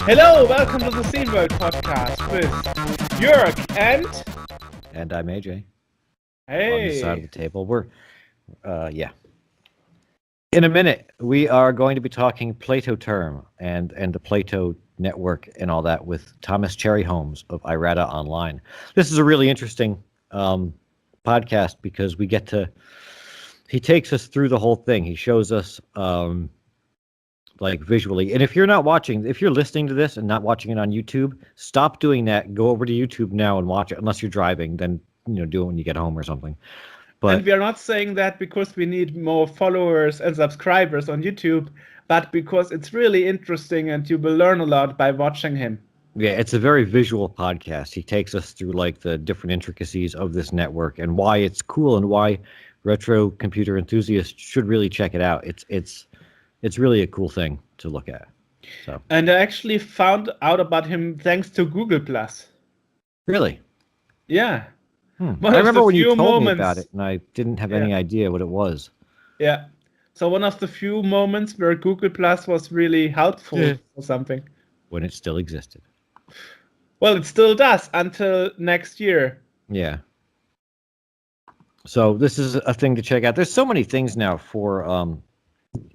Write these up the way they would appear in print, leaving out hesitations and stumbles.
Hello, welcome to the Scene World podcast with Jörg And I'm AJ. Hey. On this side of the table. In a minute, we are going to be talking Plato term and the Plato network and all that with Thomas Cherryhomes of Irata Online. This is a really interesting podcast because he takes us through the whole thing. He shows us like visually. And if you're listening to this and not watching it on YouTube, stop doing that. Go over to YouTube now and watch it. Unless you're driving, then do it when you get home or something. But and we are not saying that because we need more followers and subscribers on YouTube, but because it's really interesting and you will learn a lot by watching him. Yeah, it's a very visual podcast. He takes us through like the different intricacies of this network and why it's cool and why retro computer enthusiasts should really check it out. It's really a cool thing to look at. So. And I actually found out about him thanks to Google+. Really? Yeah. I remember when you told me about it, and I didn't have any idea what it was. Yeah. So one of the few moments where Google+ was really helpful for something. When it still existed. Well, it still does until next year. Yeah. So this is a thing to check out. There's so many things now for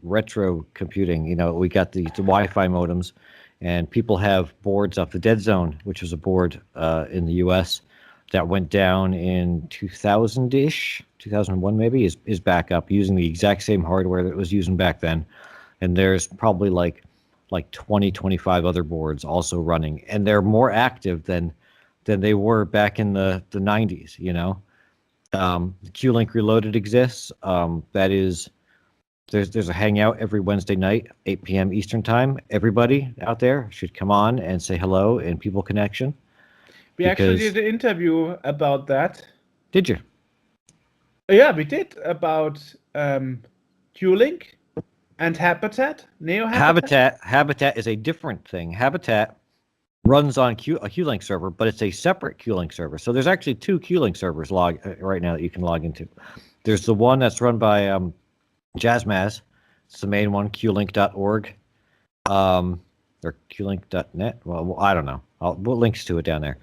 retro computing. We got the Wi-Fi modems, and people have boards off the Dead Zone, which was a board in the U.S. that went down in 2000-ish, 2001 maybe, is back up using the exact same hardware that it was using back then. And there's probably like 20, 25 other boards also running, and they're more active than they were back in the 90s. The Q-Link Reloaded exists. That is. There's a hangout every Wednesday night, 8 p.m. Eastern time. Everybody out there should come on and say hello in People Connection. We actually did an interview about that. Did you? Yeah, we did about Q-Link and Habitat, Habitat. Habitat is a different thing. Habitat runs on a Q-Link server, but it's a separate Q-Link server. So there's actually two Q-Link servers right now that you can log into. There's the one that's run by Jazzmaz. It's the main one, qlink.org, or qlink.net. Well, I don't know. I'll put links to it down there.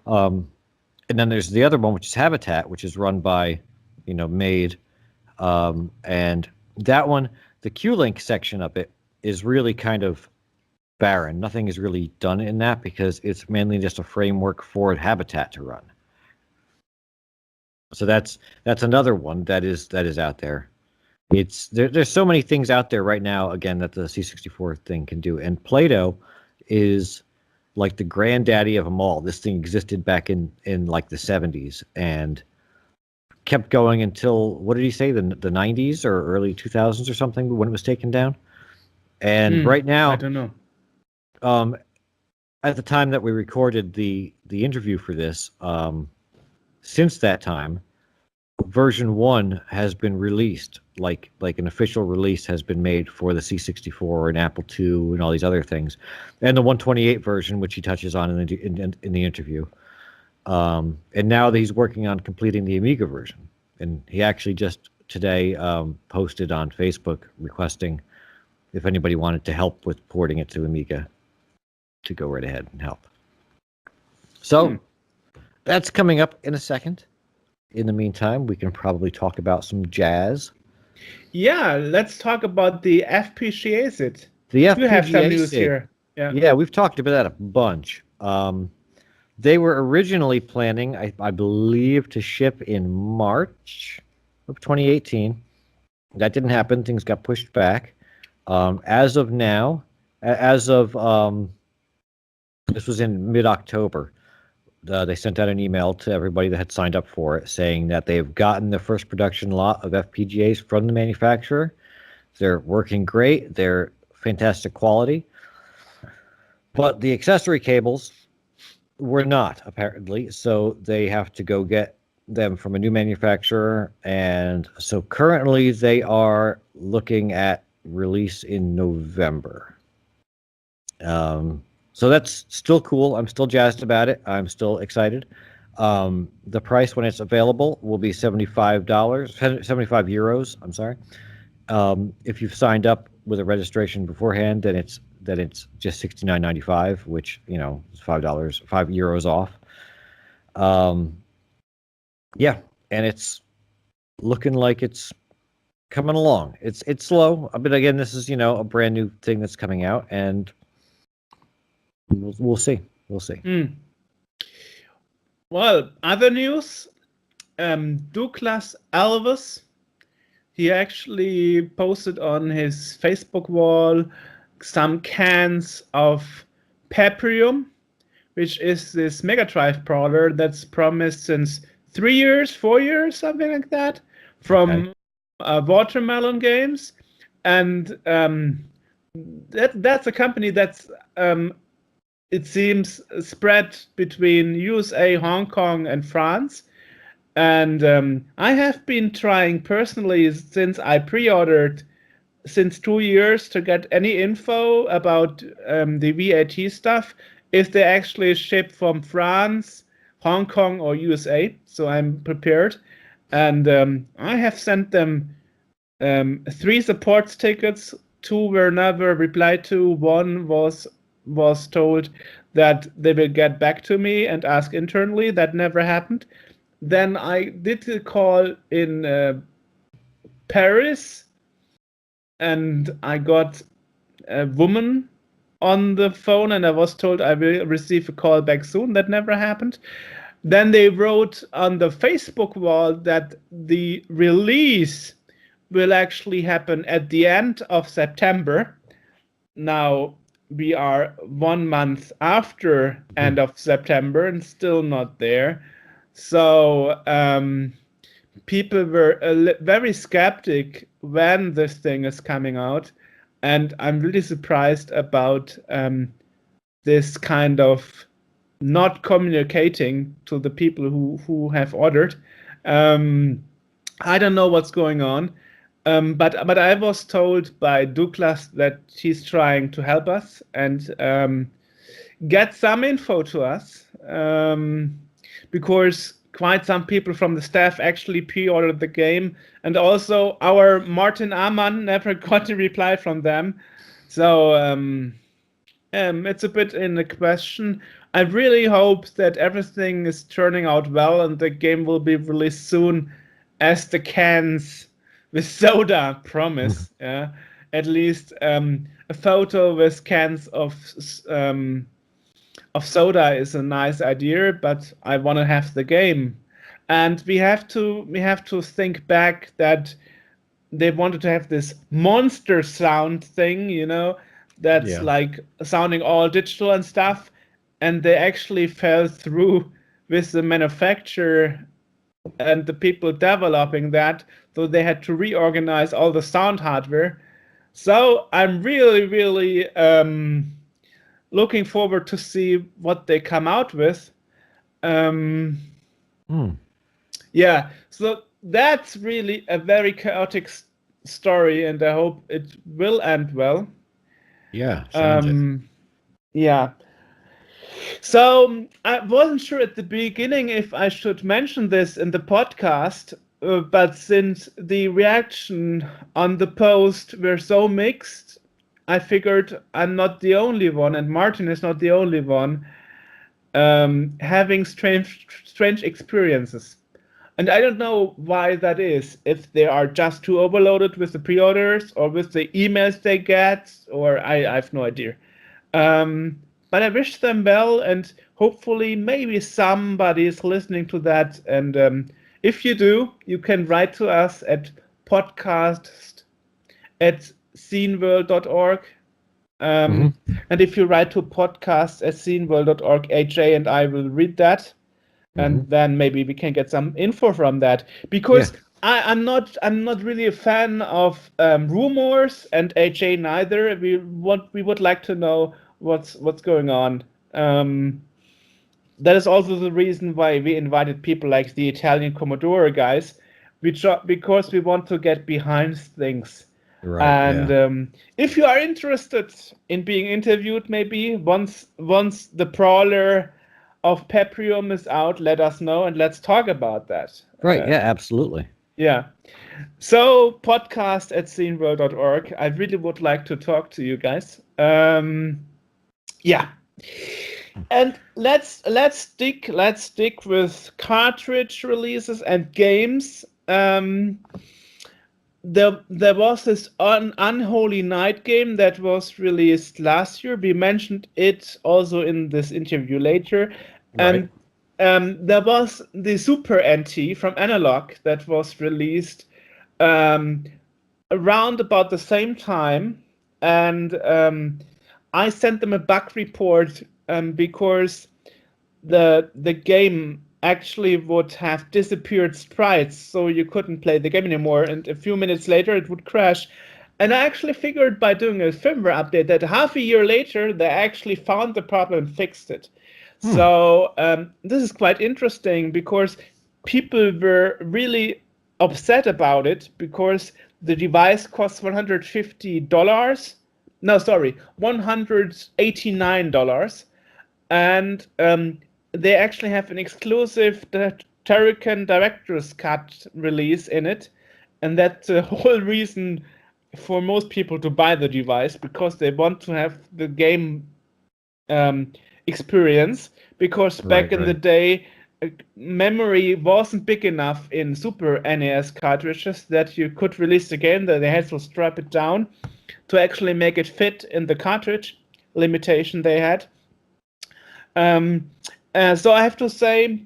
And then there's the other one, which is Habitat, which is run by, Made. And that one, the Q-Link section of it is really kind of barren. Nothing is really done in that because it's mainly just a framework for Habitat to run. So that's another one that is out there. There's so many things out there right now, again, that the C64 thing can do. And Plato is like the granddaddy of them all. This thing existed back in like the 70s and kept going until, what did he say, the 90s or early 2000s or something when it was taken down? And right now, I don't know. At the time that we recorded the interview for this, since that time, version 1 has been released, like an official release has been made for the C64 and Apple II and all these other things, and the 128 version, which he touches on in the interview. And now that he's working on completing the Amiga version, and he actually just today posted on Facebook requesting if anybody wanted to help with porting it to Amiga, to go right ahead and help. So that's coming up in a second. In the meantime, we can probably talk about some jazz. Yeah, let's talk about the FPGA. The FPGA. You have some news here. Yeah, we've talked about that a bunch. They were originally planning, I believe, to ship in March of 2018. That didn't happen. Things got pushed back. As of now, this was in mid-October. They sent out an email to everybody that had signed up for it saying that they've gotten the first production lot of FPGAs from the manufacturer. They're working great. They're fantastic quality. But the accessory cables were not, apparently. So they have to go get them from a new manufacturer. And so currently they are looking at release in November. So that's still cool. I'm still jazzed about it. I'm still excited. The price when it's available will be $75, €75. I'm sorry. If you've signed up with a registration beforehand, then that it's just $69.95, which is $5, €5 off. Yeah, and it's looking like it's coming along. It's slow, but again, this is a brand new thing that's coming out, and we'll see. We'll see. Well, other news. Douglas Elvis, he actually posted on his Facebook wall some cans of Peprium, which is this Mega Drive brawler that's promised since 3 years, 4 years, something like that, from Watermelon Games. And that's a company that's, it seems, spread between USA, Hong Kong, and France. And I have been trying personally since I pre-ordered since 2 years to get any info about the VAT stuff, if they actually ship from France, Hong Kong, or USA. So I'm prepared. And I have sent them 3 support tickets. 2 were never replied to. 1 was told that they will get back to me and ask internally. That never happened. Then I did a call in Paris, and I got a woman on the phone, and I was told I will receive a call back soon. That never happened. Then they wrote on the Facebook wall that the release will actually happen at the end of September. Now we are 1 month after end of September and still not there. So people were very skeptic when this thing is coming out, and I'm really surprised about this kind of not communicating to the people who have ordered. I don't know what's going on, but I was told by Douglas that he's trying to help us and get some info to us. Because quite some people from the staff actually pre-ordered the game, and also our Martin Amann never got a reply from them. So it's a bit in the question. I really hope that everything is turning out well and the game will be released soon, as the cans with soda promise. Yeah, at least a photo with cans of soda is a nice idea, but I want to have the game. And we have to think back that they wanted to have this monster sound thing, that's like sounding all digital and stuff, and they actually fell through with the manufacturer and the people developing that, so they had to reorganize all the sound hardware. So I'm really, really looking forward to see what they come out with. Yeah, so that's really a very chaotic story, and I hope it will end well. Yeah, sounds it. Yeah. So I wasn't sure at the beginning if I should mention this in the podcast, but since the reaction on the post were so mixed, I figured I'm not the only one, and Martin is not the only one, having strange experiences. And I don't know why that is, if they are just too overloaded with the pre-orders or with the emails they get, or I have no idea. But I wish them well, and hopefully maybe somebody is listening to that. And if you do, you can write to us at podcast@sceneworld.org. And if you write to podcast@sceneworld.org, AJ and I will read that. And then maybe we can get some info from that, because I'm not really a fan of rumors, and AJ neither. We would like to know what's going on. That is also the reason why we invited people like the Italian Commodore guys, because we want to get behind things. Right. And if you are interested in being interviewed, maybe once the Brawler of Peprium is out, let us know and let's talk about that. Right. Yeah, absolutely. Yeah. So podcast@sceneworld.org. I really would like to talk to you guys. Yeah. And let's stick with cartridge releases and games. There was this Unholy Night game that was released last year. We mentioned it also in this interview later. And there was the Super NT from Analog that was released around about the same time. And I sent them a bug report because the game actually would have disappeared sprites, so you couldn't play the game anymore, and a few minutes later it would crash. And I actually figured by doing a firmware update that half a year later they actually found the problem and fixed it. So this is quite interesting because people were really upset about it because the device costs $150. No, sorry, $189. And they actually have an exclusive Turrican Director's Cut release in it, and that's the whole reason for most people to buy the device, because they want to have the game experience, because back in the day memory wasn't big enough in Super NES cartridges that you could release the game, that they had to strap it down to actually make it fit in the cartridge limitation they had. So I have to say,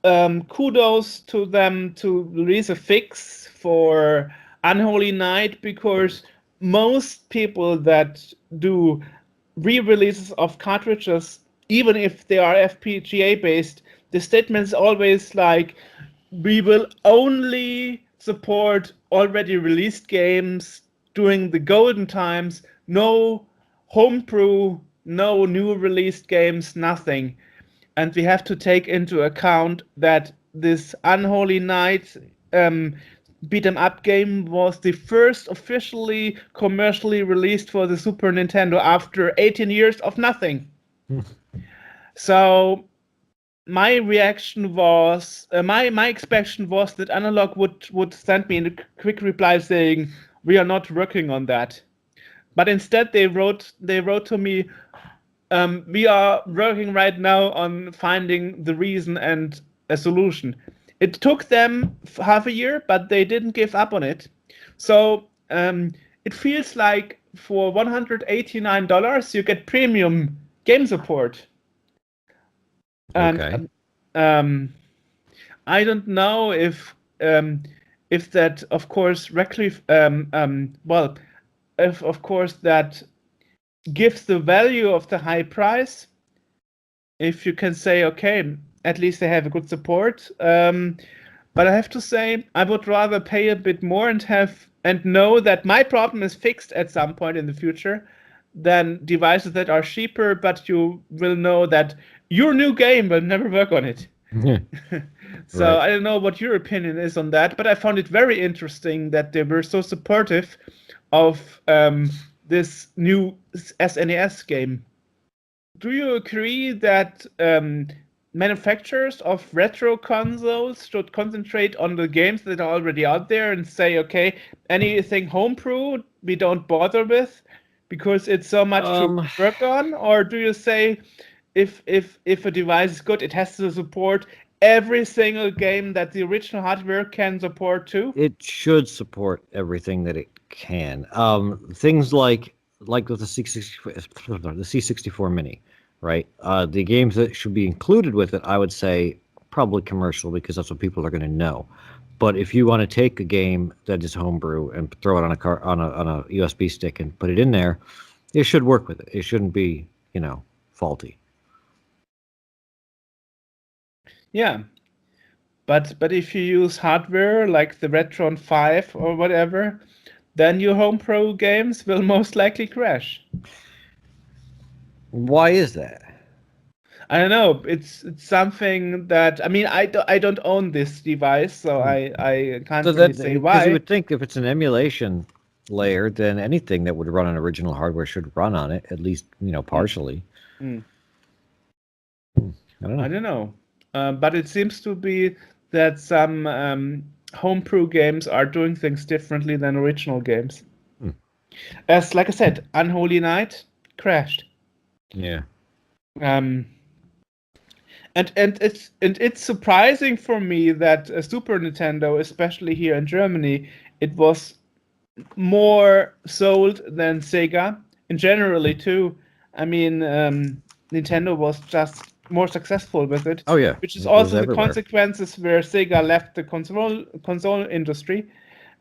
kudos to them to release a fix for Unholy Night, because most people that do re-releases of cartridges, even if they are FPGA based, the statement is always like, we will only support already released games during the golden times, no homebrew, no new released games, nothing. And we have to take into account that this Unholy Night beat 'em up game was the first officially commercially released for the Super Nintendo after 18 years of nothing. So my reaction was, my expectation was that Analog would send me a quick reply saying, we are not working on that. But instead they wrote to me, we are working right now on finding the reason and a solution. It took them half a year, but they didn't give up on it. So it feels like for $189 you get premium game support. And I don't know if that, of course, if of course that gives the value of the high price. If you can say, okay, at least they have a good support. But I have to say, I would rather pay a bit more and know that my problem is fixed at some point in the future than devices that are cheaper, but you will know that your new game will never work on it. So I don't know what your opinion is on that, but I found it very interesting that they were so supportive of this new SNES game. Do you agree that manufacturers of retro consoles should concentrate on the games that are already out there and say, okay, anything homebrew we don't bother with because it's so much to work on? Or do you say if a device is good, it has to support every single game that the original hardware can support too? It should support everything that it can. Things like with the C64 Mini, right? The games that should be included with it, I would say probably commercial, because that's what people are going to know. But if you want to take a game that is homebrew and throw it on a USB stick and put it in there, it should work with it. It shouldn't be, faulty. Yeah. But if you use hardware like the Retron 5 or whatever, then your homebrew games will most likely crash. Why is that? I don't know. It's something that, I mean, I don't own this device, so I can't really say why. Because you would think if it's an emulation layer, then anything that would run on original hardware should run on it, at least, partially. I I don't know. But it seems to be that some homebrew games are doing things differently than original games. As like I said, Unholy Knight crashed. Yeah. Um, and it's surprising for me that Super Nintendo, especially here in Germany, it was more sold than Sega, and generally too. I mean, Nintendo was just more successful with it, Oh yeah. which is It was also the everywhere. consequences where Sega left the console industry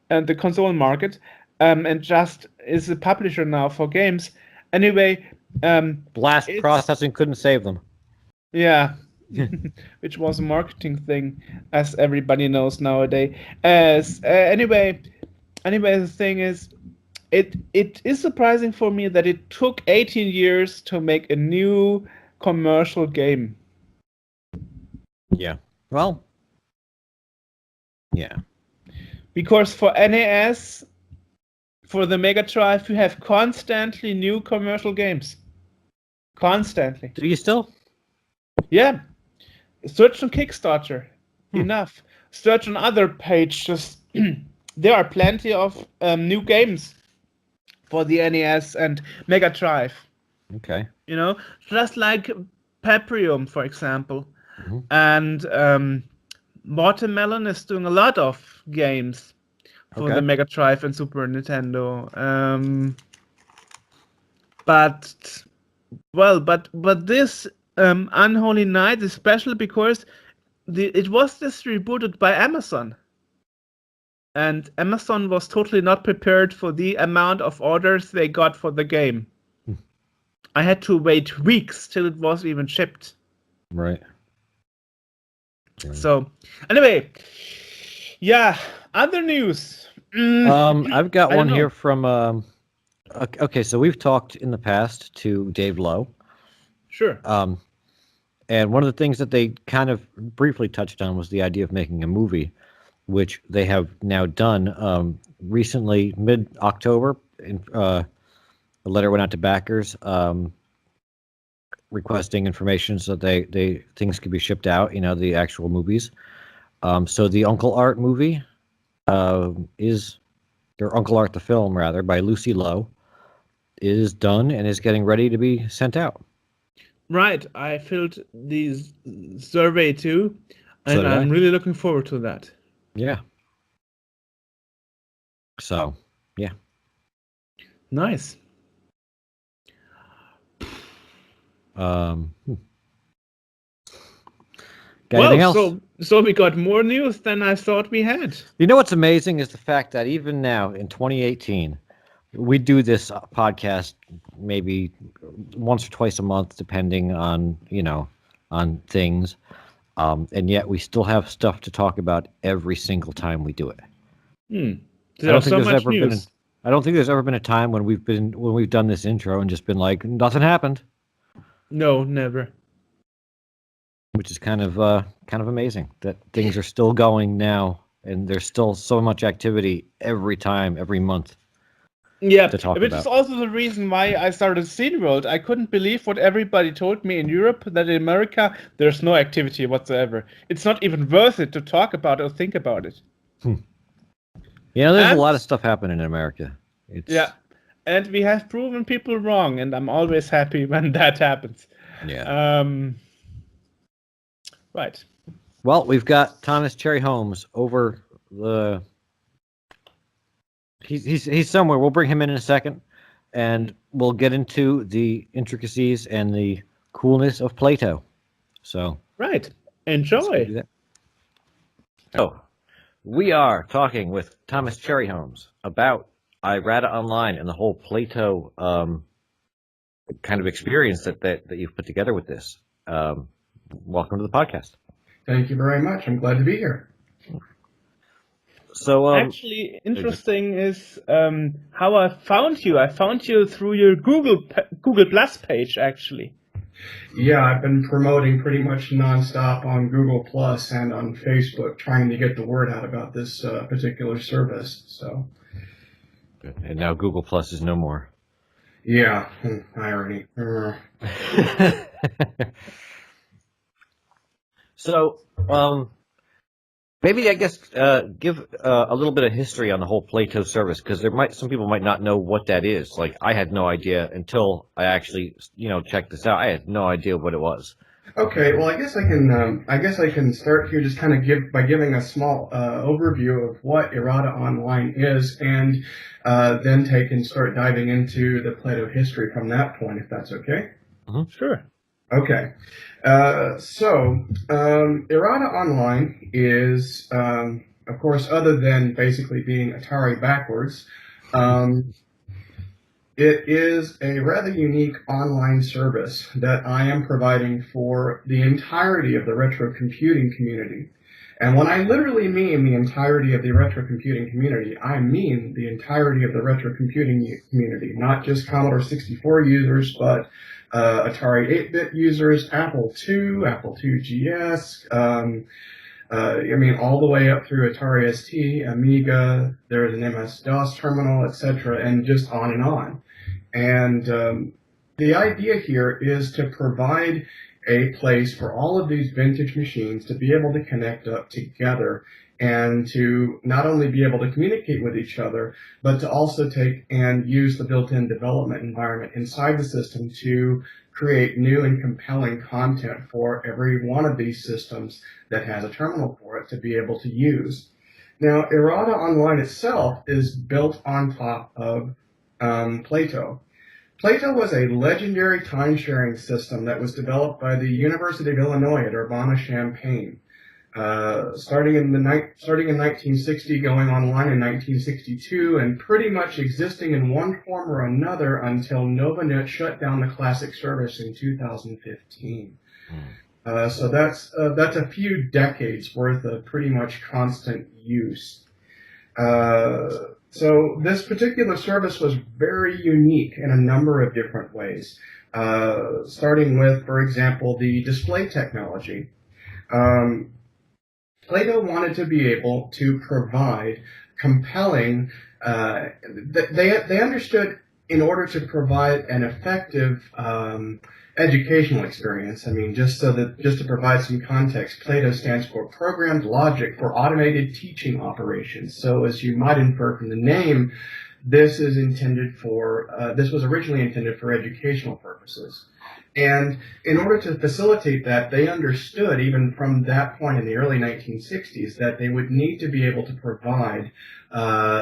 and the console market, and just is a publisher now for games. Anyway, Blast it's processing couldn't save them. yeah, which was a marketing thing, as everybody knows nowadays. As anyway, the thing is, it is surprising for me that it took 18 years to make a new commercial game. Yeah. Well, yeah. Because for NES, for the Mega Drive, you have constantly new commercial games. Constantly. Do you still? Yeah. Search on Kickstarter. Hmm. Enough. Search on other pages. There are plenty of new games for the NES and Mega Drive. Okay. You know, just like Peprium, for example. Hmm. And Watermelon is doing a lot of games for the Okay. Mega Drive and Super Nintendo. But but this Unholy Knight is special because it was distributed by Amazon, and Amazon was totally not prepared for the amount of orders they got for the game. Hmm. I had to wait weeks till it was even shipped. Right. Yeah. So anyway, yeah, other news. I've got I don't one know. here from okay, so we've talked in the past to Dave Lowe. Sure. And one of the things that they kind of briefly touched on was the idea of making a movie, which they have now done. Recently, mid-October, a letter went out to backers requesting information so they things could be shipped out. You know, the actual movies. So the Uncle Art movie is, or Uncle Art the film rather, by Lucy Lowe, is done and is getting ready to be sent out. Right. I filled the survey too, So and did I'm I. really looking forward to that. Yeah. So yeah. Nice. Um, hmm. Got Well, anything else? so we got more news than I thought we had. You know what's amazing is the fact that even now in 2018, we do this podcast maybe once or twice a month, depending on on things, and yet we still have stuff to talk about every single time we do it. Hmm. I don't There's think so there's much ever been. news. I don't think there's ever been a time when we've done this intro and just been like nothing happened, No, never. which is kind of amazing that things are still going now and there's still so much activity every time, every month Yeah, to talk which is about. also the reason why I started Scene World. I couldn't believe what everybody told me in Europe that in America there's no activity whatsoever. It's not even worth it to talk about or think about it. Hmm. There's a And lot of stuff happening in America. yeah, It's and we have proven people wrong, and I'm always happy when that happens. yeah. Um, right. Well, we've got Thomas Cherryhomes over the. He's somewhere. We'll bring him in a second, and we'll get into the intricacies and the coolness of Plato. So Right. let's go Enjoy. do that. So we are talking with Thomas Cherryhomes about Irata Online and the whole Plato kind of experience that you've put together with this. Welcome to the podcast. Thank you very much. I'm glad to be here. So Actually, interesting is how I found you. I found you through your Google Plus page, actually. Yeah, I've been promoting pretty much nonstop on Google Plus and on Facebook, trying to get the word out about this particular service. So, and now Google Plus is no more. yeah, irony. So, Maybe I guess give a little bit of history on the whole Plato service, because some people might not know what that is. Like I had no idea until I actually checked this out. I had no idea what it was. Okay, well, I guess I can start here just kind of giving a small overview of what Errata Online is, and then take and start diving into the Plato history from that point, if that's okay. Sure. Okay. Errata Online is, of course, other than basically being Atari backwards, it is a rather unique online service that I am providing for the entirety of the retro computing community. And when I literally mean the entirety of the retro computing community, I mean the entirety of the retro computing community, not just Commodore 64 users, but Atari 8-bit users, Apple II, Apple II GS, all the way up through Atari ST, Amiga, there's an MS-DOS terminal, etc., and just on and on. And the idea here is to provide a place for all of these vintage machines to be able to connect up together and to not only be able to communicate with each other, but to also take and use the built-in development environment inside the system to create new and compelling content for every one of these systems that has a terminal for it to be able to use. Now, Errata Online itself is built on top of Plato. Plato was a legendary time-sharing system that was developed by the University of Illinois at Urbana-Champaign, starting in 1960, going online in 1962, and pretty much existing in one form or another until Novanet shut down the classic service in 2015. So that's a few decades worth of pretty much constant use. So this particular service was very unique in a number of different ways, starting with, for example, the display technology. Plato wanted to be able to provide compelling, they understood in order to provide an effective educational experience. Just to provide some context, Plato stands for Programmed Logic for Automated Teaching Operations. So as you might infer from the name, this was originally intended for educational purposes. And in order to facilitate that, they understood, even from that point in the early 1960s, that they would need to be able to provide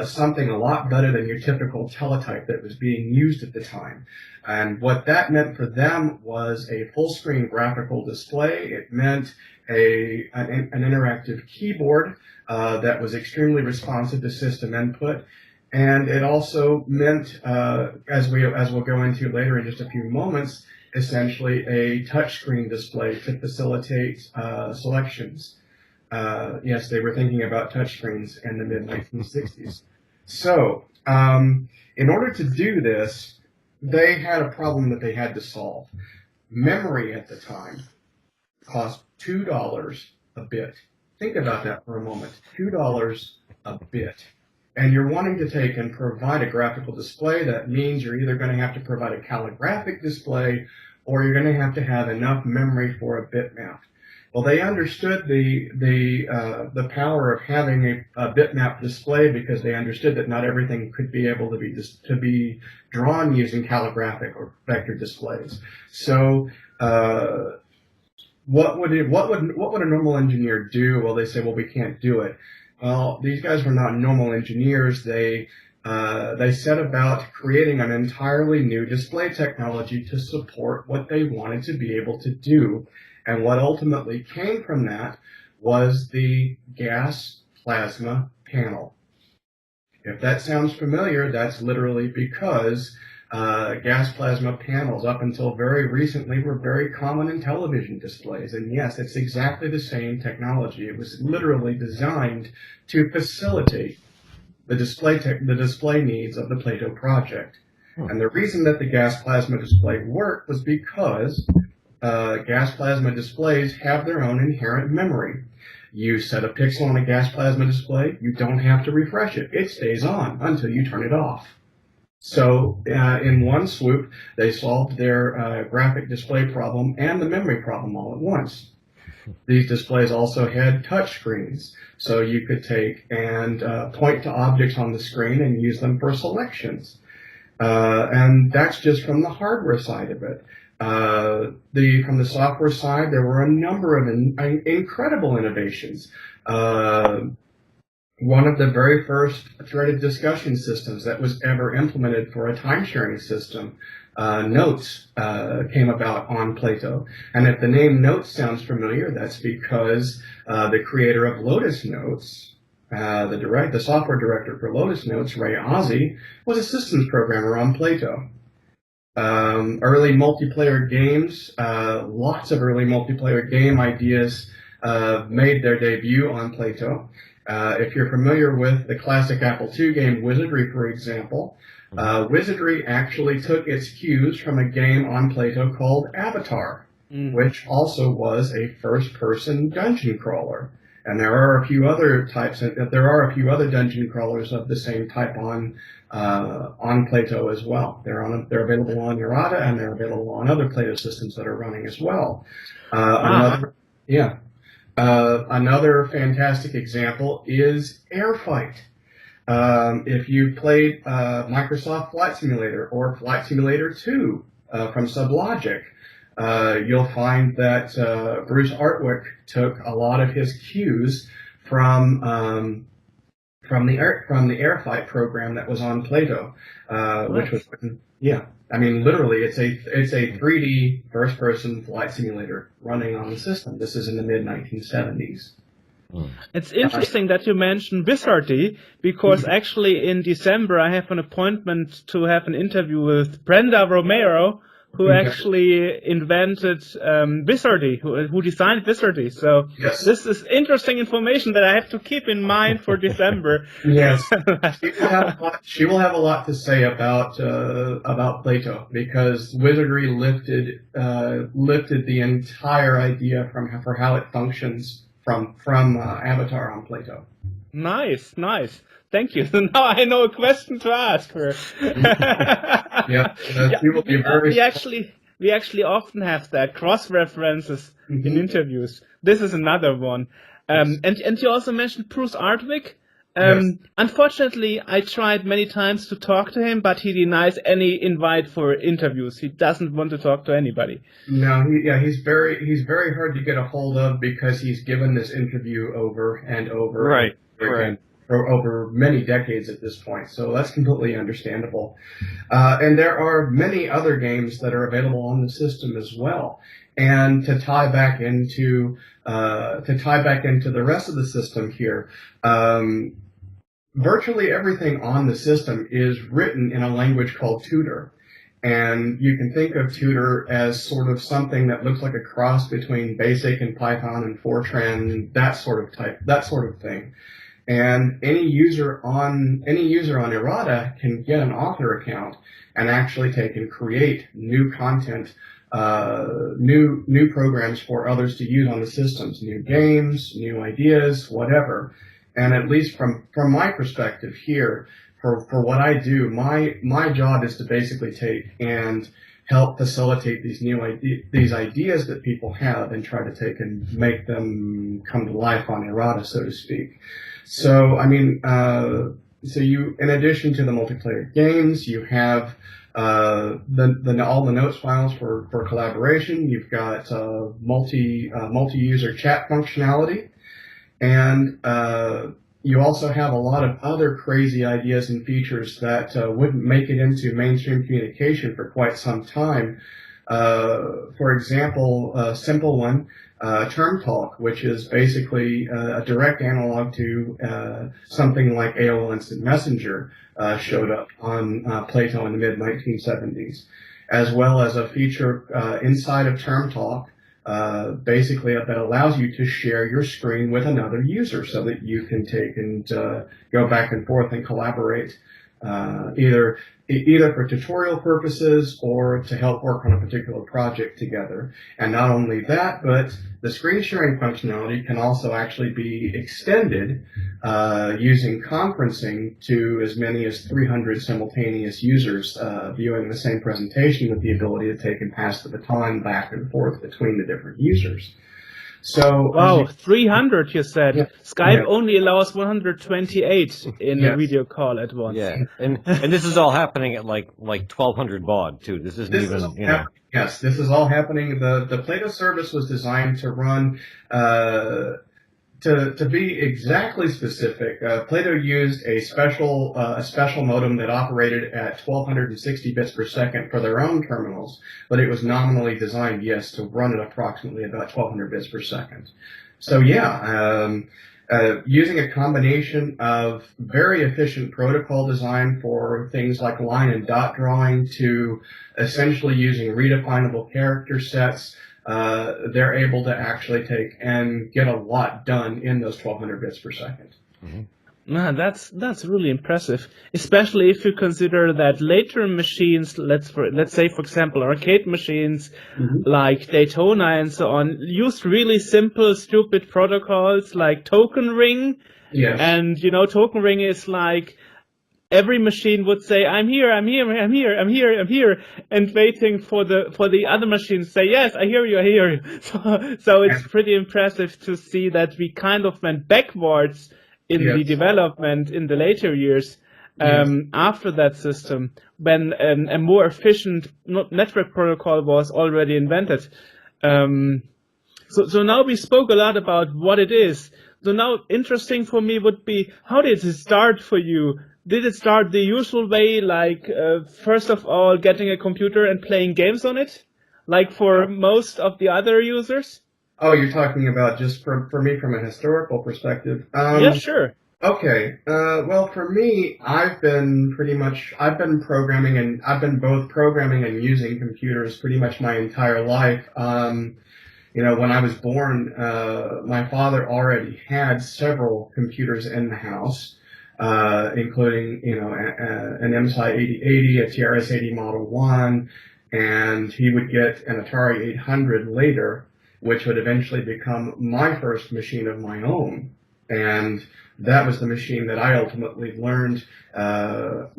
something a lot better than your typical teletype that was being used at the time. And what that meant for them was a full-screen graphical display. It meant an interactive keyboard that was extremely responsive to system input. And it also meant, as we'll go into later in just a few moments, essentially a touchscreen display to facilitate selections. Yes, they were thinking about touchscreens in the mid-1960s. So, in order to do this, they had a problem that they had to solve. Memory at the time cost $2 a bit. Think about that for a moment. $2 a bit. And you're wanting to take and provide a graphical display. That means you're either going to have to provide a calligraphic display or you're going to have enough memory for a bitmap. Well, they understood the power of having a bitmap display because they understood that not everything could be able to be drawn using calligraphic or vector displays. So what would a normal engineer do? Well, they say, well, we can't do it. Well, these guys were not normal engineers. They set about creating an entirely new display technology to support what they wanted to be able to do. And what ultimately came from that was the gas plasma panel. If that sounds familiar, that's literally because gas plasma panels, up until very recently, were very common in television displays. And yes, it's exactly the same technology. It was literally designed to facilitate the display needs of the Plato project. And the reason that the gas plasma display worked was because gas plasma displays have their own inherent memory. You set a pixel on a gas plasma display, you don't have to refresh it. It stays on until you turn it off. So in one swoop, they solved their graphic display problem and the memory problem all at once. These displays also had touch screens, so you could take and point to objects on the screen and use them for selections. And that's just from the hardware side of it. From the software side, there were a number of incredible innovations. One of the very first threaded discussion systems that was ever implemented for a time-sharing system, Notes, came about on Plato. And if the name Notes sounds familiar, that's because the creator of Lotus Notes, the software director for Lotus Notes, Ray Ozzie, was a systems programmer on Plato. Early multiplayer games, lots of early multiplayer game ideas made their debut on Plato. If you're familiar with the classic Apple II game Wizardry, for example, Wizardry actually took its cues from a game on Plato called Avatar, which also was a first-person dungeon crawler. And there are a few other dungeon crawlers of the same type on Plato as well. They're available on Errata, and they're available on other Plato systems that are running as well. Another fantastic example is Airfight. If you played Microsoft Flight Simulator or Flight Simulator 2 from Sublogic, you'll find that Bruce Artwick took a lot of his cues from the Airfight program that was on Plato, which was literally it's a 3D first-person flight simulator running on the system. This is in the mid-1970s. It's interesting that you mentioned Wizardry, because actually in December I have an appointment to have an interview with Brenda Romero, who actually invented Wizardry, who designed Wizardry. So yes. This is interesting information that I have to keep in mind for December. Yes, she will have a lot to say about Plato, because Wizardry lifted the entire idea for how it functions from Avatar on Plato. Nice. Thank you. So now I know a question to ask her. She will be very. We actually often have that cross references in interviews. This is another one. And you also mentioned Bruce Artwick. Unfortunately, I tried many times to talk to him, but he denies any invite for interviews. He doesn't want to talk to anybody. No, he's very hard to get a hold of, because he's given this interview over and over. Right. For over many decades at this point, so that's completely understandable. And there are many other games that are available on the system as well. And to tie back into the rest of the system here, virtually everything on the system is written in a language called Tutor. And you can think of Tutor as sort of something that looks like a cross between BASIC and Python and Fortran, that sort of thing. And any user on Errata can get an author account and actually take and create new content, new programs for others to use on the systems, new games, new ideas, whatever. And at least from my perspective here, for what I do, my job is to basically take and help facilitate these ideas that people have, and try to take and make them come to life on Errata, so to speak. So, you, in addition to the multiplayer games, you have all the notes files for collaboration. You've got multi-user chat functionality, and you also have a lot of other crazy ideas and features that wouldn't make it into mainstream communication for quite some time. For example, a simple one, Term Talk, which is basically a direct analog to something like AOL Instant Messenger, showed up on Plato in the mid-1970s, as well as a feature inside of Term Talk, basically that allows you to share your screen with another user, so that you can take and go back and forth and collaborate, either for tutorial purposes or to help work on a particular project together. And not only that, but the screen sharing functionality can also actually be extended using conferencing to as many as 300 simultaneous users viewing the same presentation, with the ability to take and pass the baton back and forth between the different users. So Wow, 300 you said. yeah, Skype yeah, only allows 128 in a yes. video call at once. Yeah, and this is all happening at like 1200 baud too. This isn't This is even, all happening. Yes, this is all happening. The Plato service was designed to run. To be exactly specific, Plato used a special modem that operated at 1260 bits per second for their own terminals, but it was nominally designed, yes, to run at approximately about 1200 bits per second. So yeah, using a combination of very efficient protocol design for things like line and dot drawing to essentially using redefinable character sets, they're able to actually take and get a lot done in those 1200 bits per second. Man, that's really impressive, especially if you consider that later machines, let's say for example arcade machines like Daytona and so on, used really simple, stupid protocols like token ring, Yes. and token ring is like every machine would say, I'm here, I'm here, I'm here, I'm here, I'm here, and waiting for the other machine to say, yes, I hear you, I hear you. So it's pretty impressive to see that we kind of went backwards in the Yes. development in the later years after that system, when a more efficient network protocol was already invented. So now we spoke a lot about what it is. So now interesting for me would be, how did it start for you? Did it start the usual way, like first of all getting a computer and playing games on it, like for most of the other users? Oh, you're talking about just for me from a historical perspective. Yeah, sure. Okay. Well, for me, I've been programming, and I've been both programming and using computers pretty much my entire life. When I was born, my father already had several computers in the house, including, an MSI 8080, a TRS-80 Model 1, and he would get an Atari 800 later, which would eventually become my first machine of my own. And that was the machine that I ultimately learned how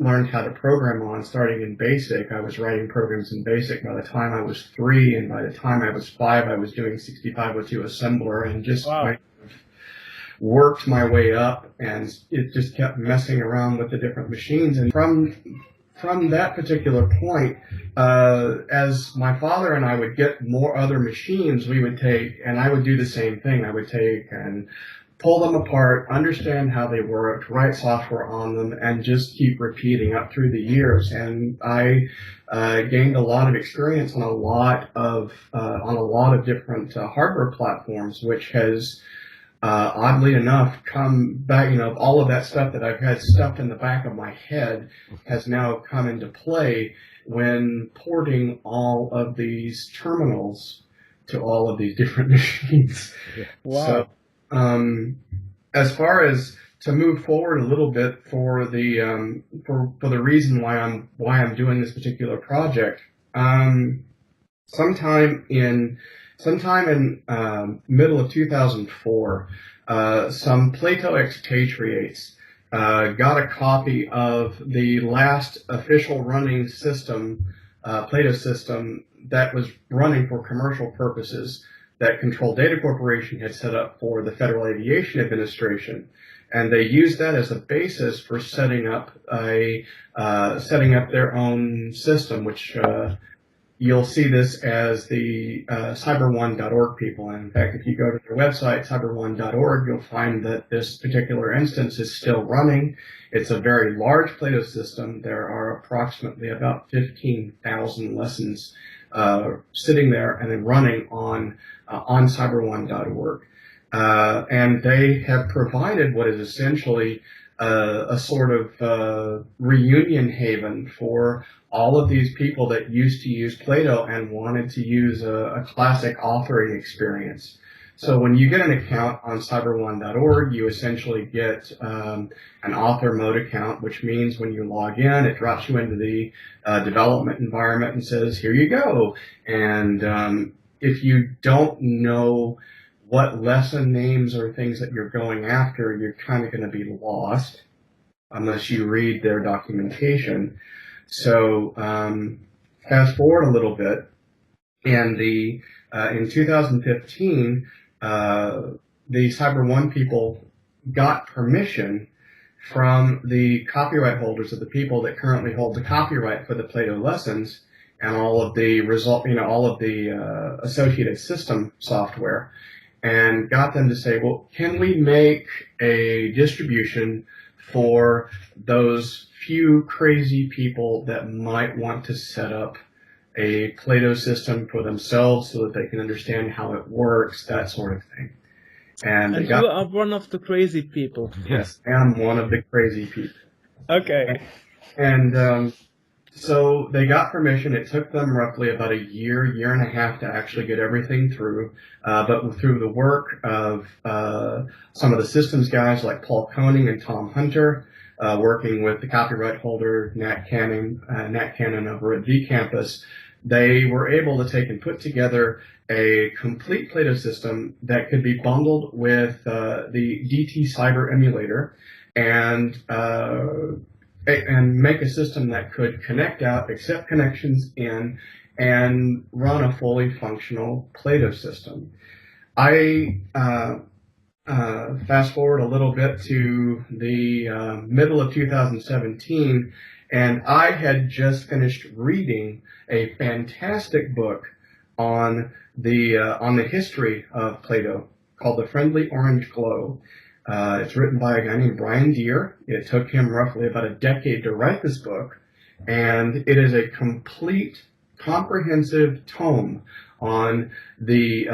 to program on, starting in BASIC. I was writing programs in BASIC by the time I was 3, and by the time I was 5, I was doing 6502 assembler, and just worked my way up, and it just kept messing around with the different machines. And from that particular point, as my father and I would get more other machines, we would take, and I would do the same thing. I would take and pull them apart, understand how they worked, write software on them, and just keep repeating up through the years. And I gained a lot of experience on a lot of different hardware platforms, which has oddly enough come back. All of that stuff that I've had stuffed in the back of my head has now come into play when porting all of these terminals to all of these different machines. Wow. So, as far as to move forward a little bit for the for the reason why I'm doing this particular project, sometime in middle of 2004, some Plato expatriates got a copy of the last official running system, Plato system, that was running for commercial purposes, that Control Data Corporation had set up for the Federal Aviation Administration. And they used that as a basis for setting up their own system, which you'll see this as the cyber1.org people. And in fact, if you go to their website, cyber1.org, you'll find that this particular instance is still running. It's a very large Plato system. There are approximately about 15,000 lessons sitting there and then running on cyber1.org. And they have provided what is essentially a sort of reunion haven for all of these people that used to use Plato and wanted to use a classic authoring experience. So when you get an account on cyber1.org, you essentially get an author mode account, which means when you log in, it drops you into the development environment and says, here you go. And if you don't know what lesson names or things that you're going after, you're kind of going to be lost unless you read their documentation. So fast forward a little bit, and in 2015, the Cyber One people got permission from the copyright holders of the people that currently hold the copyright for the Plato lessons and all of the associated system software, and got them to say, well, can we make a distribution for those few crazy people that might want to set up a Plato system for themselves so that they can understand how it works, that sort of thing. And And you are one of the crazy people. yes, I am one of the crazy people. Okay. And so they got permission. It took them roughly about a year and a half to actually get everything through. But through the work of some of the systems guys like Paul Koenig and Tom Hunter, working with the copyright holder Nat Cannon over at vCampus, they were able to take and put together a complete Plato system that could be bundled with the DT Cyber emulator and make a system that could connect out, accept connections in, and run a fully functional Plato system. I fast forward a little bit to the middle of 2017, and I had just finished reading a fantastic book on the history of Plato called The Friendly Orange Glow. It's written by a guy named Brian Deere. It took him roughly about a decade to write this book, and it is a complete, comprehensive tome on the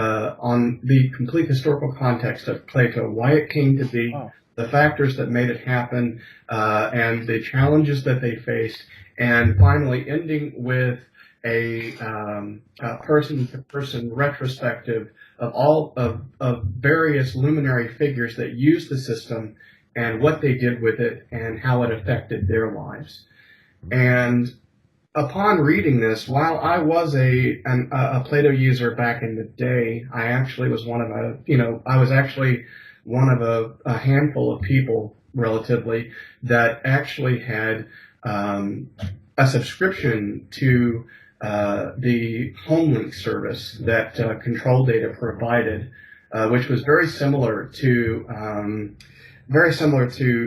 complete historical context of Plato, why it came to be, the factors that made it happen, and the challenges that they faced, and finally ending with a person-to-person retrospective of all of various luminary figures that used the system and what they did with it and how it affected their lives. And upon reading this, while I was a Plato user back in the day, I actually was one of a handful of people relatively that actually had a subscription to the HomeLink service that Control Data provided, which was very similar to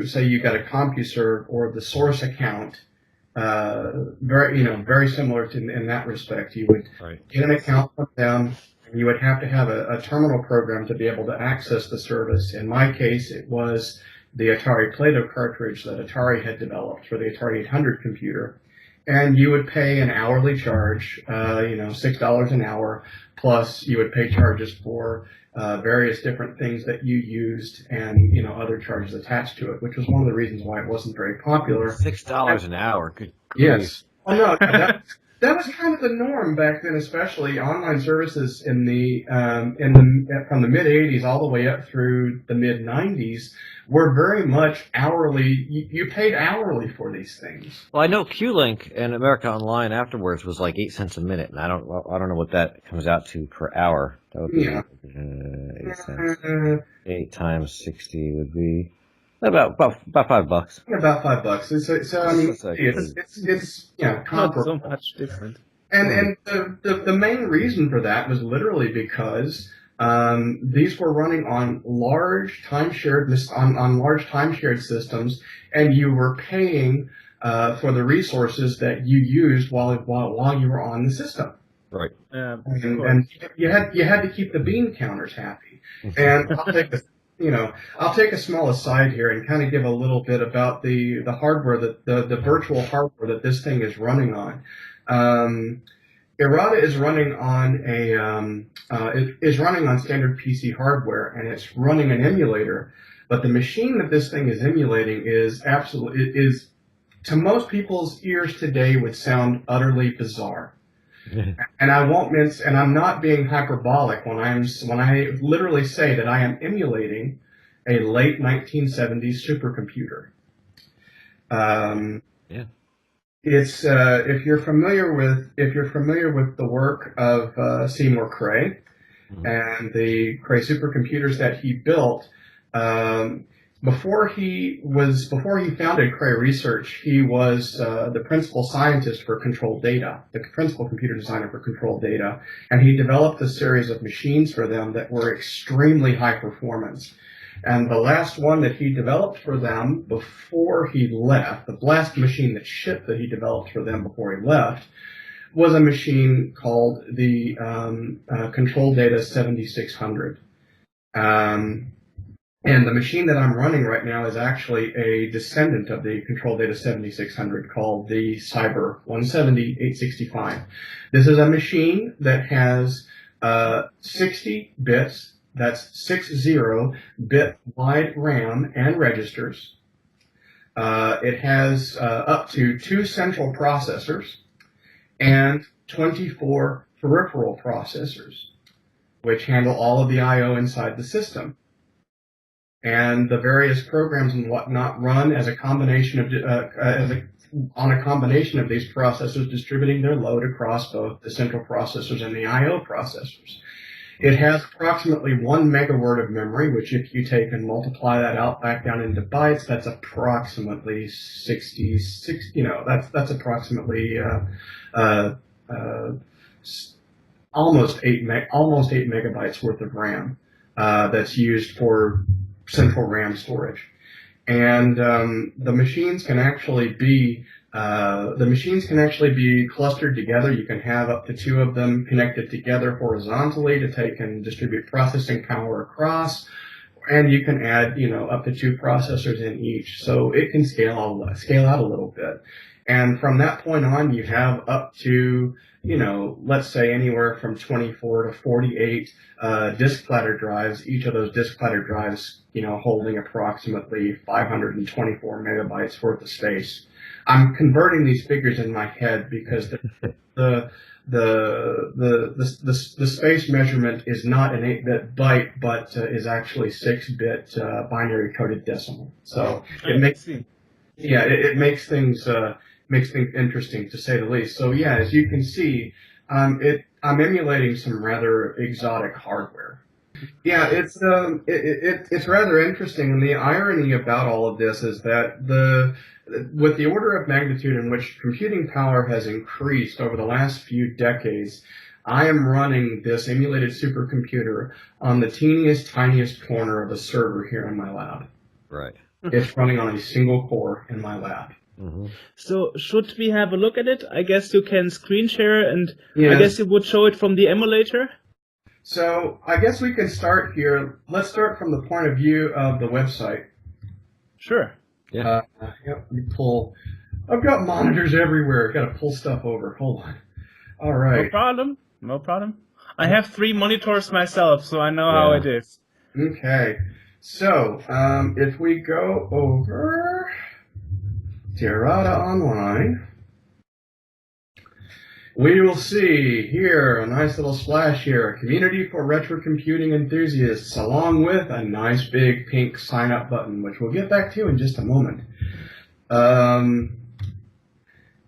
say you got a CompuServe or the Source account. Very similar to in that respect. You would get an account from them, and you would have to have a terminal program to be able to access the service. In my case, it was the Atari Plato cartridge that Atari had developed for the Atari 800 computer. And you would pay an hourly charge, $6 an hour, plus you would pay charges for various different things that you used and, other charges attached to it, which was one of the reasons why it wasn't very popular. $6 an hour. Good yes. Oh, no, that was kind of the norm back then, especially online services from the mid 80s all the way up through the mid 90s were very much hourly. You paid hourly for these things. Well, I know QLink and America Online afterwards was like 8 cents a minute, and I don't know what that comes out to per hour. That would be 8 cents. 8 times 60 would be about $5. About $5. So I mean, it's not so much different. And the main reason for that was literally because these were running on large time-shared systems, and you were paying for the resources that you used while you were on the system. Right. And you had to keep the bean counters happy. And I'll take a small aside here and kind of give a little bit about the hardware the virtual hardware that this thing is running on. Errata is running on standard PC hardware, and it's running an emulator. But the machine that this thing is emulating is to most people's ears today would sound utterly bizarre. And I won't mince, and I'm not being hyperbolic when I literally say that I am emulating a late 1970s supercomputer. It's if you're familiar with the work of Seymour Cray and the Cray supercomputers that he built, before he founded Cray Research, he was the principal scientist for Control Data, the principal computer designer for Control Data, and he developed a series of machines for them that were extremely high performance. And the last one that he developed for them before he left, the last machine that shipped that he developed for them before he left, was a machine called the Control Data 7600. And the machine that I'm running right now is actually a descendant of the Control Data 7600 called the Cyber 170-865. This is a machine that has 60 bits. That's 60-bit wide RAM and registers. It has up to 2 central processors and 24 peripheral processors, which handle all of the I/O inside the system. And the various programs and whatnot run as a combination of on a combination of these processors, distributing their load across both the central processors and the I/O processors. It has approximately 1 megaword of memory, which if you take and multiply that out back down into bytes, that's approximately 60, that's approximately almost 8 megabytes worth of RAM that's used for central RAM storage. And the machines can actually be clustered together. You can have up to 2 of them connected together horizontally to take and distribute processing power across, and you can add up to 2 processors in each, so it can scale out a little bit. And from that point on, you have up to let's say anywhere from 24 to 48 disk platter drives, each of those disk platter drives, holding approximately 524 megabytes worth of space. I'm converting these figures in my head because the space measurement is not an 8-bit byte, but is actually 6-bit binary coded decimal. So it makes things interesting, to say the least. So yeah, as you can see, I'm emulating some rather exotic hardware. Yeah, it's rather interesting, and the irony about all of this is that with the order of magnitude in which computing power has increased over the last few decades, I am running this emulated supercomputer on the tiniest corner of a server here in my lab. Right. It's running on a single core in my lab. Mm-hmm. So should we have a look at it? I guess you can screen share, and Yes. I guess you would show it from the emulator. So I guess we can start here. Let's start from the point of view of the website. Sure. Yeah. Let me pull. I've got monitors everywhere. I've got to pull stuff over. Hold on. All right. No problem. I have 3 monitors myself, so I know how it is. Okay. So if we go over to Errata Online, we will see here a nice little splash here, a community for retro computing enthusiasts, along with a nice big pink sign up button, which we'll get back to in just a moment.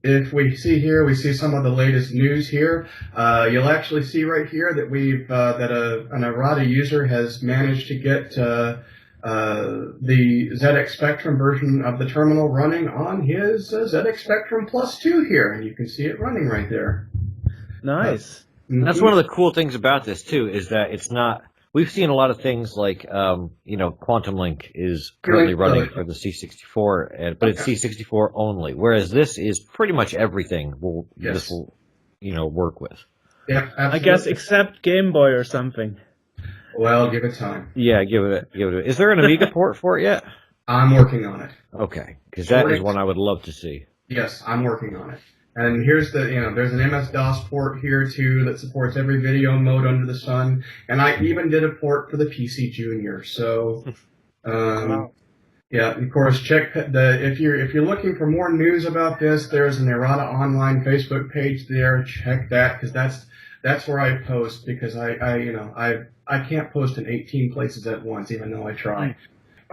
If we see here, we see some of the latest news here. You'll actually see right here that an Errata user has managed to get the ZX Spectrum version of the terminal running on his ZX Spectrum Plus 2 here, and you can see it running right there. Nice. That's one of the cool things about this too, is that it's not. We've seen a lot of things like, Quantum Link is currently running for the C64, but it's C64 only. Whereas this is pretty much everything this will, work with. Yeah, absolutely. I guess except Game Boy or something. Well, give it time. Yeah, give it. Is there an Amiga port for it yet? I'm working on it. Okay, because that is one I would love to see. Yes, I'm working on it. And here's there's an MS-DOS port here too that supports every video mode under the sun. And I even did a port for the PC Junior. So, Wow. Yeah, of course, check if you're looking for more news about this, there's an Errata Online Facebook page there. Check that, because that's where I post, because I can't post in 18 places at once, even though I try.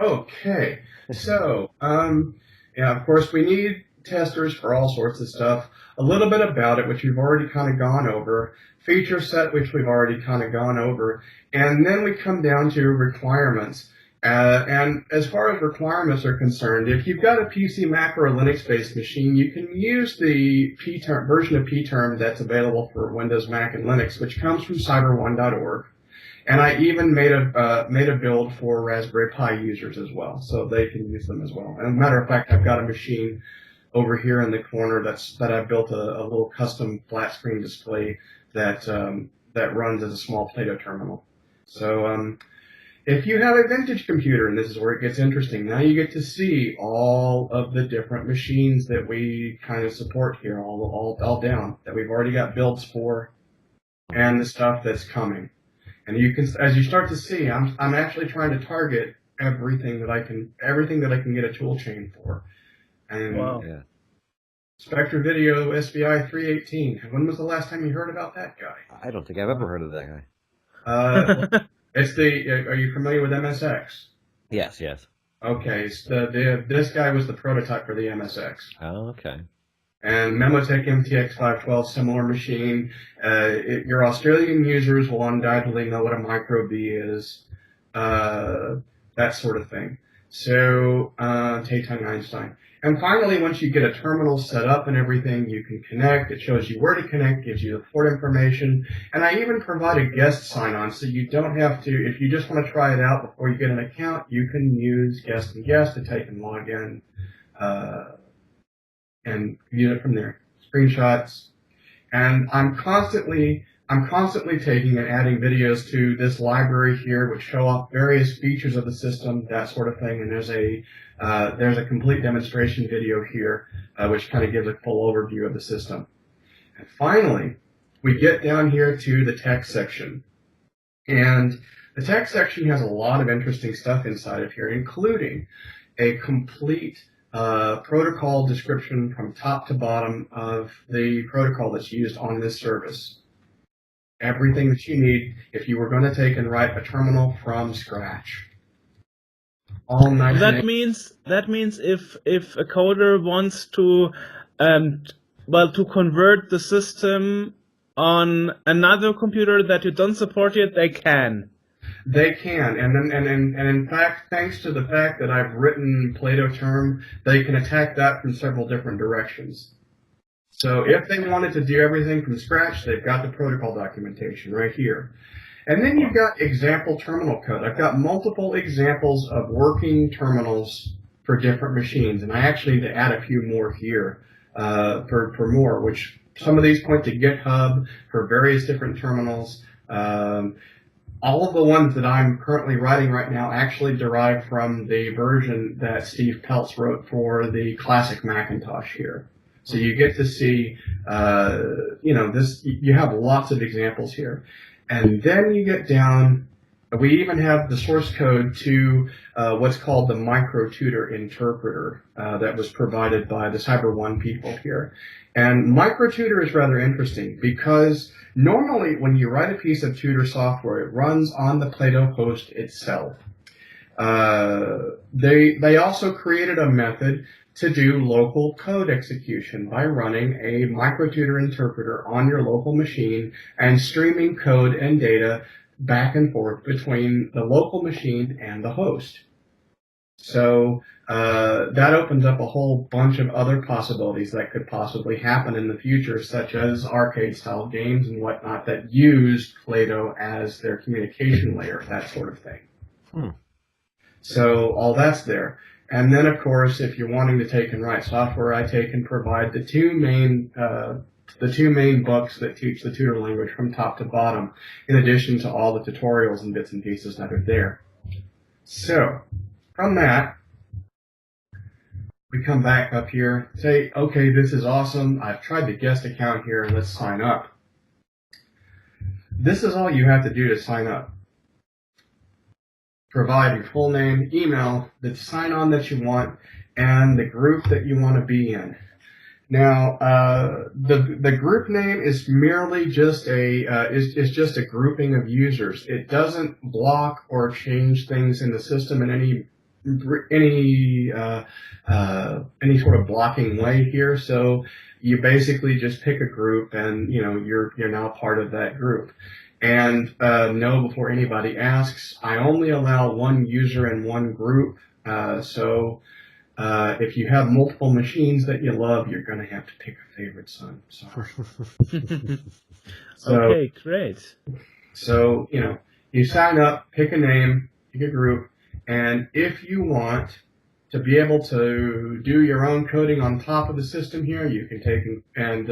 Okay, so of course we need testers for all sorts of stuff. A little bit about it, which we've already kind of gone over. Feature set, which we've already kind of gone over, and then we come down to requirements. And as far as requirements are concerned, if you've got a PC, Mac, or a Linux-based machine, you can use the version of pterm that's available for Windows, Mac, and Linux, which comes from cyber1.org. And I even made a build for Raspberry Pi users as well, so they can use them as well. And as a matter of fact, I've got a machine over here in the corner that I built a little custom flat screen display that runs as a small Plato terminal. So if you have a vintage computer, and this is where it gets interesting, now you get to see all of the different machines that we kind of support here, all down, that we've already got builds for, and the stuff that's coming. And you can, as you start to see, I'm actually trying to target everything that I can get a tool chain for. And Wow. Yeah. Spectre Video SBI 318. When was the last time you heard about that guy? I don't think I've ever heard of that guy. It's are you familiar with MSX? Yes. Okay, this guy was the prototype for the MSX. Oh, okay. And Memotech MTX 512, similar machine. Your Australian users will undoubtedly know what a micro B is, that sort of thing. So, Taitung Einstein. And finally, once you get a terminal set up and everything, you can connect. It shows you where to connect, gives you the port information. And I even provide a guest sign-on, so you don't have to, if you just want to try it out before you get an account, you can use guest and guest to take and log in. And view it from there. Screenshots. And I'm constantly taking and adding videos to this library here, which show off various features of the system, that sort of thing. And there's a complete demonstration video here, which kind of gives a full overview of the system. And finally, we get down here to the text section. And the text section has a lot of interesting stuff inside of here, including a complete protocol description from top to bottom of the protocol that's used on this service. Everything that you need if you were going to take and write a terminal from scratch. All nice. That means if a coder wants to to convert the system on another computer that you don't support yet, they can. They can, and in fact, thanks to the fact that I've written Plato term, they can attack that from several different directions. So if they wanted to do everything from scratch, they've got the protocol documentation right here. And then you've got example terminal code. I've got multiple examples of working terminals for different machines, and I actually need to add a few more here for more, which some of these point to GitHub for various different terminals. All of the ones that I'm currently writing right now actually derive from the version that Steve Peltz wrote for the classic Macintosh here. So you get to see, this. You have lots of examples here. And then you get down, we even have the source code to what's called the MicroTutor interpreter that was provided by the CyberOne people here. And MicroTutor is rather interesting because normally when you write a piece of tutor software, it runs on the Plato host itself. They also created a method to do local code execution by running a MicroTutor interpreter on your local machine and streaming code and data back and forth between the local machine and the host. So that opens up a whole bunch of other possibilities that could possibly happen in the future, such as arcade-style games and whatnot that use Plato as their communication layer, that sort of thing. So all that's there. And then, of course, if you're wanting to take and write software, I take and provide the two main books that teach the tutor language from top to bottom, in addition to all the tutorials and bits and pieces that are there. So, from that, we come back up here, say, okay, this is awesome. I've tried the guest account here. Let's sign up. This is all you have to do to sign up. Provide your full name, email, the sign-on that you want, and the group that you want to be in. Now, the group name is merely just is just a grouping of users. It doesn't block or change things in the system in any sort of blocking way here. So you basically just pick a group, and you're now part of that group. And no, before anybody asks, I only allow one user in one group. So if you have multiple machines that you love, you're going to have to pick a favorite, son. Sorry. Okay, great. So, you sign up, pick a name, pick a group, and if you want to be able to do your own coding on top of the system here, you can take and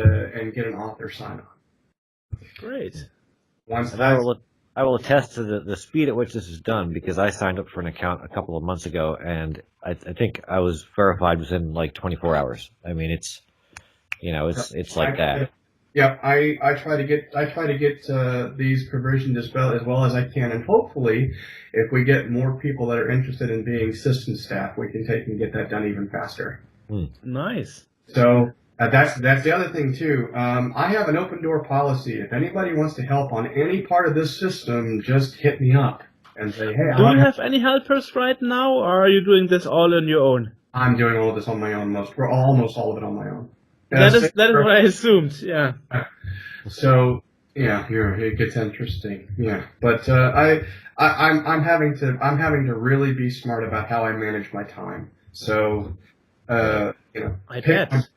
get an author sign on. Great. Once And I will attest to the speed at which this is done, because I signed up for an account a couple of months ago, and I think I was verified within like 24 hours. I mean, it's like that. Yeah, I try to get these provisioned as well as I can, and hopefully, if we get more people that are interested in being system staff, we can take and get that done even faster. Nice. So that's the other thing too. I have an open door policy. If anybody wants to help on any part of this system, just hit me up and say, hey. Do you have any helpers right now, or are you doing this all on your own? I'm doing all of this on my own. Almost all of it on my own. That is what I assumed. Yeah. So yeah, it gets interesting. Yeah, but I'm having to really be smart about how I manage my time. So I bet.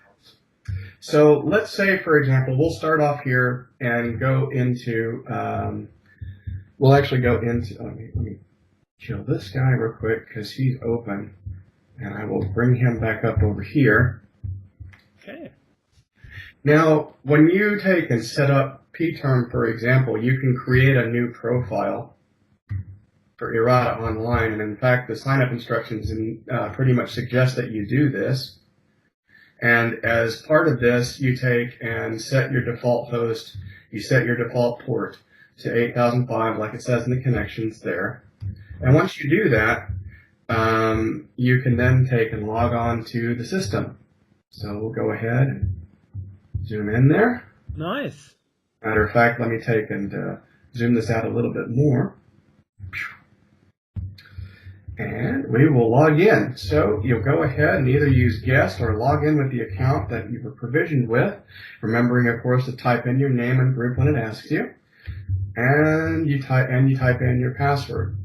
So let's say, for example, we'll start off here and go into. We'll actually go into. Let me kill this guy real quick because he's open, and I will bring him back up over here. Okay. Now, when you take and set up pterm, for example, you can create a new profile for Errata Online, and in fact, the sign-up instructions pretty much suggest that you do this. And as part of this, you take and set your default host, you set your default port to 8005, like it says in the connections there. And once you do that, you can then take and log on to the system. So we'll go ahead and zoom in there. Nice. Matter of fact, let me take and zoom this out a little bit more. And we will log in. So you'll go ahead and either use guest or log in with the account that you were provisioned with, remembering, of course, to type in your name and group when it asks you. And you type in your password.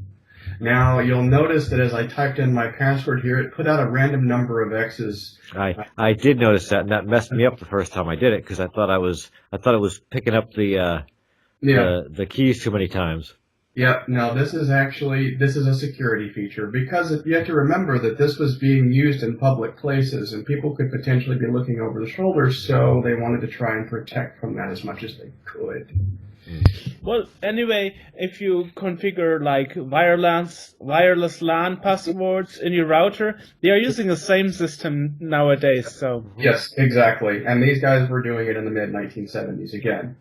Now, you'll notice that as I typed in my password here, it put out a random number of X's. I did notice that, and that messed me up the first time I did it, because I thought it was picking up the keys too many times. Yeah, no, this is a security feature, because you have to remember that this was being used in public places and people could potentially be looking over the shoulder, so they wanted to try and protect from that as much as they could. Well, anyway, if you configure like wireless LAN passwords in your router, they are using the same system nowadays. So yes, exactly, and these guys were doing it in the mid-1970s again.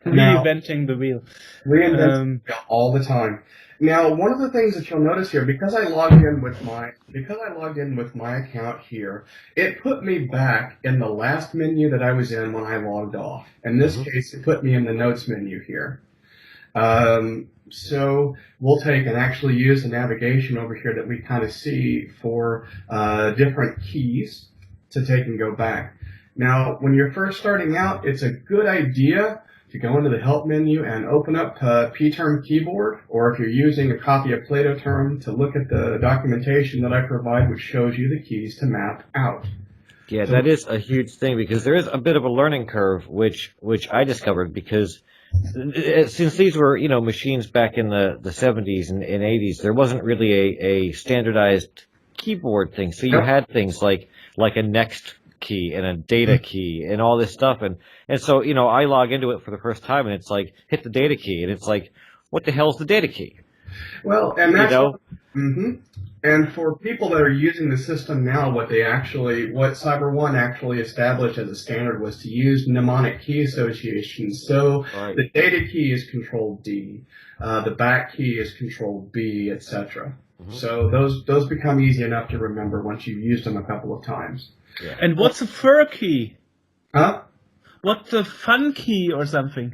Reinventing the wheel. Reinventing the wheel all the time. Now, one of the things that you'll notice here, because I logged in with my account here, it put me back in the last menu that I was in when I logged off. In this case, it put me in the notes menu here. So we'll take and actually use the navigation over here that we kind of see for different keys to take and go back. Now, when you're first starting out, it's a good idea to go into the help menu and open up pterm keyboard, or if you're using a copy of Plato term, to look at the documentation that I provide, which shows you the keys to map out. Yeah, that is a huge thing, because there is a bit of a learning curve, which I discovered, because since these were, machines back in the 70s and 80s, there wasn't really a standardized keyboard thing. So you had things like a next key and a data key and all this stuff, and so I log into it for the first time, and it's like, hit the data key, and it's like, what the hell's the data key? Well, and that's and for people that are using the system now, what Cyber One actually established as a standard was to use mnemonic key association. So the data key is Control D, the back key is Control B, etc. So those become easy enough to remember once you've used them a couple of times. Yeah. And what's a fur key? Huh? What's a fun key or something?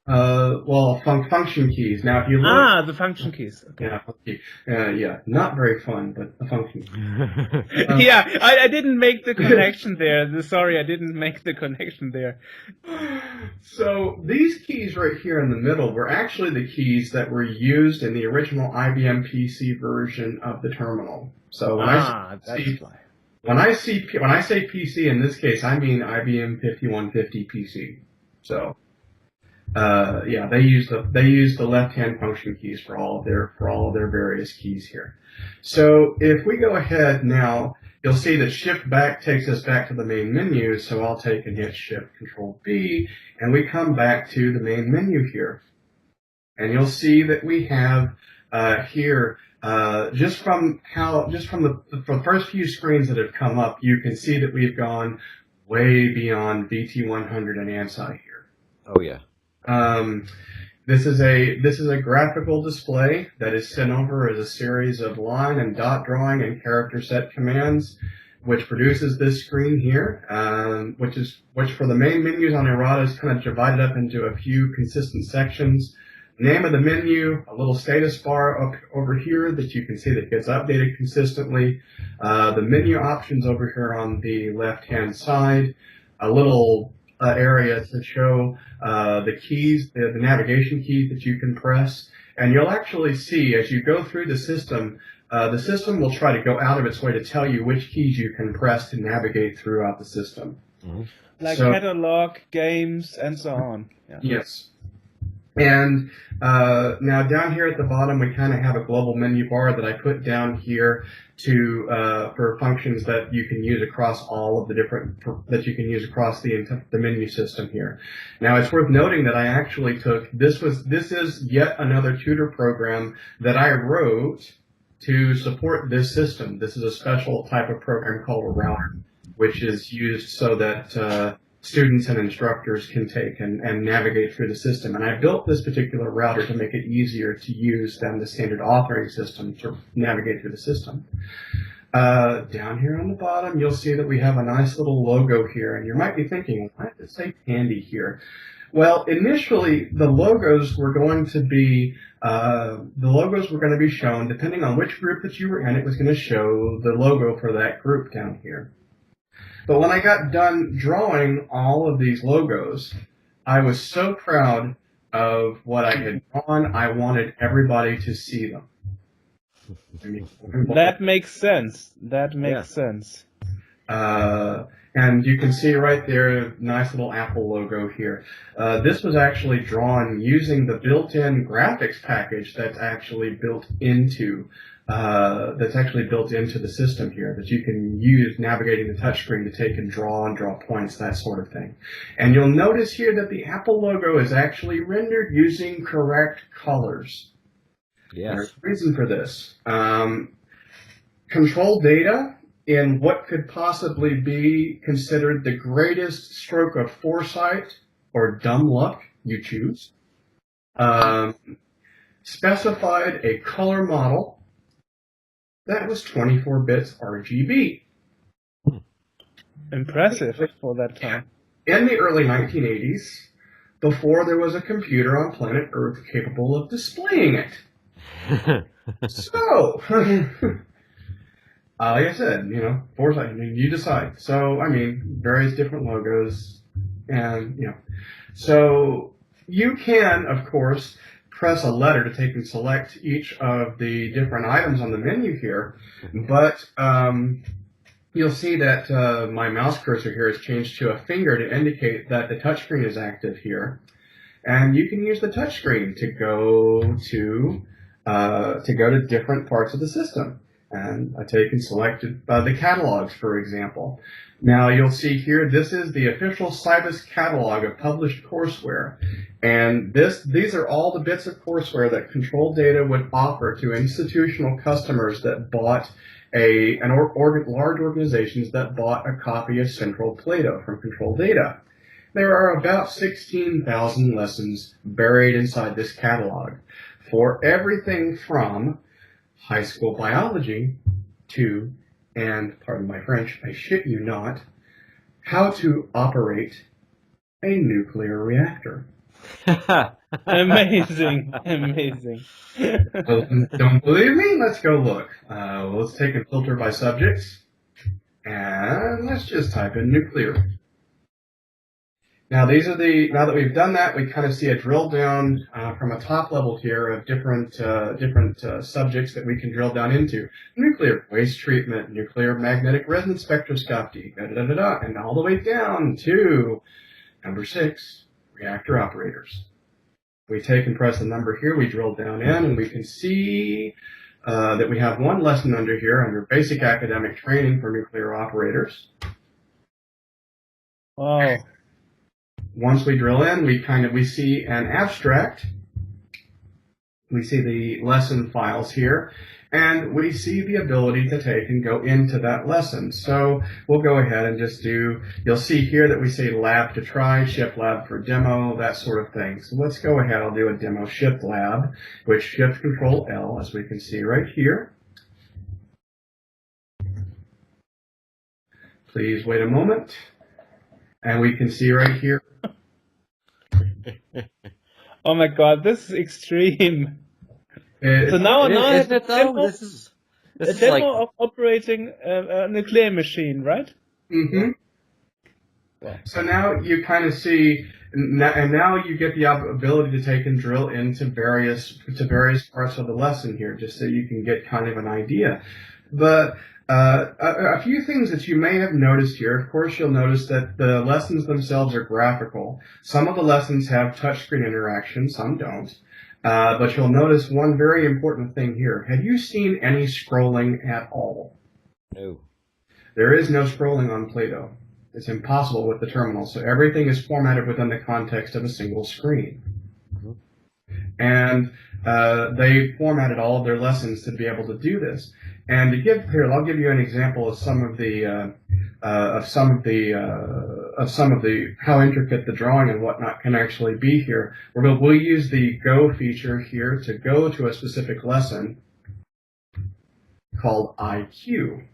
Well, function keys. Now, if you look, The function keys. Okay. yeah, not very fun, but a function key. Yeah, I didn't make the connection there. Sorry, I didn't make the connection there. So these keys right here in the middle were actually the keys that were used in the original IBM PC version of the terminal. So when That's why. when I say PC in this case, I mean IBM 5150 PC. So yeah, they use the left-hand function keys for all of their various keys here. So if we go ahead now, you'll see that Shift Back takes us back to the main menu. So I'll take and hit Shift Control B, and we come back to the main menu here. And you'll see that we have here just from the first few screens that have come up, you can see that we've gone way beyond VT100 and ANSI here. Oh yeah. This is a graphical display that is sent over as a series of line and dot drawing and character set commands, which produces this screen here, which for the main menus on Errata is kind of divided up into a few consistent sections. Name of the menu, a little status bar up over here that you can see that gets updated consistently. The menu options over here on the left-hand side, a little area to show the keys, the navigation keys that you can press. And you'll actually see as you go through the system will try to go out of its way to tell you which keys you can press to navigate throughout the system. Mm-hmm. Like catalog, games, and so on. Yeah. Yes. And now down here at the bottom, we kind of have a global menu bar that I put down here to for functions that you can use across all of the that you can use across the menu system here. Now it's worth noting that I actually took this is yet another tutor program that I wrote to support this system. This is a special type of program called a router, which is used so that students and instructors can take and navigate through the system. And I built this particular router to make it easier to use than the standard authoring system to navigate through the system. Down here on the bottom, you'll see that we have a nice little logo here. And you might be thinking, why does it say Tandy here? Well, initially, the logos were going to be shown, depending on which group that you were in, it was going to show the logo for that group down here. But when I got done drawing all of these logos, I was so proud of what I had drawn, I wanted everybody to see them. That makes sense. That makes sense. And you can see right there, nice little Apple logo here. This was actually drawn using the built-in graphics package that's actually built into the system here that you can use navigating the touchscreen to take and draw points, that sort of thing. And you'll notice here that the Apple logo is actually rendered using correct colors. Yes. There's a reason for this. Control data in what could possibly be considered the greatest stroke of foresight or dumb luck, you choose, specified a color model that was 24 bits RGB. Impressive for that time. In the early 1980s, before there was a computer on planet Earth capable of displaying it. So, like I said, foresight, you decide. So, various different logos, and, So, you can, of course, press a letter to take and select each of the different items on the menu here, but you'll see that my mouse cursor here has changed to a finger to indicate that the touchscreen is active here, and you can use the touchscreen to go to different parts of the system. And I take and selected the catalogs, for example. Now you'll see here, this is the official Cybus catalog of published courseware. And these are all the bits of courseware that Control Data would offer to institutional customers that bought large organizations that bought a copy of Central Plato from Control Data. There are about 16,000 lessons buried inside this catalog for everything from high school biology to, and pardon my French, I shit you not, how to operate a nuclear reactor. Amazing, amazing. Well, don't believe me? Let's go look. Let's take and filter by subjects. And let's just type in nuclear. Now now that we've done that, we kind of see a drill down from a top level here of different subjects that we can drill down into. Nuclear waste treatment, nuclear magnetic resonance spectroscopy, and all the way down to number 6, reactor operators. We take and press the number here, we drill down in, and we can see that we have one lesson under here under basic academic training for nuclear operators. Wow. Once we drill in, we see an abstract. We see the lesson files here, and we see the ability to take and go into that lesson. So we'll go ahead and just you'll see here that we say lab to try, shift lab for demo, that sort of thing. So let's go ahead, I'll do a demo shift lab, which shift control L, as we can see right here. Please wait a moment. And we can see right here. Oh my God, this is extreme. So now is it though? This is a demo like of operating a nuclear machine, right? Mm-hmm. Yeah. So now you kind of see, and now you get the ability to take and drill into various parts of the lesson here, just so you can get kind of an idea. But a few things that you may have noticed here. Of course, you'll notice that the lessons themselves are graphical. Some of the lessons have touchscreen interaction, some don't. But you'll notice one very important thing here. Have you seen any scrolling at all? No. There is no scrolling on Plato. It's impossible with the terminal, so everything is formatted within the context of a single screen. Mm-hmm. And they formatted all of their lessons to be able to do this. And I'll give you an example of some of the how intricate the drawing and whatnot can actually be here. We'll use the Go feature here to go to a specific lesson called IQ.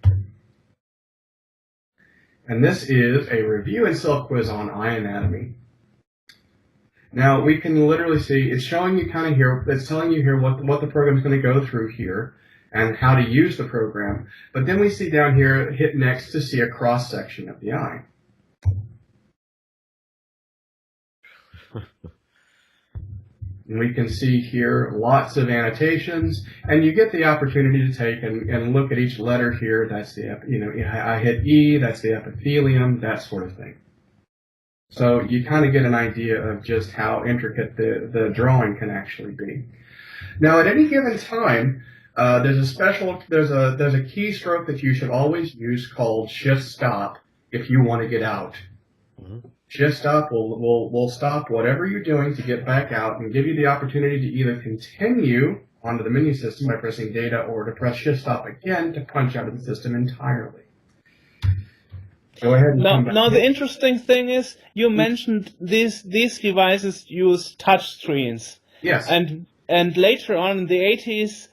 And this is a review and self-quiz on eye anatomy. Now, we can literally see, it's showing you kind of here, it's telling you here what the program is going to go through here and how to use the program. But then we see down here, hit next to see a cross-section of the eye. And we can see here lots of annotations, and you get the opportunity to take and look at each letter here. That's the, I hit E, that's the epithelium, that sort of thing. So you kind of get an idea of just how intricate the drawing can actually be. Now, at any given time, there's a keystroke that you should always use called Shift Stop if you want to get out. Mm-hmm. Shift Stop will stop whatever you're doing to get back out and give you the opportunity to either continue onto the menu system by pressing Data or to press Shift Stop again to punch out of the system entirely. Go ahead and come back. Now the interesting thing is you mentioned these devices use touch screens. Yes. And later on in the 80s,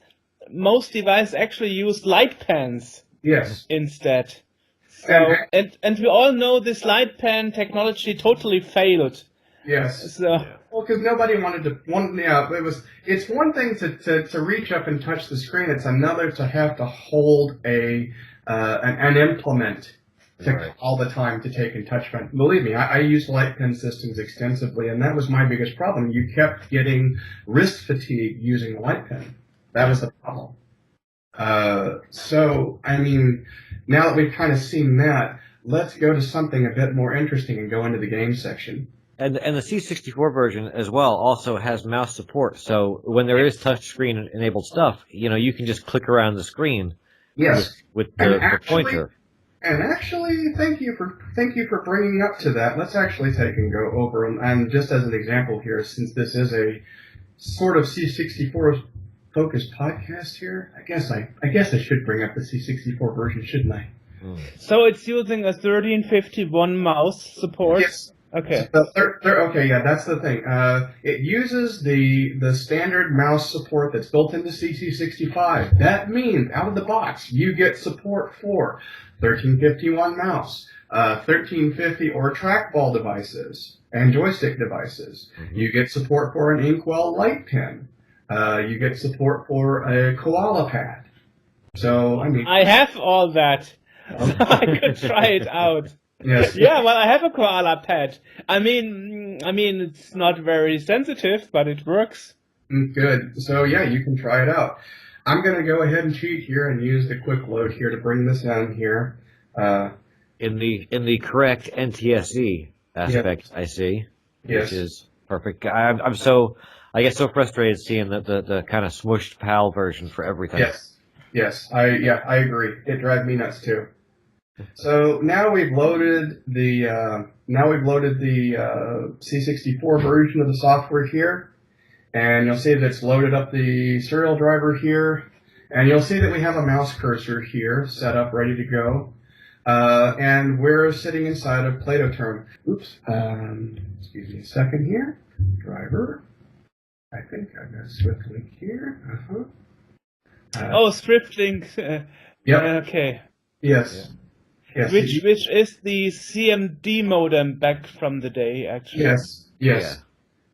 most devices actually used light pens. Yes. Instead. So and we all know this light pen technology totally failed. Yes. So well, because nobody wanted to. It's one thing to reach up and touch the screen. It's another to have to hold an implement all the time to take and touch pen. Believe me, I use light pen systems extensively, and that was my biggest problem. You kept getting wrist fatigue using the light pen. That was the problem. So, I mean, now that we've kind of seen that, let's go to something a bit more interesting and go into the game section. And the C64 version as well also has mouse support. So when there is touchscreen enabled stuff, you can just click around the screen. Yes. With the pointer. And actually, thank you for bringing up to that. Let's actually take and go over and just as an example here, since this is a sort of C64 focused podcast here, I guess I should bring up the C64 version, shouldn't I? So it's using a 1351 mouse support. Yes. Okay. Okay, yeah, that's the thing. It uses the standard mouse support that's built into CC65. That means out of the box you get support for 1351 mouse, 1350 or trackball devices, and joystick devices. Mm-hmm. You get support for an inkwell light pen. You get support for a koala pad. So, I mean... I have all that. So I could try it out. Yes. Yeah, well, I have a koala pet. I mean, it's not very sensitive, but it works. Good. So, yeah, you can try it out. I'm going to go ahead and cheat here and use the quick load here to bring this down here. In the correct NTSC aspect, I see, Yes. which is perfect. I get so frustrated seeing the kind of smushed PAL version for everything. Yes. I agree. It drives me nuts too. So now we've loaded the C64 version of the software here, and you'll see that it's loaded up the serial driver here, and you'll see that we have a mouse cursor here set up ready to go. And we're sitting inside of Plato term. Oops. Excuse me a second here. Driver. I think I've got a Swift link here. Swift link. Yep. Okay. Yes. Yes. Which is the CMD modem back from the day, actually. Yes. Yeah.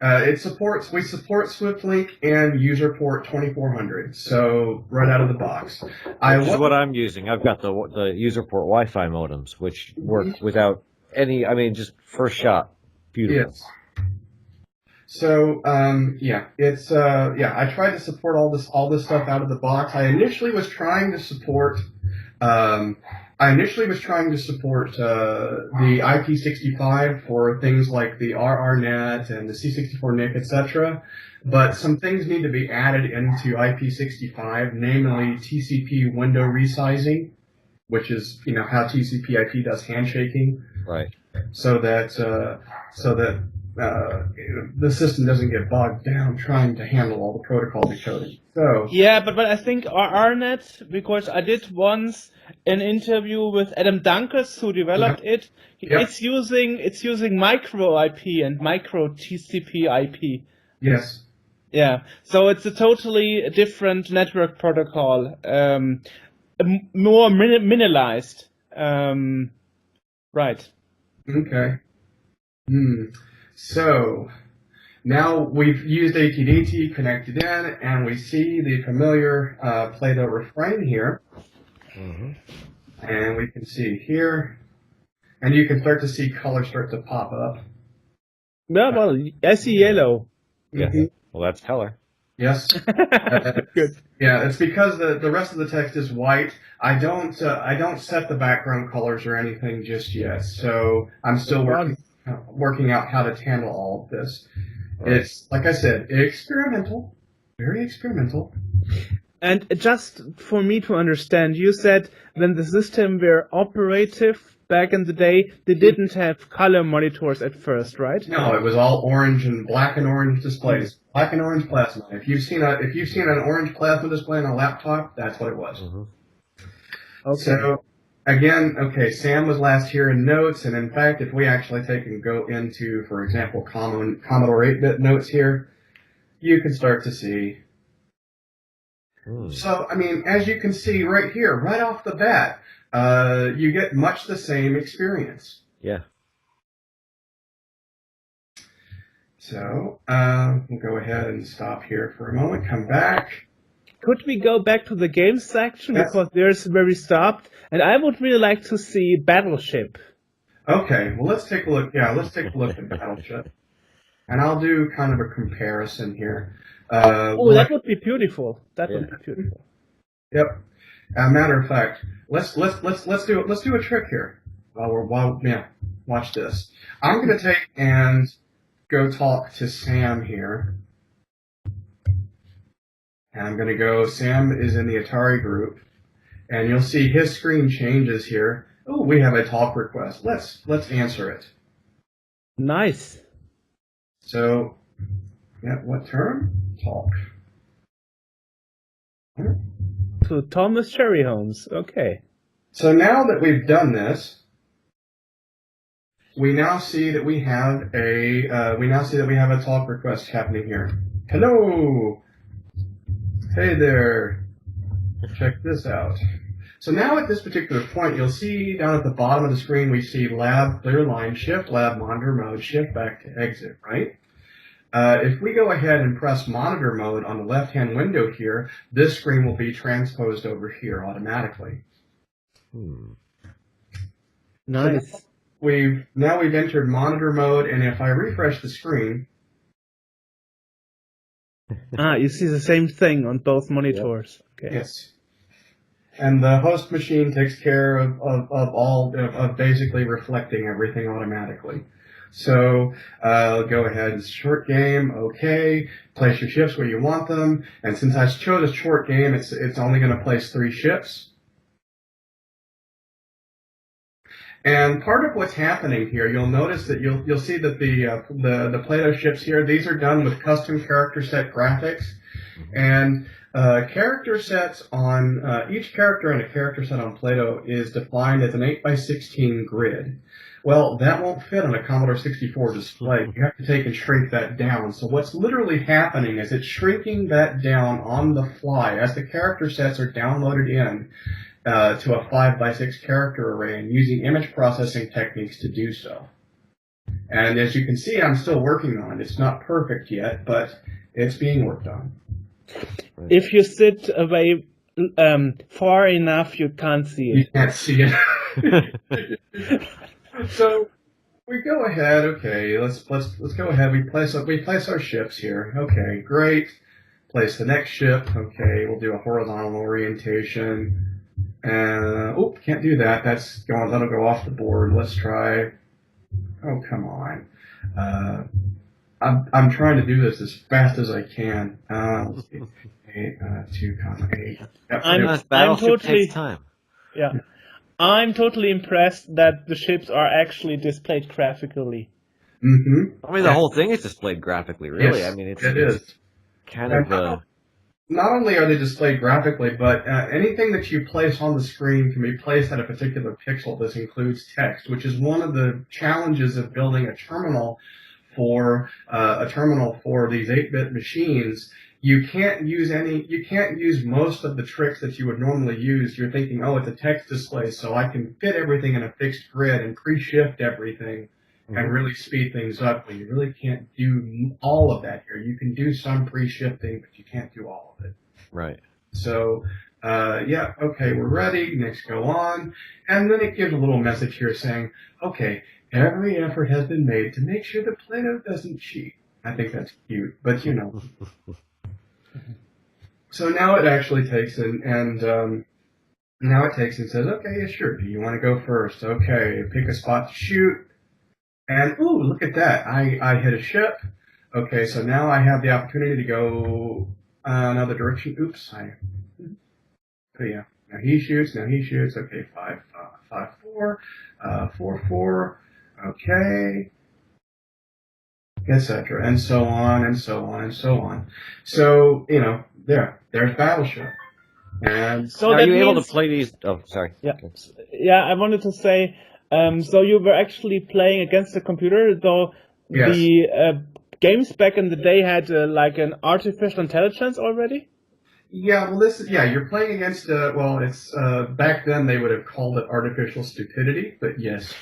We support SwiftLink and user port 2400. So right out of the box. Which is what I'm using. I've got the user port Wi-Fi modems, which work without any. I mean, just first shot, beautiful. Yes. So I tried to support all this stuff out of the box. I initially was trying to support the IP65 for things like the RRNet and the C64 NIC, etc. But some things need to be added into IP65, namely TCP window resizing, which is how TCP/IP does handshaking, Right. so that the system doesn't get bogged down trying to handle all the protocol decoding. So yeah, but I think RRNet, because I did once an interview with Adam Dunkers, who developed it. It's using micro IP and micro TCP IP. Yes. Yeah, so it's a totally different network protocol, more minimalized. Right. Okay. So now we've used ATDT, connected in, and we see the familiar Plato refrain here. Mm-hmm. And we can see here, and you can start to see colors start to pop up. Yeah, well, I see yellow. Yeah. Mm-hmm. Well, that's color. Yes. Good. Yeah, it's because the rest of the text is white. I don't set the background colors or anything just yet, so I'm still working out how to handle all of this. Right. It's, like I said, experimental, very experimental. And just for me to understand, you said when the system were operative back in the day, they didn't have color monitors at first, right? No, it was all orange and black and orange displays. Black and orange plasma. If you've seen an orange plasma display on a laptop, that's what it was. Mm-hmm. Okay. So again, Sam was last here in notes, and in fact, if we actually take and go into, for example, Commodore 8-bit notes here, you can start to see. So, I mean, as you can see right here, right off the bat, you get much the same experience. Yeah. So, we'll go ahead and stop here for a moment, come back. Could we go back to the games section? Yes. Because there's where we stopped, and I would really like to see Battleship. Okay, well, let's take a look. Yeah, let's take a look at Battleship. And I'll do kind of a comparison here. That would be beautiful. That would be beautiful. Yep. Matter of fact, let's do a trick here. Watch this. I'm going to take and go talk to Sam here. And I'm going to go. Sam is in the Atari group, and you'll see his screen changes here. Oh, we have a talk request. Let's answer it. Nice. So, what term? Talk. To Thomas Cherryhomes. Okay. So now that we've done this, we now see that we have a talk request happening here. Hello. Hey there. Check this out. So now at this particular point, you'll see down at the bottom of the screen, we see lab, clear line, shift, lab, monitor mode, shift back to exit, right? If we go ahead and press monitor mode on the left-hand window here, this screen will be transposed over here automatically. Nice. So we've entered monitor mode, and if I refresh the screen, You see the same thing on both monitors. Okay. yes. And the host machine takes care of basically reflecting everything automatically. So go ahead, short game, okay. Place your ships where you want them. And since I chose a short game, it's only going to place 3 ships. And part of what's happening here, you'll notice that you'll see that the Plato ships here, these are done with custom character set graphics. And character sets on each character in a character set on Plato is defined as an 8x16 grid. Well, that won't fit on a Commodore 64 display. You have to take and shrink that down. So what's literally happening is it's shrinking that down on the fly as the character sets are downloaded in to a 5x6 character array and using image processing techniques to do so. And as you can see, I'm still working on it. It's not perfect yet, but it's being worked on. If you sit away far enough, you can't see You it. can't see it. So we go ahead. Okay, let's go ahead. We place our ships here. Okay, great. Place the next ship. Okay, we'll do a horizontal orientation. Can't do that. That'll go off the board. Let's try. Oh, come on. I'm trying to do this as fast as I can. Let's see. 2, 8. Yep, Battleship totally takes time. Yeah. I'm totally impressed that the ships are actually displayed graphically. Mm-hmm. I mean, the whole thing is displayed graphically, really. Yes, I mean, it's kind And of... not only are they displayed graphically, but anything that you place on the screen can be placed at a particular pixel. This includes text, which is one of the challenges of building a terminal for these 8-bit machines. You can't use most of the tricks that you would normally use. You're thinking, oh, it's a text display, so I can fit everything in a fixed grid and pre-shift everything and really speed things up. But you really can't do all of that here. You can do some pre-shifting, but you can't do all of it. Right. So, okay, we're ready. Next, go on. And then it gives a little message here saying, okay, every effort has been made to make sure that Plato doesn't cheat. I think that's cute, but you know. So now it actually takes and says, okay, yeah, sure. Do you want to go first? Okay, pick a spot to shoot. And ooh, look at that. I hit a ship. Okay, so now I have the opportunity to go another direction. Oops, so yeah. Now he shoots. Okay, 5-4, 4-4. Okay, etc. And so on and so on and so on. So there's Battleship. And So are that you able means, to play these? Oh, sorry. Yeah. Okay. Yeah, I wanted to say, so you were actually playing against the computer, though Yes. the games back in the day had like an artificial intelligence already? Yeah, well, you're playing against, it's, back then they would have called it artificial stupidity, but yes.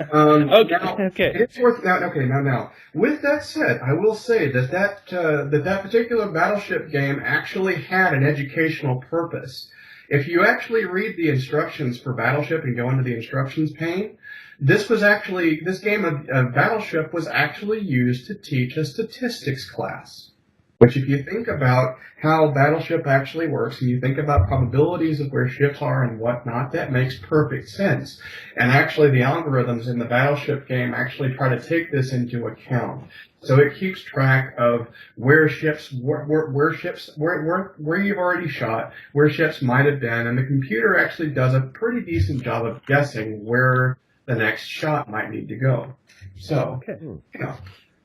Okay. It's worth, now, with that said, I will say that particular Battleship game actually had an educational purpose. If you actually read the instructions for Battleship and go into the instructions pane, this game of Battleship was actually used to teach a statistics class. Which, if you think about how Battleship actually works, and you think about probabilities of where ships are and whatnot, that makes perfect sense. And actually, the algorithms in the Battleship game actually try to take this into account. So it keeps track of where you've already shot, where ships might have been, and the computer actually does a pretty decent job of guessing where the next shot might need to go. So,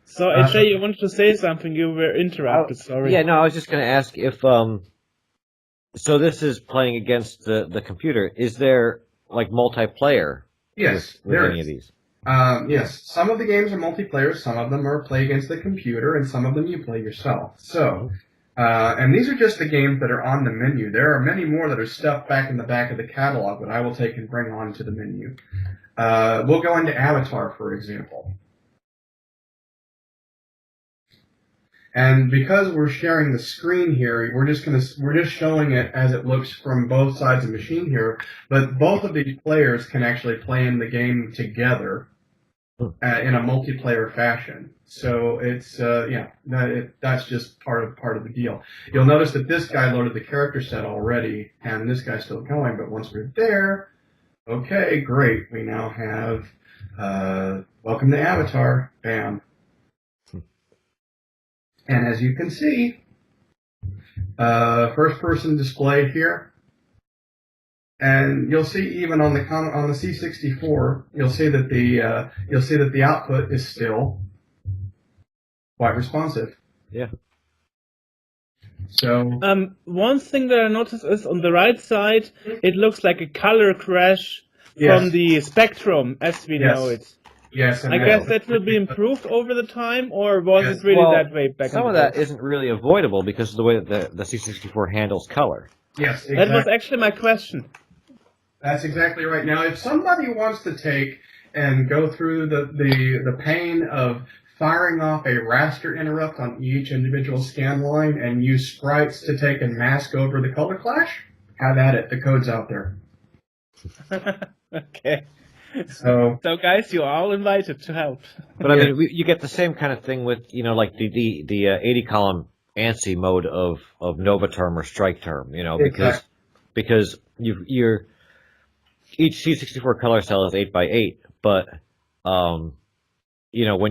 So, AJ, you wanted to say something, you were interrupted, sorry. Yeah, no, I was just going to ask if, so this is playing against the computer. Is there, like, multiplayer Yes, with any of these? Yes, some of the games are multiplayer, some of them are play against the computer, and some of them you play yourself. So, And these are just the games that are on the menu. There are many more that are stuffed back in the back of the catalog that I will take and bring onto the menu. We'll go into Avatar, for example. And because we're sharing the screen here, we're just showing it as it looks from both sides of the machine here. But both of these players can actually play in the game together in a multiplayer fashion. So it's that's just part of the deal. You'll notice that this guy loaded the character set already, and this guy's still going. But once we're there, okay, great. We now have welcome to Avatar. Bam. And as you can see, first-person display here, and you'll see even on the C64, you'll see that the output is still quite responsive. Yeah. So one thing that I noticed is on the right side, it looks like a color crash yes. from the Spectrum as we Yes. know it. Yes, and I guess that will be improved over the time, or was Yes. it really Well, that way back some in of the that day? isn't really avoidable because of the way that the C64 handles color. Yes, exactly. That was actually my question. That's exactly right. Now, if somebody wants to take and go through the pain of firing off a raster interrupt on each individual scan line and use sprites to take and mask over the color clash, have at it. The code's out there. Okay. So guys, you're all invited to help. But I mean, you get the same kind of thing with like the 80 column ANSI mode of Nova term or strike term, because you're each C64 color cell is 8x8, but when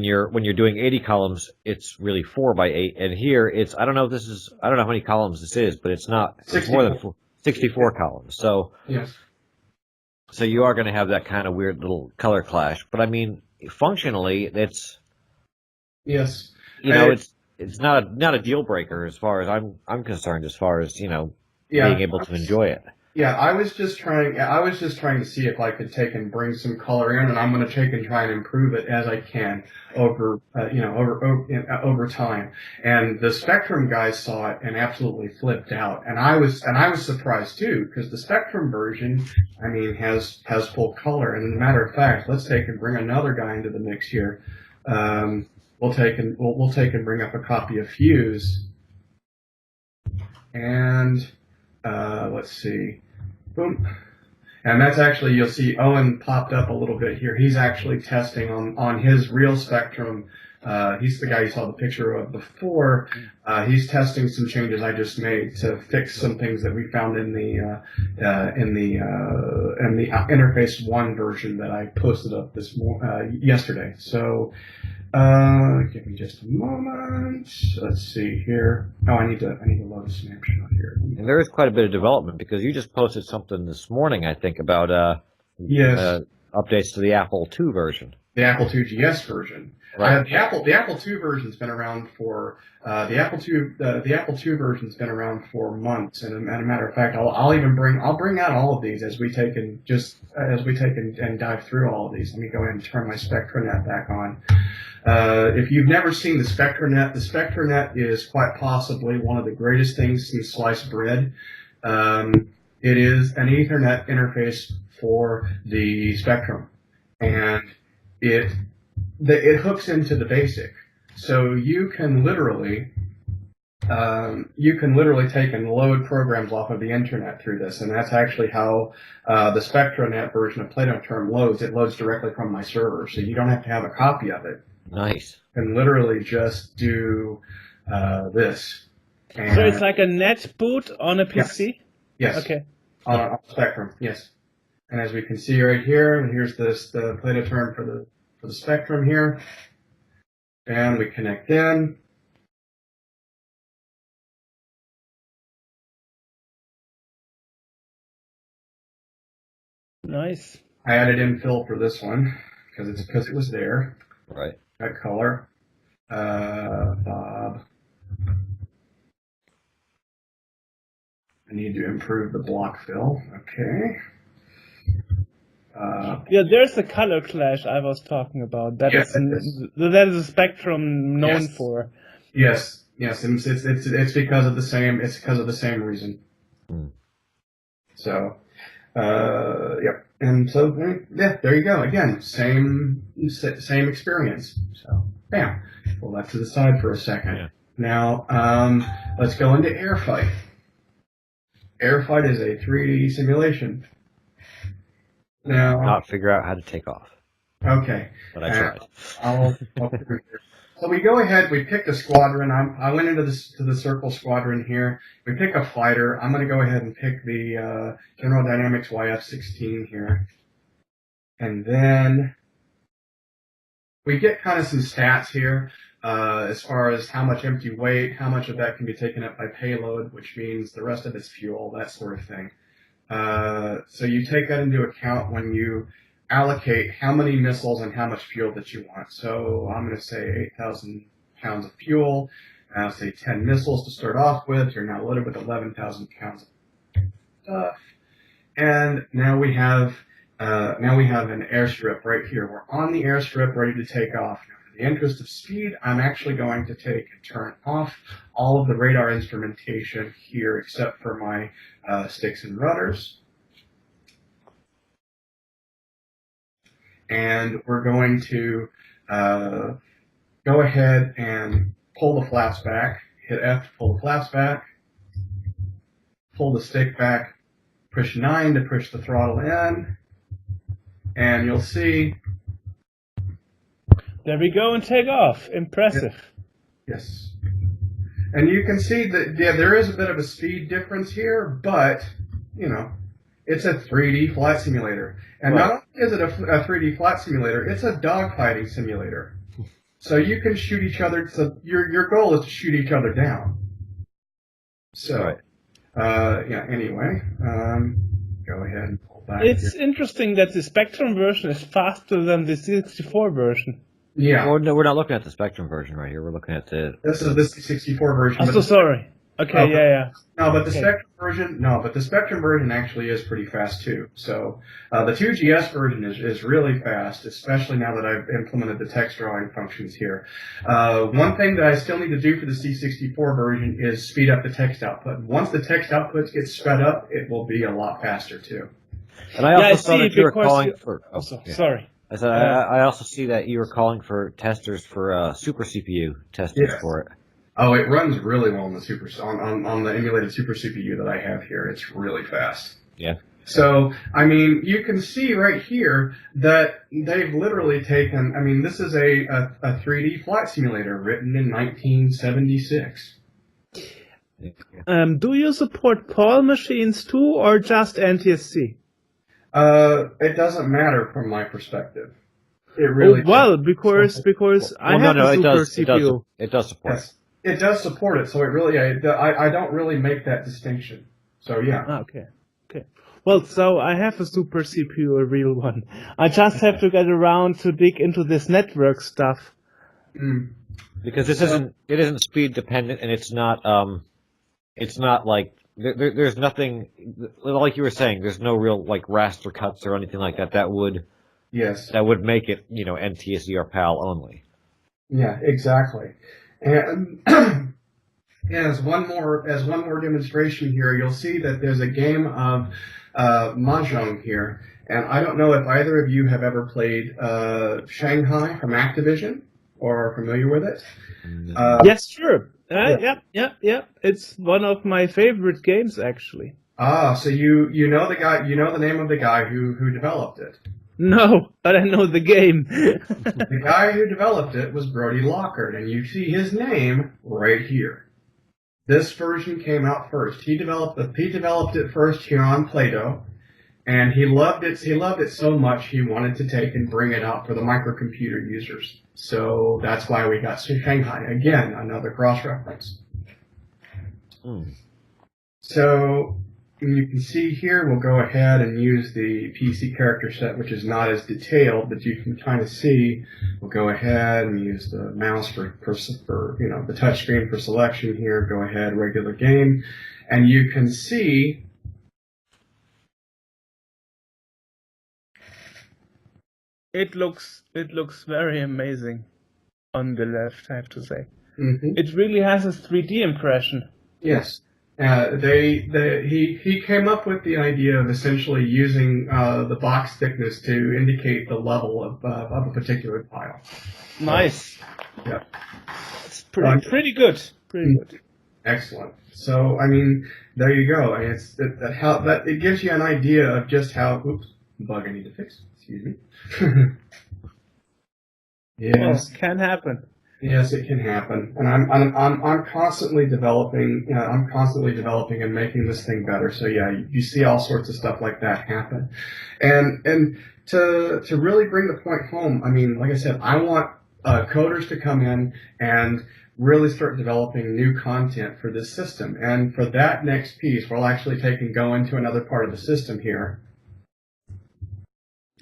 you're doing 80 columns, it's really 4x8, and here it's I don't know how many columns this is, but it's not it's more than 64 columns. So yes. So you are going to have that kind of weird little color clash, but I mean, functionally, it's Yes. It's not a deal breaker as far as I'm concerned, as far as Yeah. being able to enjoy it. Yeah, I was just trying to see if I could take and bring some color in, and I'm going to take and try and improve it as I can over time. And the Spectrum guys saw it and absolutely flipped out, and I was surprised too, because the Spectrum version, I mean, has full color. And as a matter of fact, let's take and bring another guy into the mix here. We'll take and bring up a copy of Fuse, and let's see. Boom. And that's actually, you'll see Owen popped up a little bit here. He's actually testing on his real Spectrum. He's the guy you saw the picture of before. He's testing some changes I just made to fix some things that we found in the Interface 1 version that I posted up yesterday. So give me just a moment. Let's see here. Oh, I need to load a snapshot here. And there is quite a bit of development because you just posted something this morning, I think, about updates to the Apple II version. The Apple II GS version. Right. The Apple II version's been around for the Apple II version's been around for months, and as a matter of fact, I'll bring out all of these as we take and dive through all of these. Let me go ahead and turn my SpectraNet back on. If you've never seen the SpectraNet is quite possibly one of the greatest things since sliced bread. It is an Ethernet interface for the Spectrum, and it hooks into the BASIC, so you can literally take and load programs off of the internet through this, and that's actually how the SpectraNet version of Plato term loads. It loads directly from my server, so you don't have to have a copy of it. Nice. You can literally just do this. And so it's like a net boot on a PC? Yes. Okay. On Spectrum, yes. And as we can see right here, and here's the Plato term for the Spectrum here. And we connect in. Nice. I added infill for this one because it was there. Right. That color. Bob. I need to improve the block fill. Okay. There's the color clash I was talking about. That is a Spectrum known for. Yes. Yes, and it's because of the same. It's because of the same reason. Hmm. So, yep. And so, yeah, there you go. Again, same experience. So, bam. Pull that to the side for a second. Yeah. Now, let's go into Airfight. Airfight is a 3D simulation. Now, Not figure out how to take off, okay. but I tried. I'll So we go ahead. We picked a squadron. I went into the Circle Squadron here. We pick a fighter. I'm going to go ahead and pick the General Dynamics YF-16 here, and then we get kind of some stats here as far as how much empty weight, how much of that can be taken up by payload, which means the rest of it's fuel, that sort of thing. So you take that into account when you allocate how many missiles and how much fuel that you want. So I'm going to say 8,000 pounds of fuel. I'll say 10 missiles to start off with. You're now loaded with 11,000 pounds of stuff. And now we have an airstrip right here. We're on the airstrip ready to take off. Now, for the interest of speed, I'm actually going to take and turn off all of the radar instrumentation here except for my sticks and rudders. And we're going to go ahead and pull the flaps back. Hit F to pull the flaps back. Pull the stick back. Push 9 to push the throttle in. And you'll see. There we go and take off. Impressive. Yes. And you can see that, yeah, there is a bit of a speed difference here, but, you know, it's a 3D flight simulator. And not only is it a 3D flight simulator, it's a dogfighting simulator. So you can shoot each other. So your goal is to shoot each other down. So, yeah, anyway, go ahead and pull back. It's here. interesting that the Spectrum version is faster than the 64 version. Yeah. Well, no, we're not looking at the Spectrum version right here. We're looking at the. This is the 64 version. I'm so sorry. Okay, yeah. No, but the Okay. Spectrum version actually is pretty fast too. So the 2GS version is really fast, especially now that I've implemented the text drawing functions here. One thing that I still need to do for the C64 version is speed up the text output. Once the text outputs get sped up, it will be a lot faster too. And I also saw that you were calling for. Oh, yeah. Sorry. I said I also see that you were calling for testers for super CPU testers for it. Oh, it runs really well on the on the emulated Super CPU that I have here. It's really fast. Yeah. So, I mean, you can see right here that they've literally taken. I mean, this is a 3D flight simulator written in 1976. Do you support PAL machines too, or just NTSC? It doesn't matter from my perspective. It really because I have a super CPU. It does support. Yes, it does support it. So it really, I don't really make that distinction. So yeah. Okay. Well, so I have a super CPU, a real one. I just have to get around to dig into this network stuff. Because it isn't speed dependent, and it's not like there's nothing like you were saying. There's no real like raster cuts or anything like that. That would make it NTSC or PAL only. Yeah, exactly. And as one more demonstration here, you'll see that there's a game of Mahjong here, and I don't know if either of you have ever played Shanghai from Activision or are familiar with it. Yes, sure. Yep. It's one of my favorite games, actually. So you know the guy, you know the name of the guy who developed it. No, but I know the game. The guy who developed it was Brody Lockhart, and you see his name right here. This version came out first. He developed it first here on Plato, and he loved it. He loved it so much he wanted to take and bring it out for the microcomputer users. So that's why we got Shanghai. Again, another cross-reference. So you can see here, we'll go ahead and use the PC character set, which is not as detailed, but you can kind of see. We'll go ahead and use the mouse for the touch screen for selection here. Go ahead, regular game, and you can see. It looks very amazing on the left, I have to say. Mm-hmm. It really has a 3D impression. Yes. He came up with the idea of essentially using the box thickness to indicate the level of a particular tile. Nice. Yeah. It's pretty good. Pretty good. Excellent. So, I mean, there you go. I mean, it gives you an idea of just how. Oops, bug I need to fix. Excuse me. Yes. Well, can happen. Yes, it can happen, and I'm constantly developing. I'm constantly developing and making this thing better. So yeah, you see all sorts of stuff like that happen, and to really bring the point home, I mean, like I said, I want coders to come in and really start developing new content for this system. And for that next piece, we'll actually go into another part of the system here.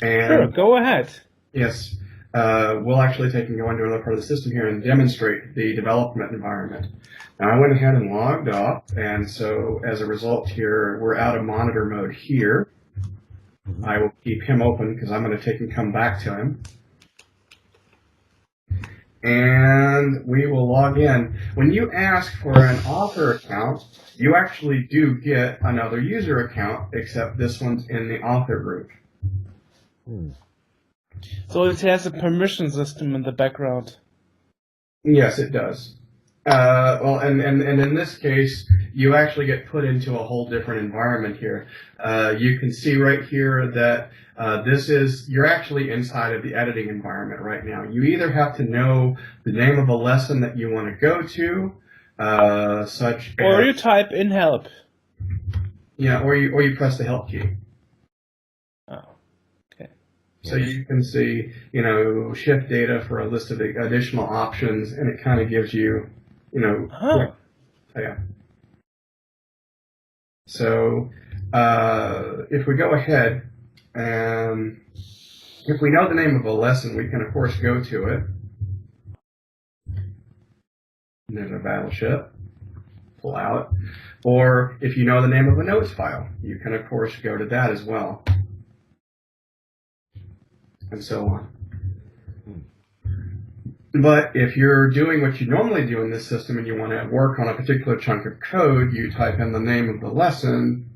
And sure, go ahead. Yes. We'll actually go into another part of the system here and demonstrate the development environment. Now, I went ahead and logged off, and so as a result here, we're out of monitor mode here. I will keep him open because I'm going to take and come back to him. And we will log in. When you ask for an author account, you actually do get another user account, except this one's in the author group. So it has a permission system in the background. Yes, it does. Well, and in this case, you actually get put into a whole different environment here. You can see right here that you're actually inside of the editing environment right now. You either have to know the name of a lesson that you want to go to, or you type in help. Yeah, or you press the help key. Oh, okay. So you can see, shift data for a list of additional options, and it kind of gives you, yeah. So if we go ahead and if we know the name of a lesson, we can of course go to it. And there's a battleship. Pull out. Or if you know the name of a notes file, you can of course go to that as well. And so on. But if you're doing what you normally do in this system and you want to work on a particular chunk of code, you type in the name of the lesson,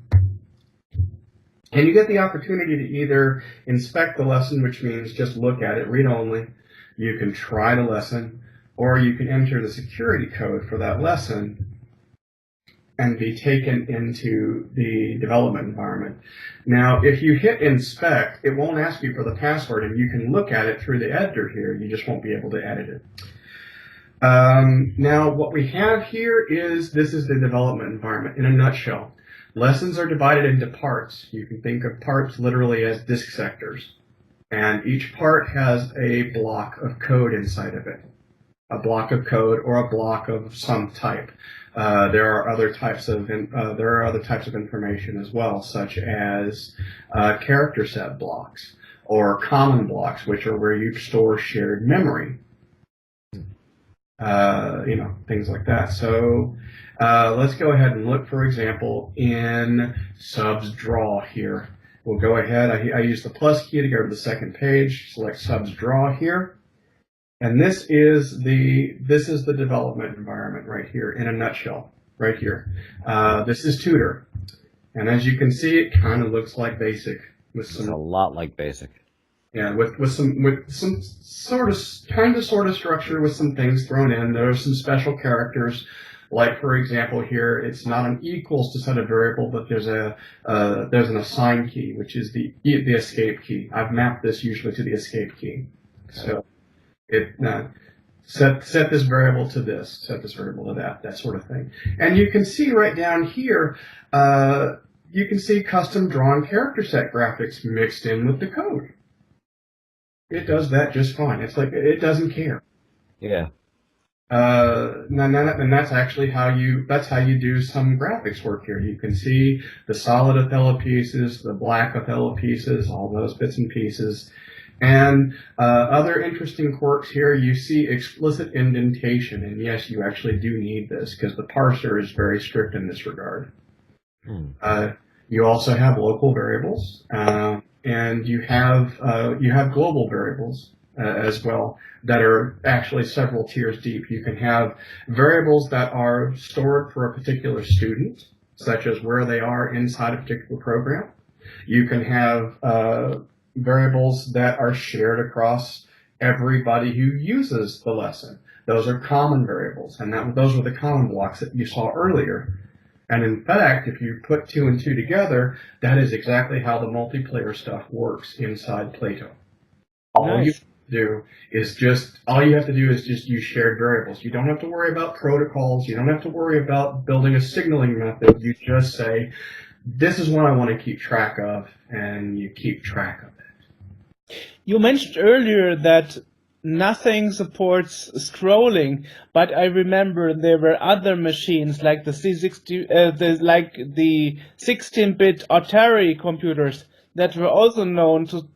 and you get the opportunity to either inspect the lesson, which means just look at it, read only. You can try the lesson, or you can enter the security code for that lesson and be taken into the development environment. Now, if you hit inspect, it won't ask you for the password, and you can look at it through the editor here. You just won't be able to edit it. Now, what we have here this is the development environment in a nutshell. Lessons are divided into parts. You can think of parts literally as disk sectors. And each part has a block of code inside of it. A block of code or a block of some type. There are other types of information as well, such as character set blocks or common blocks, which are where you store shared memory. Things like that. So let's go ahead and look, for example, in subs draw here. We'll go ahead. I use the plus key to go to the second page. Select subs draw here. And this is the development environment right here in a nutshell, right here. This is Tutor, and as you can see, it kind of looks like BASIC with some. It's a lot like BASIC. Yeah, with some sort of structure with some things thrown in. There are some special characters, like for example here, it's not an equals to set a variable, but there's an assign key, which is the escape key. I've mapped this usually to the escape key, so. Set this variable to this, set this variable to that sort of thing. And you can see right down here, you can see custom drawn character set graphics mixed in with the code. It does that just fine. It's like it doesn't care. Yeah. And that's actually how you do some graphics work here. You can see the solid Othello pieces, the black Othello pieces, all those bits and pieces. And other interesting quirks here, you see explicit indentation, and yes, you actually do need this because the parser is very strict in this regard. You also have local variables, and you have global variables, as well that are actually several tiers deep. You can have variables that are stored for a particular student, such as where they are inside a particular program. You can have variables that are shared across everybody who uses the lesson. Those are common variables, and those were the common blocks that you saw earlier. And in fact, if you put 2 and 2 together, that is exactly how the multiplayer stuff works inside Plato. All you have to do is just use shared variables. You don't have to worry about protocols. You don't have to worry about building a signaling method. You just say, this is what I want to keep track of, and you keep track of it. You mentioned earlier that nothing supports scrolling, but I remember there were other machines like the the 16-bit Atari computers that were also known to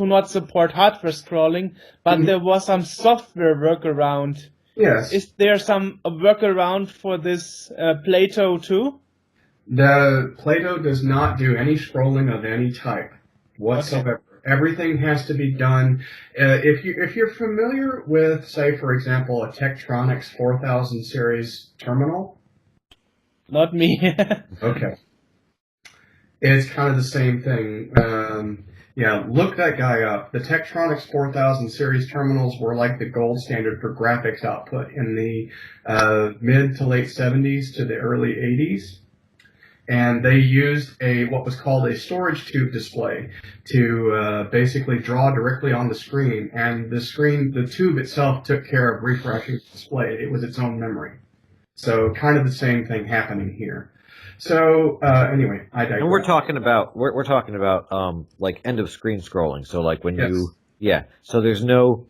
not support hardware scrolling, but there was some software workaround. Yes. Is there some workaround for this Plato too? The Plato does not do any scrolling of any type whatsoever. Okay. Everything has to be done. If you're familiar with, say, for example, a Tektronix 4000 series terminal. Not me. Okay. It's kind of the same thing. Look that guy up. The Tektronix 4000 series terminals were like the gold standard for graphics output in the mid to late 70s to the early 80s. And they used what was called a storage tube display to basically draw directly on the screen. And the tube itself took care of refreshing the display. It was its own memory. So kind of the same thing happening here. So anyway, I digress. And we're talking about like end of screen scrolling. So like when so there's no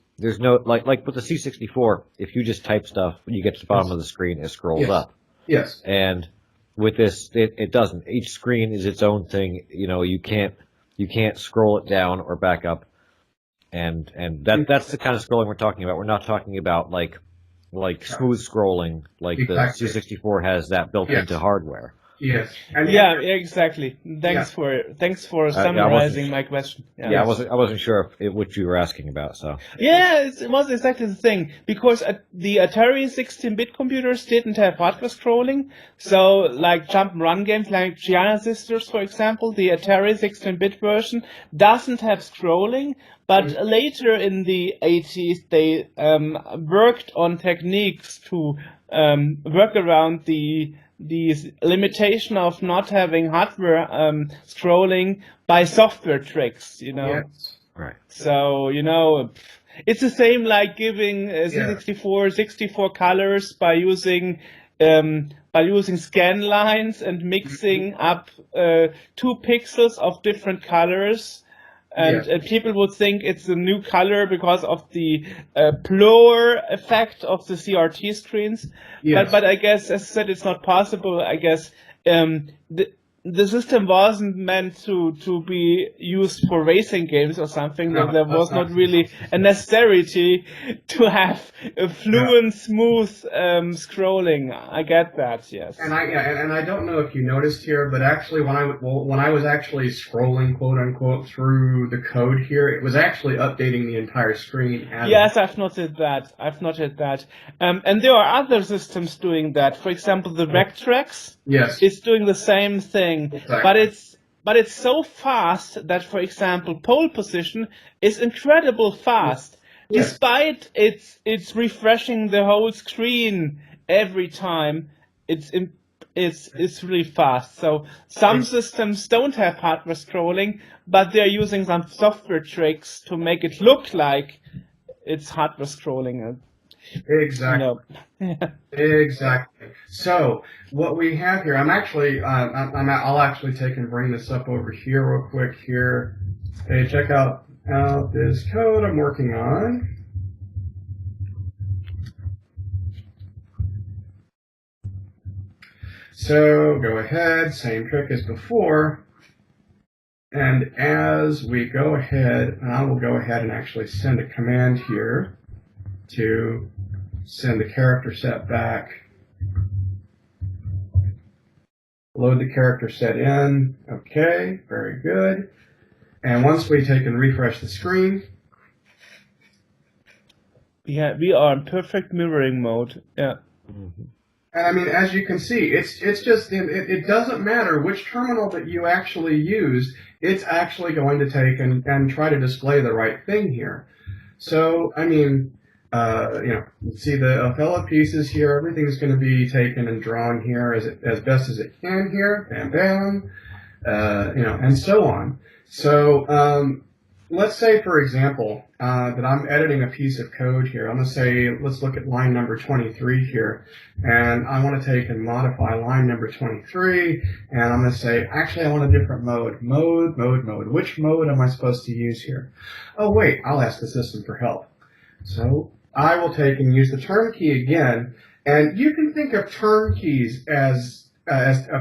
like with the C64, if you just type stuff, when you get to the bottom of the screen, it scrolls up. Yes. And with this, it doesn't. Each screen is its own thing. You can't scroll it down or back up. And that's the kind of scrolling we're talking about. We're not talking about like smooth scrolling like the C64 has that built into hardware. Yes. Exactly. Thanks for summarizing my question. I wasn't sure what you were asking about. So it was exactly the thing, because the Atari 16-bit computers didn't have hardware scrolling. So like jump and run games like Giana Sisters, for example, the Atari 16-bit version doesn't have scrolling. But later in the 80s, they worked on techniques to work around the limitation of not having hardware scrolling by software tricks, Yes. Right. So, it's the same like giving C64 64 colors by using scan lines and mixing up 2 pixels of different colors. And people would think it's a new color because of the blur effect of the CRT screens. Yes. But I guess, as I said, it's not possible. I guess the system wasn't meant to be used for racing games or something. No, there was not really a necessity to have a fluent, smooth scrolling. I get that, yes. And I don't know if you noticed here, but actually when I was actually scrolling, quote unquote, through the code here, it was actually updating the entire screen. Yes, I've noted that. And there are other systems doing that. For example, the Vectrex is doing the same thing. Exactly. But it's so fast that, for example, pole position is incredible fast. Yes. Despite it's refreshing the whole screen every time. It's really fast. So some systems don't have hardware scrolling, but they're using some software tricks to make it look like it's hardware scrolling. Exactly. Exactly. So what we have here, I'll actually take and bring this up over here real quick here. Hey, check out this code I'm working on. So go ahead, same trick as before. And as we go ahead, I will go ahead and actually send a command here to send the character set back. Load the character set in. Okay, very good. And once we take and refresh the screen, Yeah, we are in perfect mirroring mode. Yeah. Mhm. And I mean, as you can see, it's just it doesn't matter which terminal that you actually use. It's actually going to take and try to display the right thing here. So I mean, see the Othello pieces here. Everything's going to be taken and drawn here as best as it can here. Bam, bam. And so on. So let's say, for example, that I'm editing a piece of code here. I'm going to say, let's look at line number 23 here. And I want to take and modify line number 23. And I'm going to say, actually, I want a different mode. Mode. Which mode am I supposed to use here? Oh, wait, I'll ask the system for help. So I will take and use the term key again. And you can think of term keys as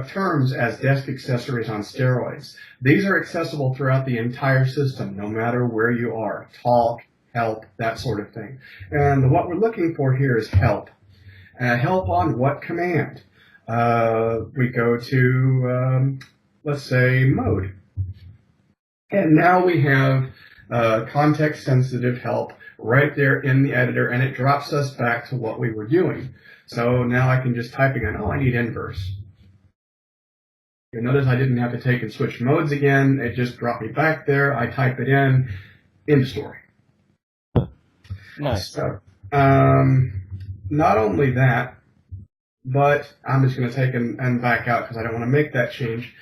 terms as desk accessories on steroids. These are accessible throughout the entire system, no matter where you are. Talk, help, that sort of thing. And what we're looking for here is help. Help on what command? We go to, let's say, mode. And now we have context-sensitive help right there in the editor, and it drops us back to what we were doing. So now I can just type again, oh, I need inverse. You'll notice I didn't have to take and switch modes again. It just dropped me back there. I type it in the story. Nice. So, not only that, but I'm just going to take and back out because I don't want to make that change.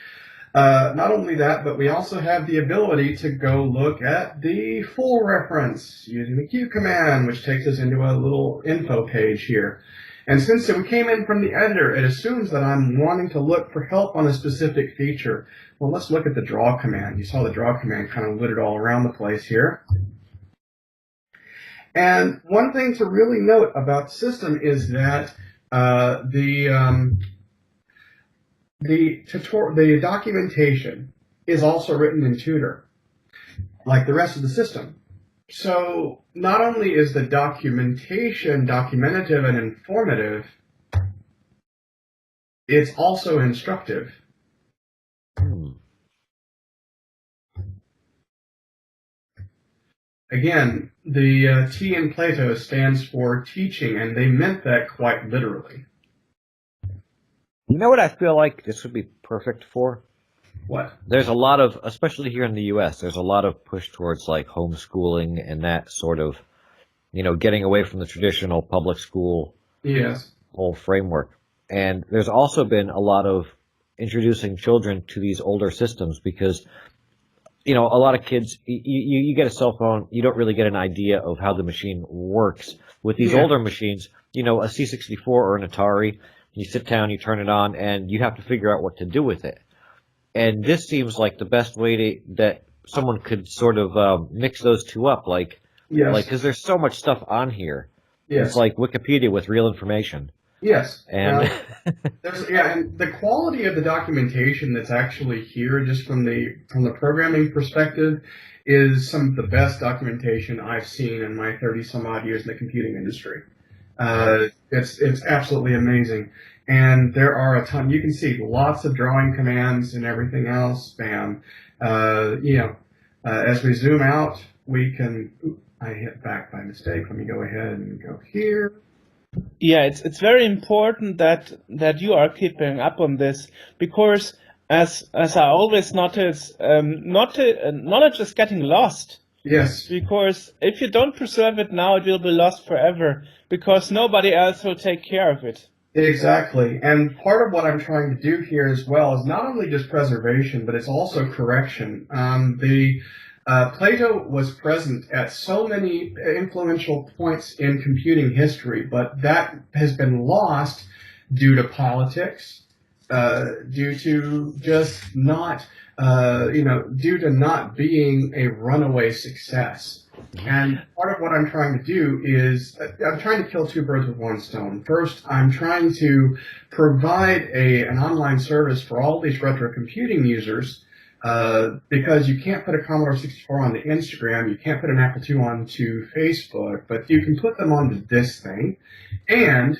Not only that, but we also have the ability to go look at the full reference using the Q command, which takes us into a little info page here. And since we came in from the editor, it assumes that I'm wanting to look for help on a specific feature. Well, let's look at the draw command. You saw the draw command kind of lit it all around the place here. And one thing to really note about the system is that the documentation is also written in Tutor, like the rest of the system. So not only is the documentation documentative and informative, it's also instructive. Again, the T in Plato stands for teaching, and they meant that quite literally. You know what I feel like this would be perfect for? What? There's a lot of, especially here in the U.S., there's a lot of push towards like homeschooling and that sort of, getting away from the traditional public school Yes. whole framework. And there's also been a lot of introducing children to these older systems because, a lot of kids, you get a cell phone, you don't really get an idea of how the machine works. With these older machines, a C64 or an Atari, you sit down, you turn it on, and you have to figure out what to do with it. And this seems like the best way that someone could sort of mix those two up, because there's so much stuff on here. Yes. It's like Wikipedia with real information. Yes. And and the quality of the documentation that's actually here, just from the programming perspective, is some of the best documentation I've seen in my 30 some odd years in the computing industry. It's absolutely amazing. And there are a ton. You can see lots of drawing commands and everything else. Bam. As we zoom out, we can. I hit back by mistake. Let me go ahead and go here. Yeah, it's very important that you are keeping up on this, because as I always notice, knowledge is getting lost. Yes. Because if you don't preserve it now, it will be lost forever, because nobody else will take care of it. Exactly. And part of what I'm trying to do here as well is not only just preservation, but it's also correction. Plato was present at so many influential points in computing history, but that has been lost due to politics, due to just not, due to not being a runaway success. And part of what I'm trying to do is I'm trying to kill two birds with one stone. First, I'm trying to provide an online service for all these retro computing users, because you can't put a Commodore 64 onto Instagram, you can't put an Apple II onto Facebook, but you can put them onto this thing. And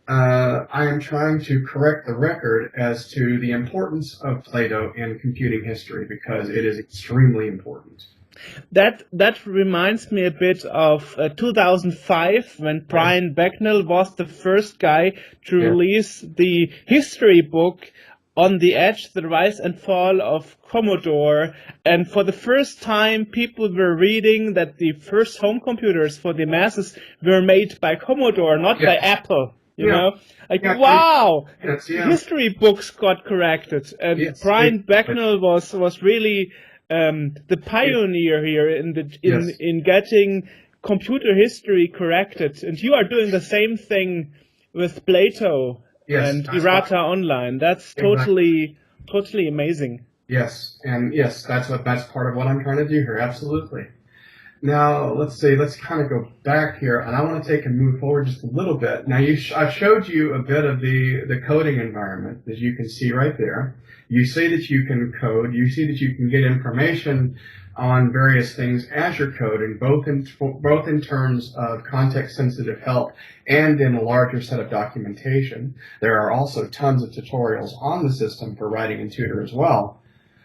I am trying to correct the record as to the importance of Plato in computing history, because it is extremely important. That reminds me a bit of 2005 when Brian Becknell was the first guy to release the history book On the Edge, The Rise and Fall of Commodore. And for the first time, people were reading that the first home computers for the masses were made by Commodore, not by Apple. You know, like, wow, history books got corrected. And Brian Becknell was really the pioneer here in getting computer history corrected. And you are doing the same thing with Plato and Errata Online. That's totally amazing. Yes, and yes, that's part of what I'm trying to do here. Absolutely. Now, let's kind of go back here, and I want to take and move forward just a little bit. Now, I've showed you a bit of the coding environment, as you can see right there. You see that you can code. You see that you can get information on various things as you're coding, both in terms of context-sensitive help and in a larger set of documentation. There are also tons of tutorials on the system for writing in Tutor as well.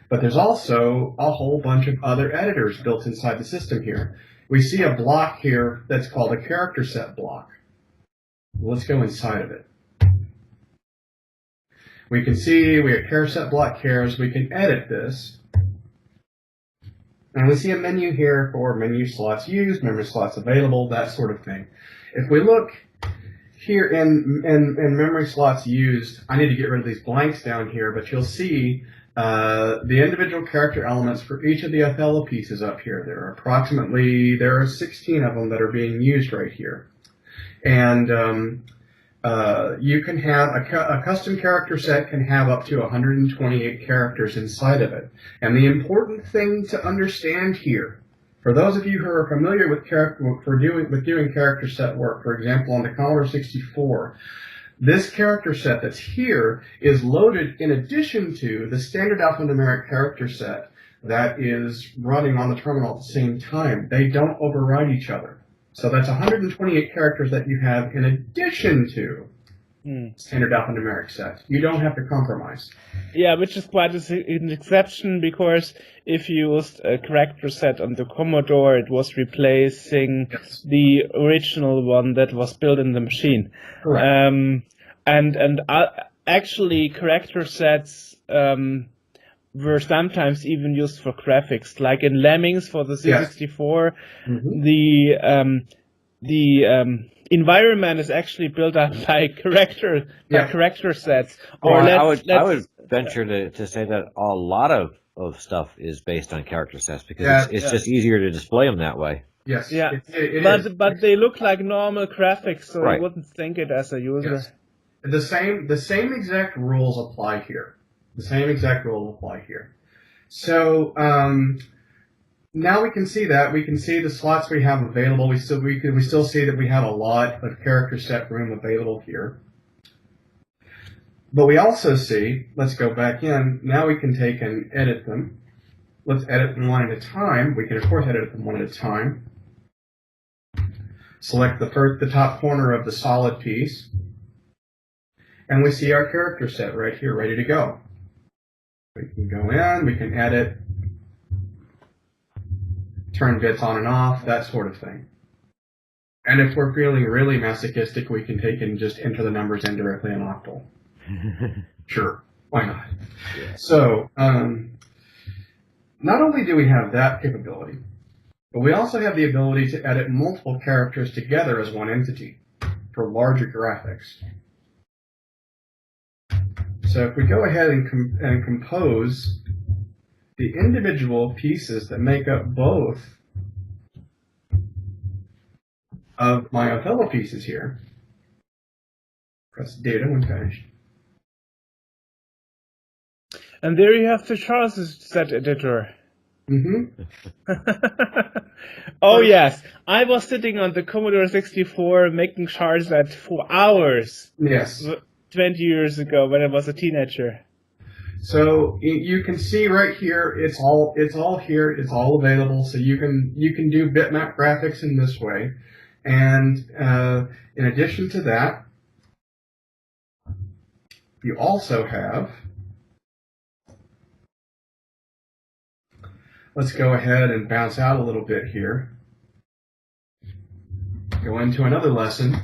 But there's also a whole bunch of other editors built inside the system here. We see a block here that's called a character set block. Let's go inside of it. We can see we have character set block chars. We can edit this. And we see a menu here for menu slots used, memory slots available, that sort of thing. If we look here in memory slots used, I need to get rid of these blanks down here, but you'll see the individual character elements for each of the Othello pieces up here. There are 16 of them that are being used right here. And you can have a custom character set can have up to 128 characters inside of it. And the important thing to understand here, for those of you who are familiar with doing character set work, for example, on the Commodore 64, this character set that's here is loaded in addition to the standard alphanumeric character set that is running on the terminal at the same time. They don't override each other. So that's 128 characters that you have in addition to standard alphanumeric set. You don't have to compromise. Yeah, which is quite an exception, because if you used a character set on the Commodore, it was replacing the original one that was built in the machine. Correct. Actually, character sets were sometimes even used for graphics, like in Lemmings for the C64. The environment is actually built up by character sets. Or I would venture to say that a lot of stuff is based on character sets, because it's just easier to display them that way. Yes. Yeah. It but they look like normal graphics, so you wouldn't think it as a user. Yes. The same exact rules apply here. So now we can see that. We can see the slots we have available. We still see that we have a lot of character set room available here. But we also see, let's go back in, now we can take and edit them. Let's edit them one at a time. We can, of course, edit them one at a time. Select the top corner of the solid piece. And we see our character set right here, ready to go. We can go in, we can edit, turn bits on and off, that sort of thing. And if we're feeling really masochistic, we can take and just enter the numbers in directly in Octal. Sure, why not? Yeah. So, not only do we have that capability, but we also have the ability to edit multiple characters together as one entity for larger graphics. So if we go ahead and compose the individual pieces that make up both of my Othello pieces here, press data when finished. And there you have the Charles set editor. Oh yes, I was sitting on the Commodore 64 making charts set for hours. Yes. 20 years ago when I was a teenager. So you can see right here, it's all here, it's all available. So you can do bitmap graphics in this way, and in addition to that, you also have let's go ahead and bounce out a little bit here. Go into another lesson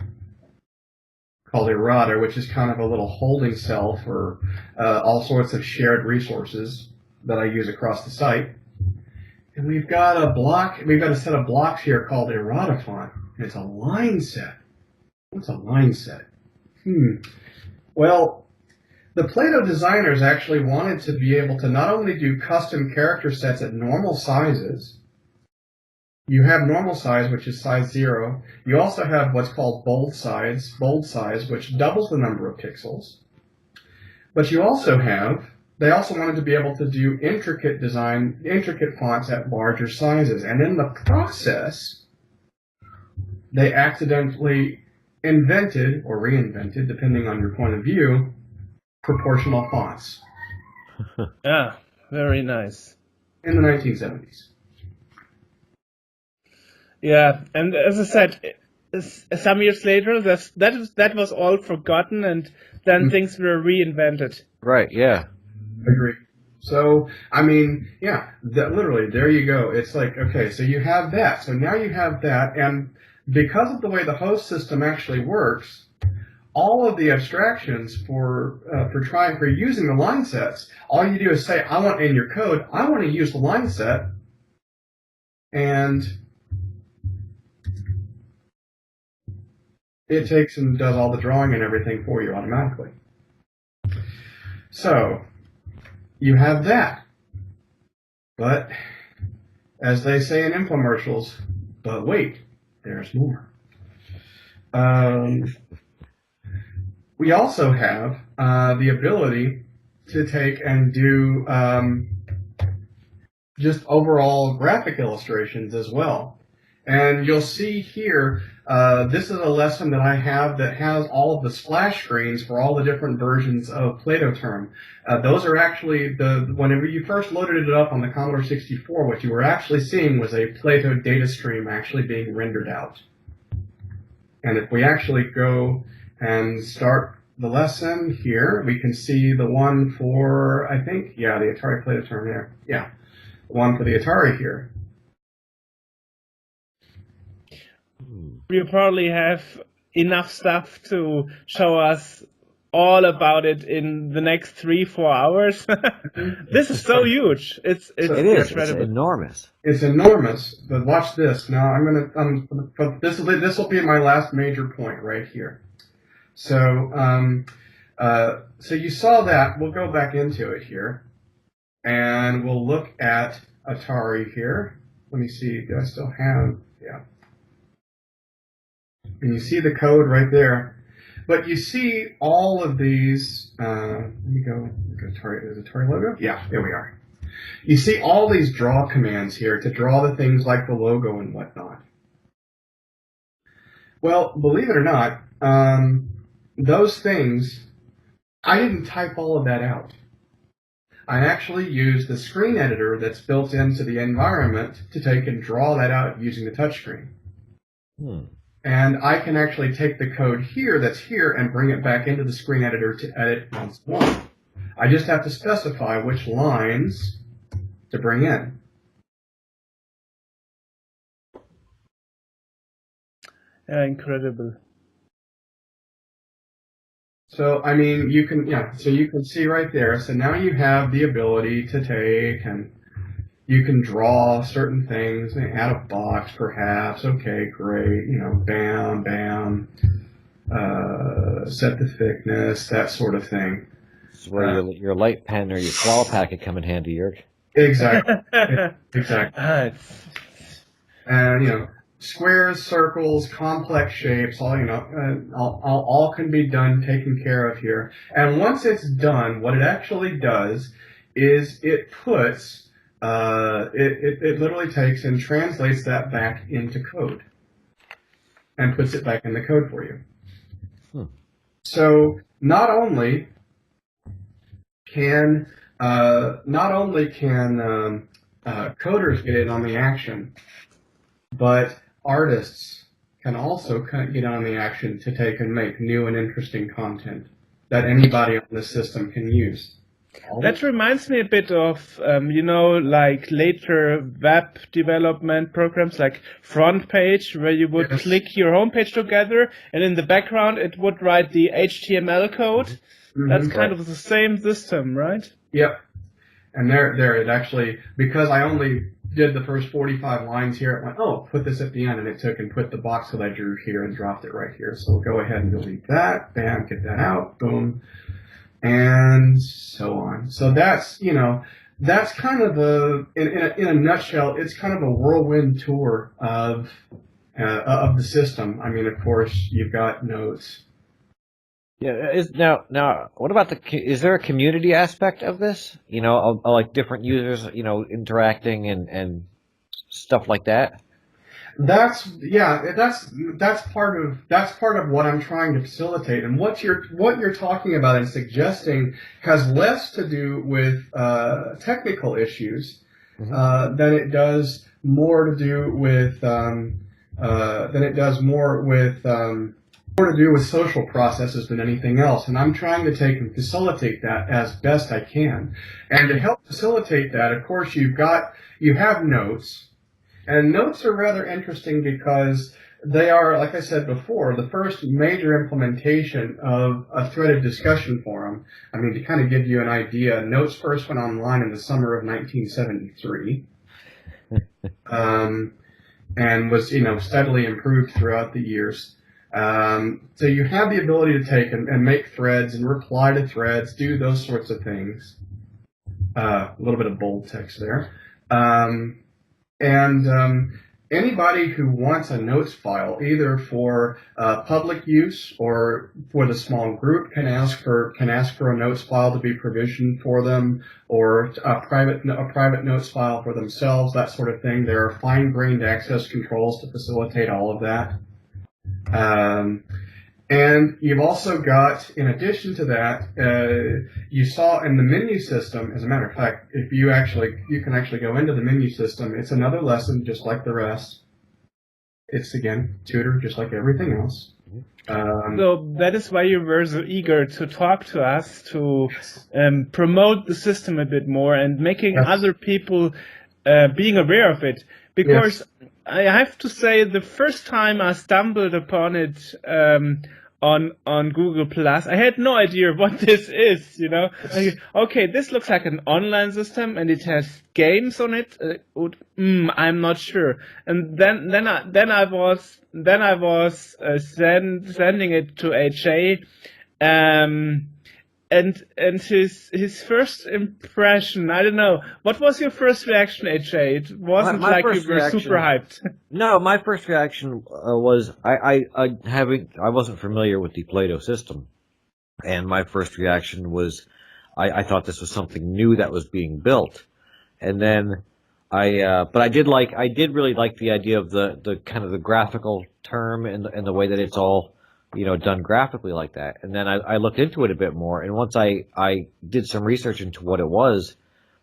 called Errata, which is kind of a little holding cell for all sorts of shared resources that I use across the site. And we've got a set of blocks here called Errata font. And it's a line set. What's a line set? Well, the Plato designers actually wanted to be able to not only do custom character sets at normal sizes. You have normal size, which is size 0. You also have what's called bold size, which doubles the number of pixels. But they also wanted to be able to do intricate fonts at larger sizes. And in the process, they accidentally invented, or reinvented, depending on your point of view, proportional fonts. Yeah, very nice. In the 1970s. Yeah, and as I said, some years later, that was all forgotten, and then things were reinvented. Right, yeah. Agree. So, I mean, yeah, literally, there you go. It's like, okay, so you have that. So now you have that, and because of the way the host system actually works, all of the abstractions for using the line sets, all you do is say, I want in your code, I want to use the line set, and it takes and does all the drawing and everything for you automatically. So, you have that. But, as they say in infomercials, but wait, there's more. We also have the ability to take and do just overall graphic illustrations as well. And you'll see here, this is a lesson that I have that has all of the splash screens for all the different versions of Plato Term. Those are actually whenever you first loaded it up on the Commodore 64, what you were actually seeing was a Plato data stream actually being rendered out. And if we actually go and start the lesson here, we can see the one for, I think, the Atari Plato Term there. Yeah, the one for the Atari here. We probably have enough stuff to show us all about it in the next 3-4 hours. This is so huge. It's incredible. It's enormous. It's enormous. But watch this. Now this will be my last major point right here. So so you saw that. We'll go back into it here, and we'll look at Atari here. Let me see. Do I still have? Yeah. And you see the code right there. But you see all of these, let me go Atari, is it Atari logo? Yeah, there we are. You see all these draw commands here to draw the things like the logo and whatnot. Well, believe it or not, those things, I didn't type all of that out. I actually used the screen editor that's built into the environment to take and draw that out using the touchscreen. And I can actually take the code here that's here and bring it back into the screen editor to edit once more. I just have to specify which lines to bring in. Incredible. So, I mean, you can see right there. So now you have the ability to take and you can draw certain things, add a box perhaps, okay, great, bam, bam, set the thickness, that sort of thing. It's where your light pen or your claw pack could come in handy, Yerk. Exactly. Exactly. And, squares, circles, complex shapes, all can be done, taken care of here. And once it's done, what it actually does is it puts it literally takes and translates that back into code and puts it back in the code for you. So not only can coders get in on the action, but artists can also get on the action to take and make new and interesting content that anybody on the system can use. That reminds me a bit of, like later web development programs like Front Page, where you would click your homepage together, and in the background it would write the HTML code. Mm-hmm. That's kind of the same system, right? Yep. And there, it actually, because I only did the first 45 lines here, it went, oh, put this at the end, and it took and put the box that I drew here and dropped it right here. So we'll go ahead and delete that, bam, get that out, boom, and so on. So that's, that's kind of in a nutshell, it's kind of a whirlwind tour of the system. I mean, of course, you've got notes. Yeah. Now, what about is there a community aspect of this? Like different users, interacting and stuff like that. That's part of what I'm trying to facilitate, and what you're talking about and suggesting has less to do with technical issues than it does more to do with social processes than anything else. And I'm trying to take and facilitate that as best I can. And to help facilitate that, of course, you have notes. And notes are rather interesting because they are, like I said before, the first major implementation of a threaded discussion forum. I mean, to kind of give you an idea, notes first went online in the summer of 1973. And was, steadily improved throughout the years. So you have the ability to take and make threads and reply to threads, do those sorts of things. A little bit of bold text there. Anybody who wants a notes file, either for public use or for the small group, can ask for a notes file to be provisioned for them, or a private notes file for themselves, that sort of thing. There are fine-grained access controls to facilitate all of that. And you've also got, in addition to that, you saw in the menu system, as a matter of fact, if you can actually go into the menu system, it's another lesson just like the rest. It's, again, Tutor just like everything else. So that is why you were so eager to talk to us, to promote the system a bit more and making other people being aware of it. Because I have to say, the first time I stumbled upon it on Google Plus, I had no idea what this is. Like, okay, this looks like an online system and it has games on it. I'm not sure. And then I was sending it to HA, and his first impression, I don't know. What was your first reaction, HA? It wasn't like you were super hyped. No, my first reaction was I wasn't familiar with the Plato system, and my first reaction was I thought this was something new that was being built, and then but I did really like the idea of the kind of the graphical term and the way that it's all done graphically like that. And then I looked into it a bit more, and once I did some research into what it was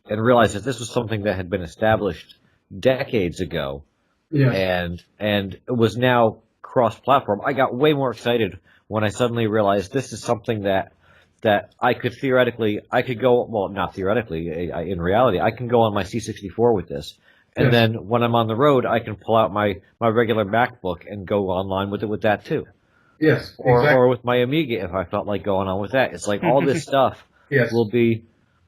and realized that this was something that had been established decades ago, and it was now cross-platform, I got way more excited when I suddenly realized this is something that I could go, well, not theoretically, in reality, I can go on my C64 with this. And then when I'm on the road, I can pull out my regular MacBook and go online with it with that too. Yes, or with my Amiga if I felt like going on with that. It's like all this stuff will be,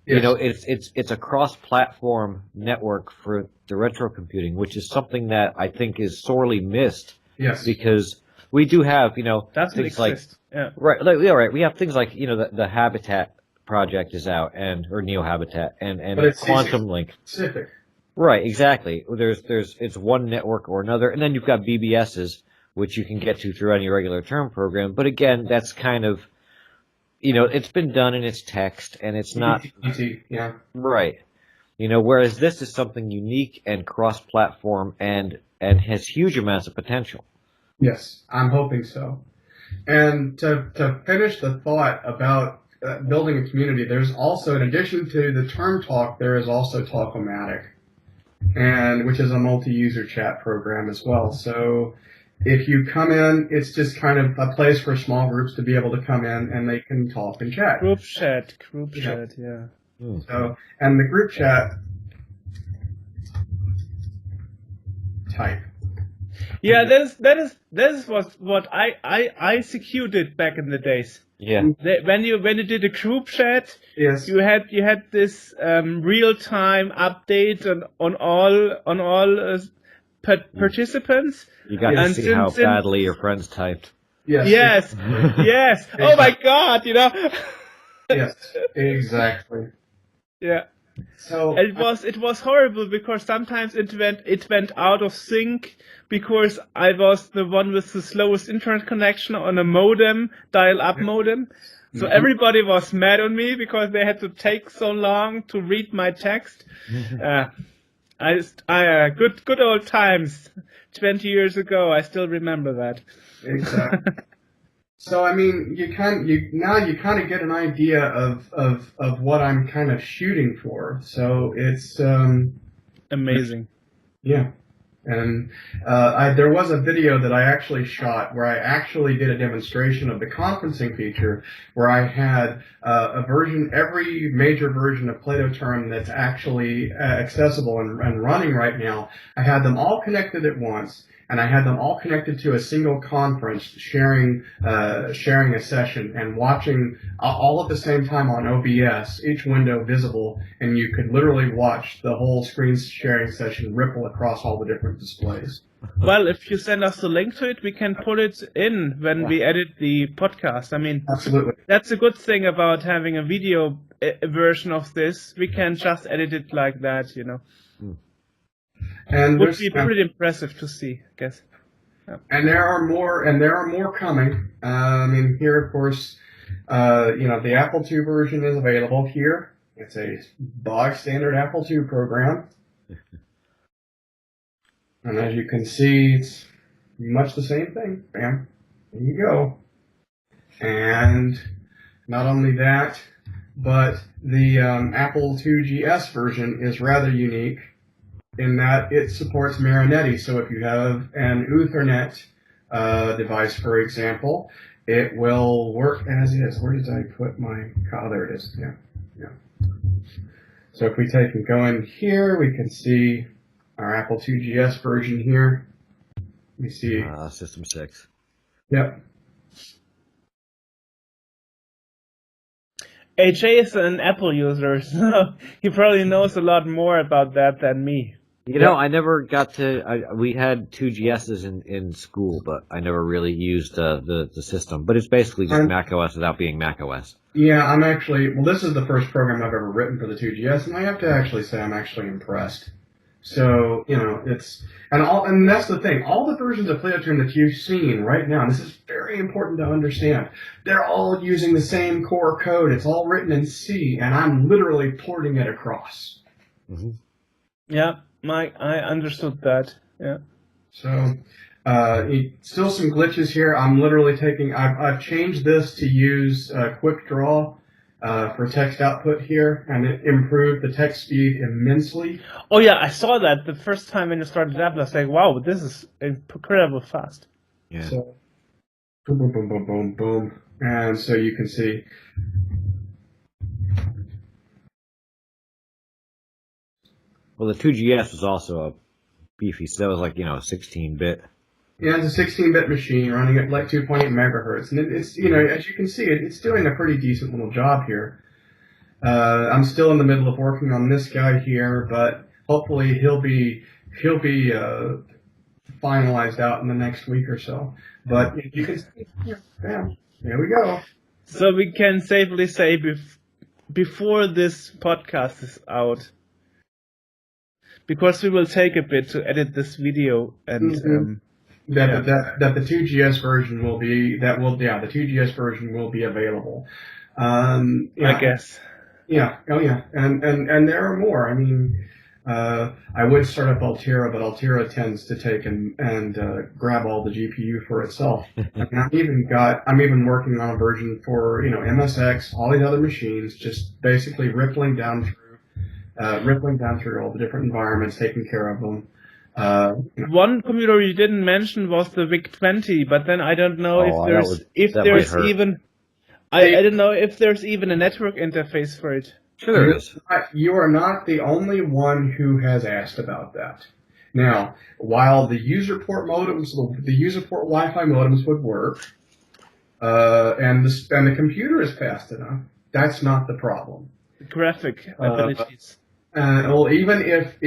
it's a cross-platform network for the retro computing, which is something that I think is sorely missed. Yes, because we do have, things like right. We have things like the Habitat project is out, or Neo Habitat, and Quantum Link. Specific. Right, exactly. It's one network or another, and then you've got BBSs, which you can get to through any regular term program. But again, that's kind of, it's been done in its text, and it's not right. Whereas this is something unique and cross-platform and has huge amounts of potential. Yes, I'm hoping so. And to finish the thought about building a community, there's also, in addition to the term talk, there is also Talkomatic, which is a multi-user chat program as well. So if you come in, it's just kind of a place for small groups to be able to come in and they can talk and chat. Group chat, yeah. So, and the group chat type. Yeah, that is what I executed back in the days. Yeah. When you did a group chat, Yes. you had this real time update on all participants. You got to And see how badly your friends typed. Yes. Yes. Oh my God, Yes. Exactly. Yeah. So It was horrible because sometimes it went out of sync because I was the one with the slowest internet connection on a modem, dial-up modem. So everybody was mad on me because they had to take so long to read my text. Good old times, 20 years ago. I still remember that. exactly. So I mean, you kind of get an idea of what I'm kind of shooting for. So it's Amazing. yeah. And there was a video that I actually shot where I actually did a demonstration of the conferencing feature, where I had every major version of Plato term that's actually accessible and running right now. I had them all connected at once, and I had them all connected to a single conference, sharing a session and watching all at the same time on OBS, each window visible, and you could literally watch the whole screen sharing session ripple across all the different displays. Well, if you send us the link to it, we can put it in when we edit the podcast. I mean, Absolutely. that's a good thing about having a video version of this. We can just edit it like that, And would be pretty impressive to see, I guess. Yeah. And there are more coming. I mean, here, of course, the Apple II version is available here. It's a bog standard Apple II program. And as you can see, it's much the same thing. Bam. There you go. And not only that, but the Apple IIgs version is rather unique in that it supports Marinetti. So if you have an Ethernet device, for example, it will work as is. Where did I put my... Oh, there it is. Yeah. So if we take and go in here, we can see our Apple IIgs version here. We see... System 6. Yep. AJ is an Apple user, so he probably knows a lot more about that than me. I never got to. We had 2GSs in school, but I never really used the system. But it's basically just Mac OS without being Mac OS. Yeah, this is the first program I've ever written for the 2GS, and I have to actually say I'm actually impressed. So, and that's the thing. All the versions of Plato that you've seen right now, and this is very important to understand, they're all using the same core code. It's all written in C, and I'm literally porting it across. Mm-hmm. Yeah, I understood that. Yeah. So, still some glitches here. I'm literally I've changed this to use Quick Draw for text output here, and it improved the text speed immensely. Oh yeah, I saw that the first time when you started up. I was like, wow, this is incredible fast. Yeah. So, boom, boom, boom, boom, boom, boom, and so you can see. Well, the 2GS was also a beefy, so that was like, 16-bit. Yeah, it's a 16-bit machine running at like 2.8 megahertz, and it's as you can see, it's doing a pretty decent little job here. I'm still in the middle of working on this guy here, but hopefully he'll be finalized out in the next week or so. But you can see, bam, there we go. So we can safely say before this podcast is out, because we will take a bit to edit this video and that the 2GS version will be the 2GS version will be available. I guess. Yeah. Oh yeah. And there are more. I mean, I would start up Altera, but Altera tends to take and grab all the GPU for itself. And I'm even working on a version for MSX, all these other machines, just basically rippling down through all the different environments, taking care of them. One computer you didn't mention was the VIC-20, but then I don't know I don't know if there's even a network interface for it. Sure there is. You are not the only one who has asked about that. Now, while the user port modems, the user port Wi-Fi modems would work, and the computer is fast enough, that's not the problem. Graphic abilities. Well, even if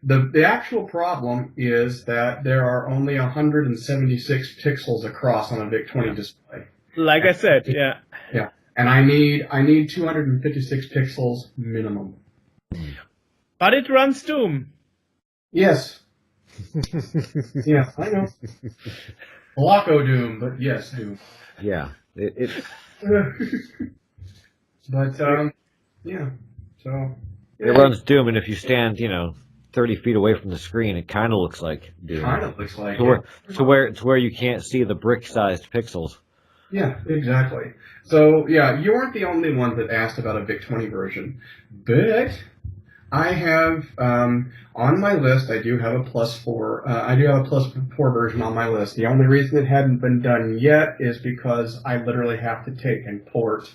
the actual problem is that there are only 176 pixels across on a VIC-20 display. Like I said, yeah. Yeah, and I need 256 pixels minimum. But it runs Doom. Yes. Yeah, I know. Blocko Doom, but yes, Doom. Yeah. But yeah. So It runs Doom, and if you stand, 30 feet away from the screen, it kind of looks like Doom. Kind of looks like to where you can't see the brick-sized pixels. Yeah, exactly. So yeah, you weren't the only one that asked about a VIC-20 version, but I have on my list. I do have a +4. I do have a +4 version on my list. The only reason it hadn't been done yet is because I literally have to take and port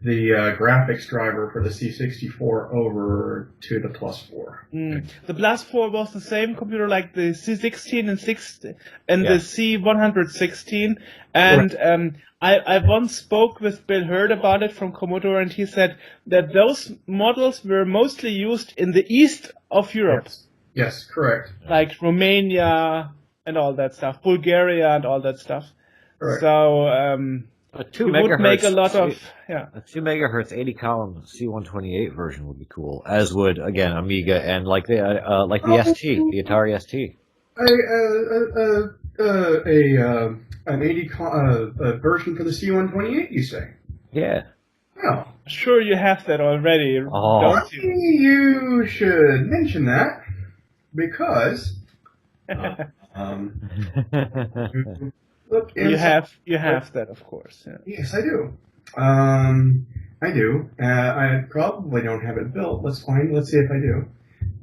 the graphics driver for the C64 over to the +4. The +4 was the same computer like the C16 and the C116. And I once spoke with Bill Hurd about it from Commodore, and he said that those models were mostly used in the east of Europe. Yes, correct. Like Romania and all that stuff, Bulgaria and all that stuff. Correct. So A 2 it megahertz, would make a lot of a 2 megahertz 80 column C128 version would be cool. As would again Amiga and like the ST, the Atari ST. An 80 version for the C128, you say? Yeah. Oh. Sure, you have that already, don't you? You should mention that because look, you have that, of course. Yeah. Yes, I do. I do. I probably don't have it built. Let's see if I do.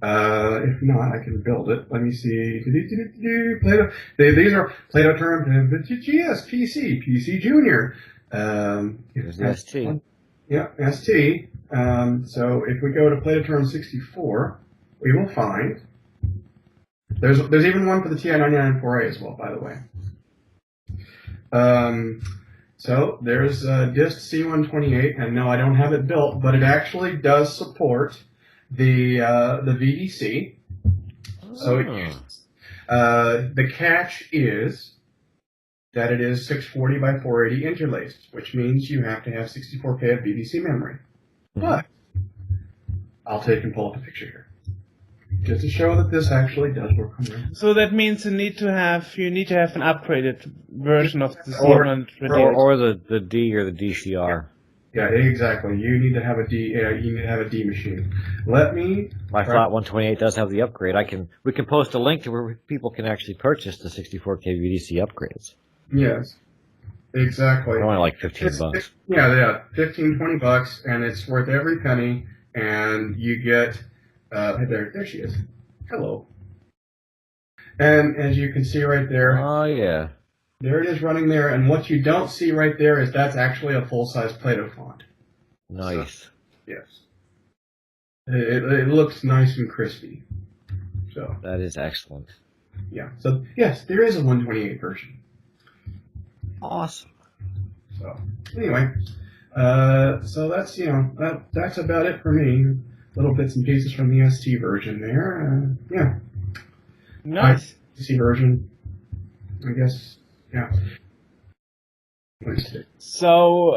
If not, I can build it. Let me see. Plato. These are Plato terms. GS, PC Junior. There's the ST. Yeah, ST. So if we go to Plato term 64, we will find there's even one for the TI-99-4A as well, by the way. So there's disk C128, and no, I don't have it built, but it actually does support the VDC. So the catch is that it is 640 by 480 interlaced, which means you have to have 64K of VDC memory. But I'll take and pull up a picture here, just to show that this actually does work on there. So that means you need to have an upgraded version of the C128. Or the D or the DCR. Yeah, exactly. You need to have a D. You need to have a D machine. My flat 128 does have the upgrade. We can post a link to where people can actually purchase the 64K VDC upgrades. Yes, exactly. They're only like $15. Yeah, $15-$20, and it's worth every penny. And you get there she is. Hello. And as you can see right there. Oh yeah. There it is running there, and what you don't see right there is that's actually a full-size Plato font. Nice. So, yes. It looks nice and crispy. So that is excellent. Yeah. So yes, there is a 128 version. Awesome. So anyway, so that's that's about it for me. Little bits and pieces from the ST version there. Yeah. Nice. ST version, I guess. Yeah. So,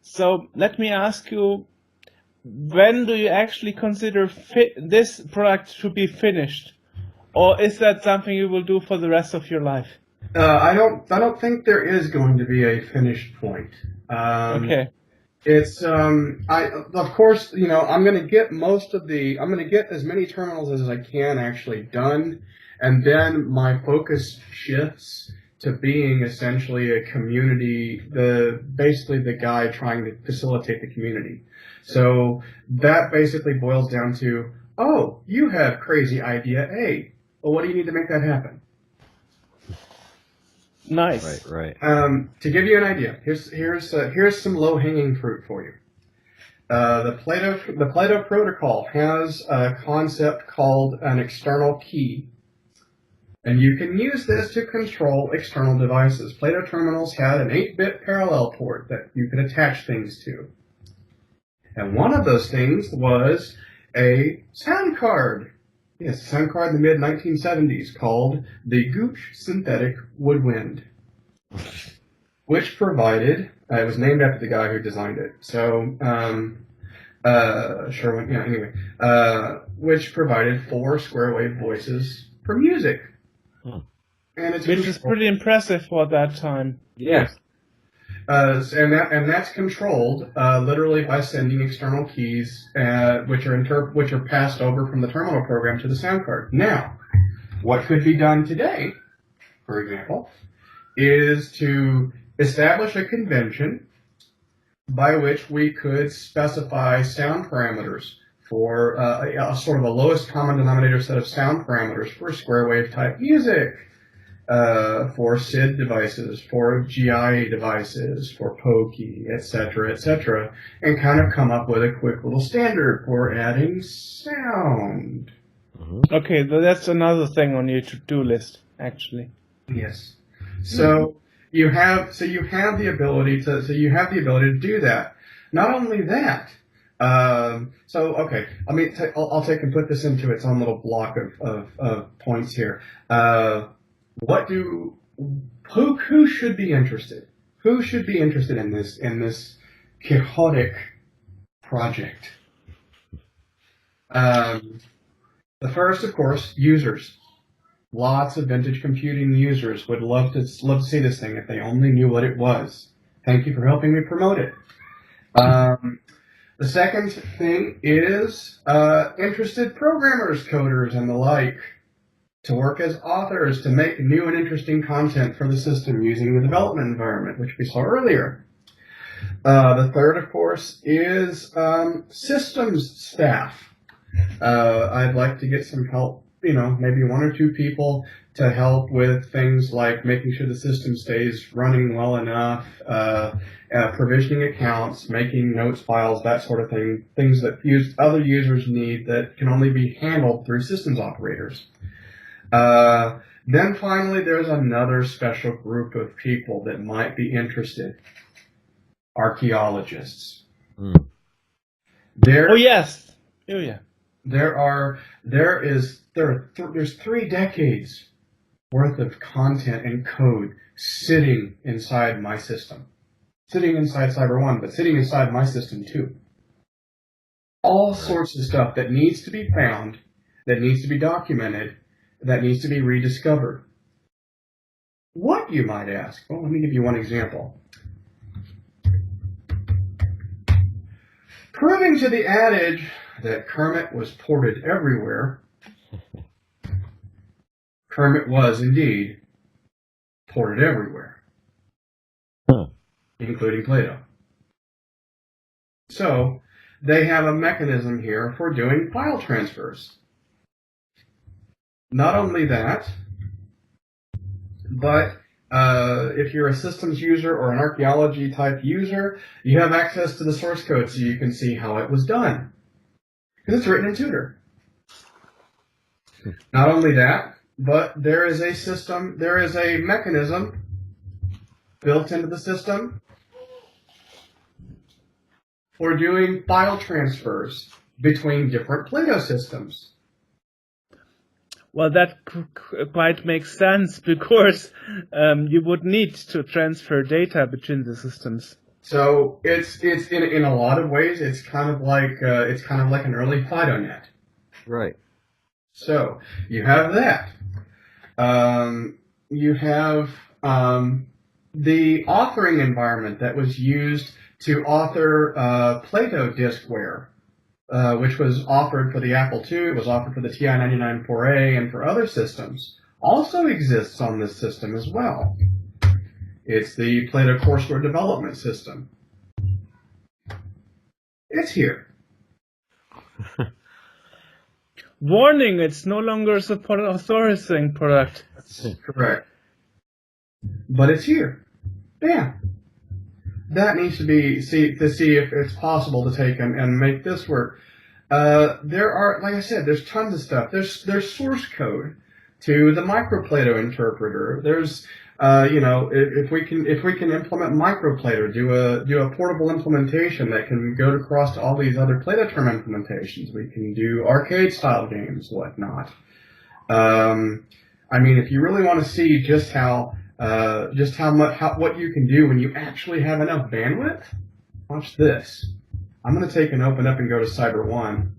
so let me ask you, when do you actually consider this product to be finished? Or is that something you will do for the rest of your life? I don't think there is going to be a finished point. Okay. It's of course, I'm going to get as many terminals as I can actually done, and then my focus shifts to being essentially a community, basically the guy trying to facilitate the community. So that basically boils down to, oh, you have crazy idea A. Well, what do you need to make that happen? Nice. Right. To give you an idea, here's some low-hanging fruit for you. The Plato protocol has a concept called an external key, and you can use this to control external devices. Plato terminals had an 8-bit parallel port that you could attach things to, and one of those things was a sound card. Yes, a sound card in the mid-1970s called the Gooch Synthetic Woodwind, which provided, it was named after the guy who designed it. So, Sherwin, yeah, anyway, which provided 4 square wave voices for music. And it's Which is pretty impressive for that time. Yeah. And that's controlled literally by sending external keys, which are passed over from the terminal program to the sound card. Now, what could be done today, for example, is to establish a convention by which we could specify sound parameters for a sort of a lowest common denominator set of sound parameters for square wave type music. For SID devices, for GI devices, for Pokey, etc., and kind of come up with a quick little standard for adding sound. Okay, that's another thing on your to-do list, actually. Yes. So you have the ability to do that. Not only that. Okay. I'll take and put this into its own little block of points here. Who should be interested? Who should be interested in this chaotic project? The first, of course, users. Lots of vintage computing users would love to see this thing if they only knew what it was. Thank you for helping me promote it. The second thing is interested programmers, coders, and the like, to work as authors to make new and interesting content for the system using the development environment, which we saw earlier. The third, of course, is systems staff. I'd like to get some help, maybe 1 or 2 people to help with things like making sure the system stays running well enough, provisioning accounts, making notes files, that sort of thing, things that other users need that can only be handled through systems operators. Then finally, there's another special group of people that might be interested. Archaeologists. Oh yes. Oh yeah. There's 3 decades worth of content and code sitting inside my system. Sitting inside Cyber1, but sitting inside my system too. All sorts of stuff that needs to be found, that needs to be documented, that needs to be rediscovered. What, you might ask? Well, let me give you one example. Proving to the adage that Kermit was ported everywhere, Kermit was indeed ported everywhere, including Plato. So, they have a mechanism here for doing file transfers. Not only that, but if you're a systems user or an archaeology type user, you have access to the source code so you can see how it was done. Because it's written in Tutor. Not only that, but there is a mechanism built into the system for doing file transfers between different Plato systems. Well, that quite makes sense because you would need to transfer data between the systems. So it's in a lot of ways it's kind of like an early FidoNet. Right. So you have that. You have the authoring environment that was used to author Plato diskware. Which was offered for the Apple II, it was offered for the TI-99/4A, and for other systems, also exists on this system as well. It's the Plato courseware development system. It's here. Warning, it's no longer a support authorizing product. That's correct. but it's here. Bam. That needs to be see if it's possible to take and make this work. There are, like I said, there's tons of stuff. There's source code to the MicroPlato interpreter. There's if we can implement MicroPlato, do a portable implementation that can go across to all these other Plato term implementations. We can do arcade style games, whatnot. I mean, if you really want to see just how what you can do when you actually have enough bandwidth, watch this. I'm going to take and open up and go to Cyber 1,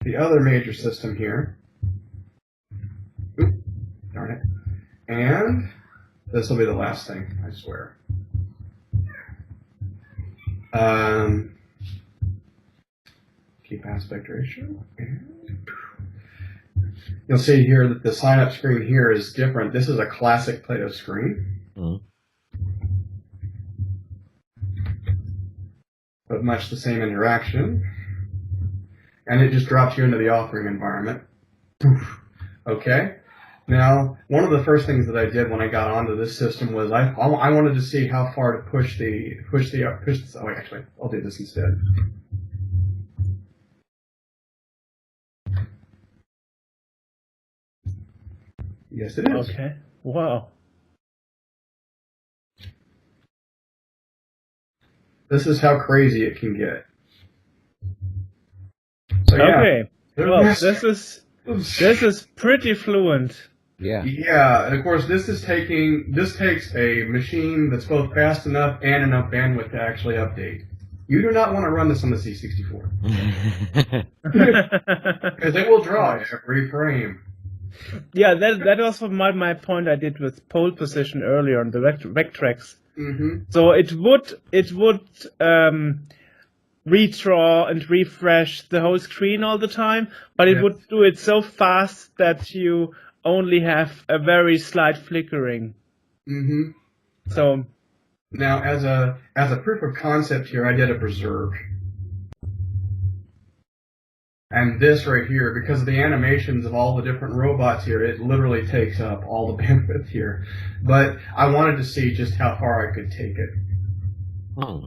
the other major system here. Oop, darn it. And this will be the last thing, I swear. Keep aspect ratio. And you'll see here that the sign-up screen here is different. This is a classic Plato screen. Mm-hmm. But much the same interaction. And it just drops you into the authoring environment. Okay. Now, one of the first things that I did when I got onto this system was I wanted to see how far to push the oh, actually, I'll do this instead. Yes, it is. Okay. Wow. This is how crazy it can get. So yeah. Okay. Well, this is pretty fluent. Yeah. Yeah, and of course this takes a machine that's both fast enough and enough bandwidth to actually update. You do not want to run this on the C64 because it will draw every frame. Yeah, that was my point I did with pole position earlier on the Vectrex. Mm-hmm. So it would redraw and refresh the whole screen all the time, but it would do it so fast that you only have a very slight flickering. Mm-hmm. So now, as a proof of concept here, I did a preserve. And this right here, because of the animations of all the different robots here, it literally takes up all the bandwidth here. But I wanted to see just how far I could take it. Hmm.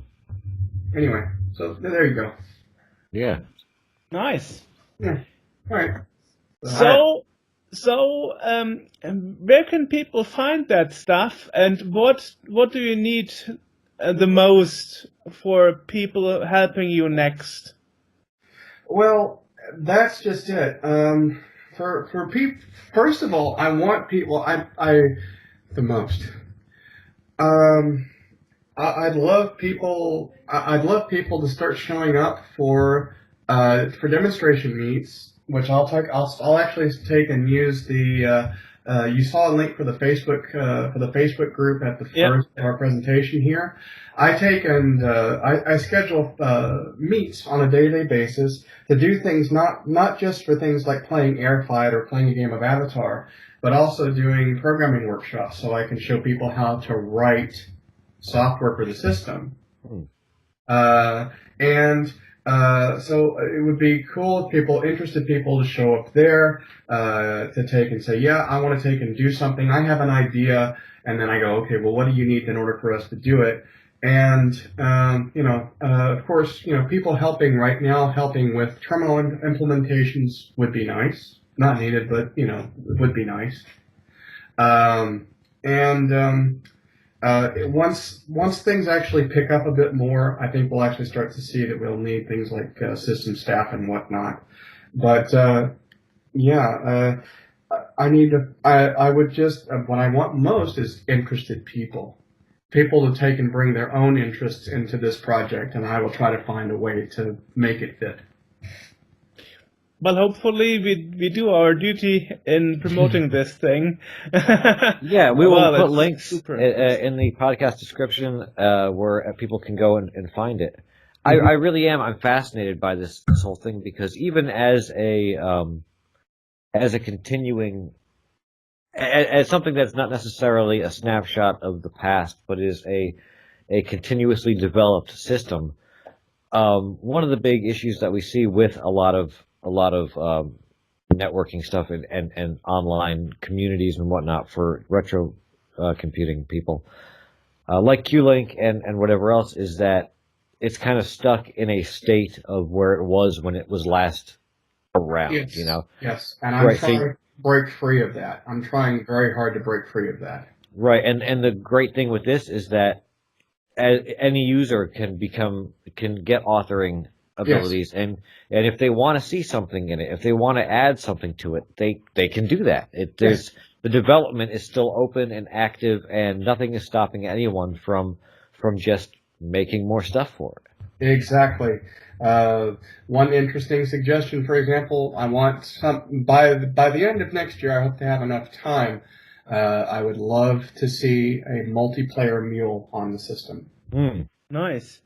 Anyway, so there you go. Yeah. nice. Yeah. All right. So where can people find that stuff, and what do you need the most for people helping you next? Well, that's just it. For people, first of all, I want people. The most. I'd love people. I'd love people to start showing up for demonstration meets, which I'll actually take and use the. You saw a link for the Facebook group at the first of our presentation here. I take and I schedule meets on a day-to-day basis to do things not just for things like playing Airfight or playing a game of Avatar, but also doing programming workshops so I can show people how to write software for the system. So it would be cool if interested people to show up there to take and say, yeah, I want to take and do something. I have an idea. And then I go, okay, well, what do you need in order for us to do it? And, of course, people helping right now, helping with terminal implementations would be nice. Not needed, but, it would be nice. Once things actually pick up a bit more, I think we'll actually start to see that we'll need things like system staff and whatnot. But I would just what I want most is interested people to take and bring their own interests into this project, and I will try to find a way to make it fit. Well, hopefully we do our duty in promoting this thing. Yeah, we will put links super in the podcast description where people can go and find it. Mm-hmm. I really am. I'm fascinated by this whole thing because even as a continuing, as something that's not necessarily a snapshot of the past, but is a continuously developed system. One of the big issues that we see with a lot of networking stuff and online communities and whatnot for retro computing people, like QLink and whatever else, is that it's kind of stuck in a state of where it was when it was last around. Yes. You know, Yes. And I'm right? trying to break free of that. I'm trying very hard to break free of that. Right, and the great thing with this is that any user can get authoring abilities, and if they want to see something in it, if they want to add something to it, they can do that. The development is still open and active, and nothing is stopping anyone from just making more stuff for it. Exactly. One interesting suggestion, for example, I want some by the end of next year. I hope to have enough time. I would love to see a multiplayer mule on the system. Nice.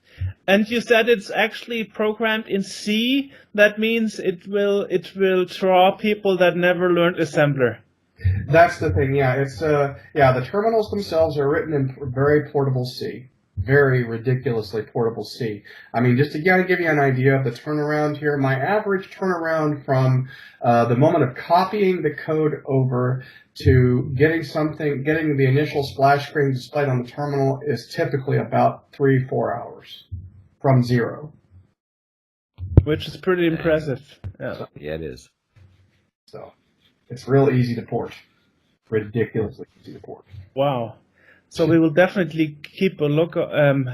And you said it's actually programmed in C. That means it will draw people that never learned assembler. That's the thing. Yeah, it's the terminals themselves are written in very portable C. Very ridiculously portable C. I mean, just to give you an idea of the turnaround here, my average turnaround from the moment of copying the code over to getting the initial splash screen displayed on the terminal is typically about 3-4 hours from zero. Which is pretty impressive. Yeah. Yeah, it is. So it's real easy to port. Ridiculously easy to port. Wow. So we will definitely keep a look on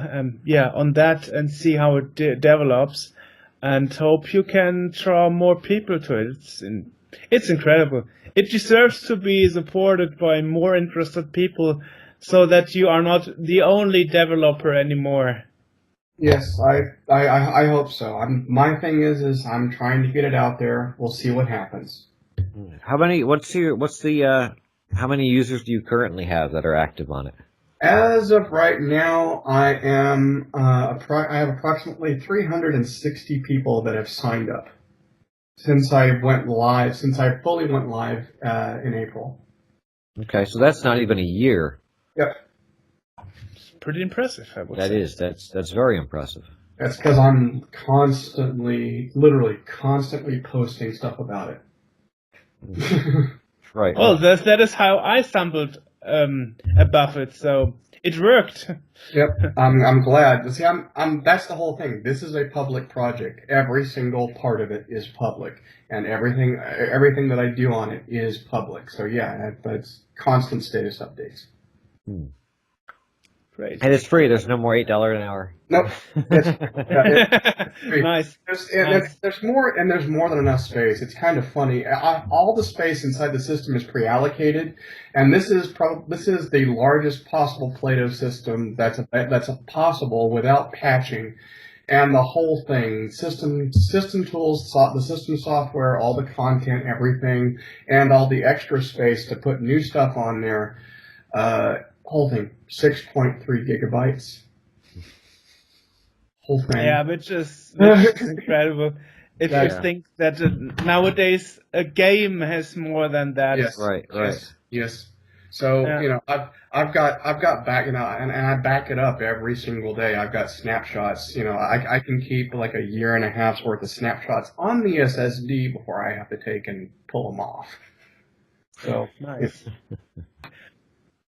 that and see how it develops, and hope you can draw more people to it. It's incredible. It deserves to be supported by more interested people, so that you are not the only developer anymore. Yes, I hope so. My thing is I'm trying to get it out there. We'll see what happens. How many users do you currently have that are active on it? As of right now, I have approximately 360 people that have signed up since I fully went live in April. Okay, so that's not even a year. Yep. It's pretty impressive, I would say. That's very impressive. That's because I'm literally constantly posting stuff about it. Right. Well, that is how I stumbled above it, so it worked. Yep, I'm glad. See, that's the whole thing. This is a public project. Every single part of it is public, and everything that I do on it is public. So yeah, it's constant status updates. Great. And it's free. There's no more $8 an hour. Nope. Nice. There's more than enough space. It's kind of funny. All the space inside the system is pre-allocated, and this is the largest possible Plato system that's possible without patching. And the whole thing, system tools, the system software, all the content, everything, and all the extra space to put new stuff on there. Whole thing, 6.3 gigabytes. Whole thing. Yeah, which is incredible. If you think that nowadays a game has more than that. Yes. Right. Yes. So I've got back and I back it up every single day. I've got snapshots. I can keep like a year and a half's worth of snapshots on the SSD before I have to take and pull them off. So nice.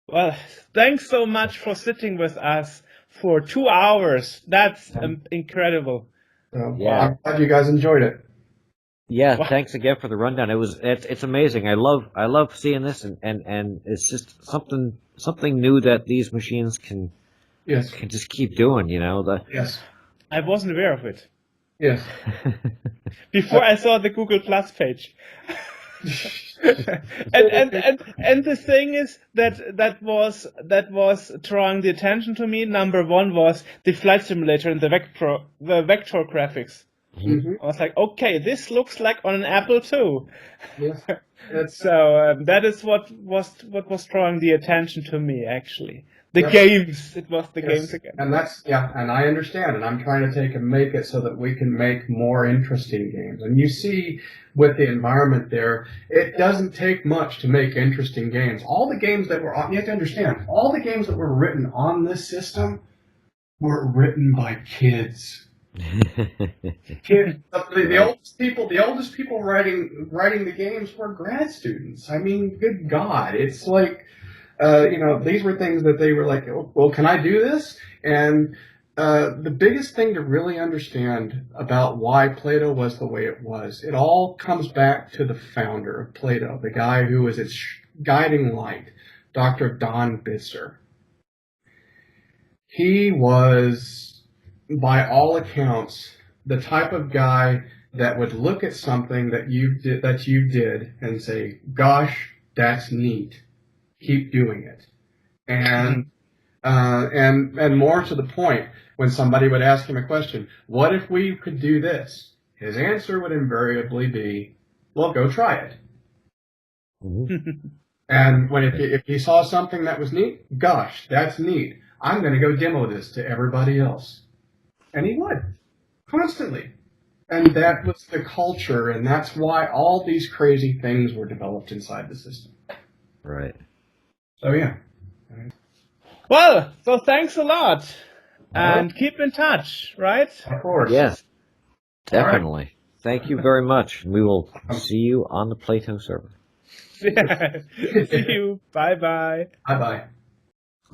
Well, thanks so much for sitting with us for 2 hours. That's incredible. I'm glad you guys enjoyed it. Yeah, thanks again for the rundown. It's amazing. I love seeing this, and it's just something new that these machines can just keep doing. Yes. I wasn't aware of it. Yes. Before I saw the Google Plus page. and the thing is that was drawing the attention to me. Number one was the flight simulator and the vector graphics. Mm-hmm. I was like, okay, this looks like on an Apple II. Yes. So that is what was drawing the attention to me, actually. The games. It was the games again. And and I understand, and I'm trying to make it so that we can make more interesting games. And you see with the environment there, it doesn't take much to make interesting games. All the games that were you have to understand, all the games that were written on this system were written by kids. The oldest people writing the games were grad students. I mean, good God, it's like these were things that they were like, oh, well, can I do this? And the biggest thing to really understand about why Plato was the way it was, it all comes back to the founder of Plato, the guy who was its guiding light, Dr. Don Bitzer. He was, by all accounts, the type of guy that would look at something that you did and say, "Gosh, that's neat. Keep doing it." And more to the point, when somebody would ask him a question, "What if we could do this?" His answer would invariably be, "Well, go try it." Mm-hmm. And if he saw something that was neat, "Gosh, that's neat. I'm going to go demo this to everybody else." And he would, constantly. And that was the culture, and that's why all these crazy things were developed inside the system. Right. So, yeah. Well, so thanks a lot. And Alright. keep in touch, right? Of course. Yes, All right. definitely. Thank you very much. We will see you on the Plato server. Yeah. See you. Bye-bye. Bye-bye.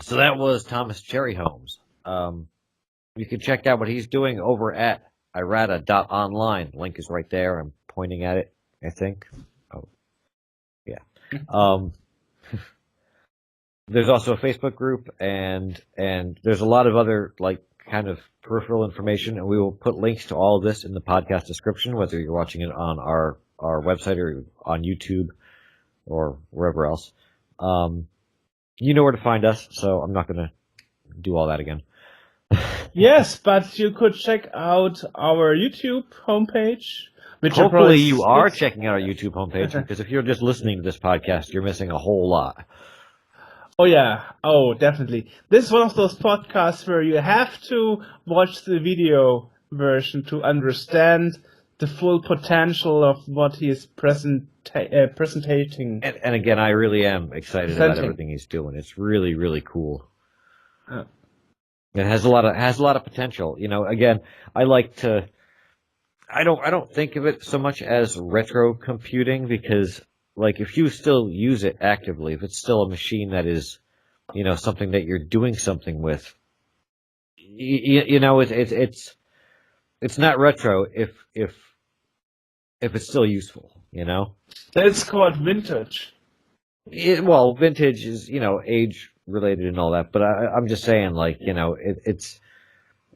So that was Thomas Cherryhomes. You can check out what he's doing over at irata.online. Link is right there. I'm pointing at it, I think. Oh, yeah. There's also a Facebook group, and there's a lot of other kind of peripheral information, and we will put links to all of this in the podcast description, whether you're watching it on our website or on YouTube or wherever else. You know where to find us, so I'm not going to do all that again. Yes, but you could check out our YouTube homepage. Which Hopefully you are checking out our YouTube homepage, because if you're just listening to this podcast, you're missing a whole lot. Oh yeah, oh definitely. This is one of those podcasts where you have to watch the video version to understand the full potential of what he is presenting. And again, I really am excited about everything he's doing. It's really, really cool. It has a lot of potential. Again, I don't think of it so much as retro computing, because if you still use it actively, if it's still a machine that is, something that you're doing something with, it's not retro if it's still useful, That's called vintage. Well, vintage is, age related and all that, but I'm just saying, it's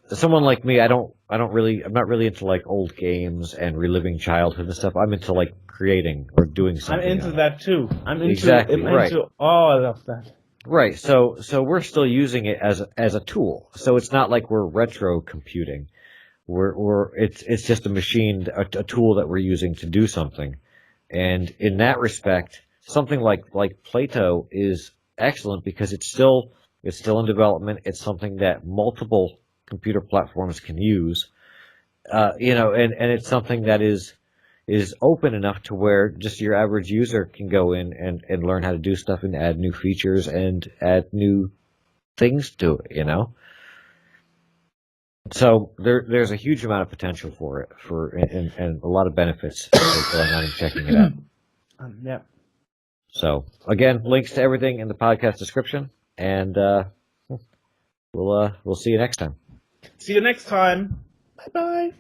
someone like me. I'm not really into old games and reliving childhood and stuff. I'm into creating or doing something. I'm into that too. I'm Exactly, right. into all of that. Right. So we're still using it as a tool. So it's not like we're retro computing. It's just a machine, a tool that we're using to do something. And in that respect, something like Plato is excellent, because it's still in development. It's something that multiple computer platforms can use, and it's something that is open enough to where just your average user can go in and learn how to do stuff and add new features and add new things to it, So there's a huge amount of potential for it, and a lot of benefits going on and checking it out. Yeah. So again, links to everything in the podcast description, and we'll see you next time. See you next time. Bye bye.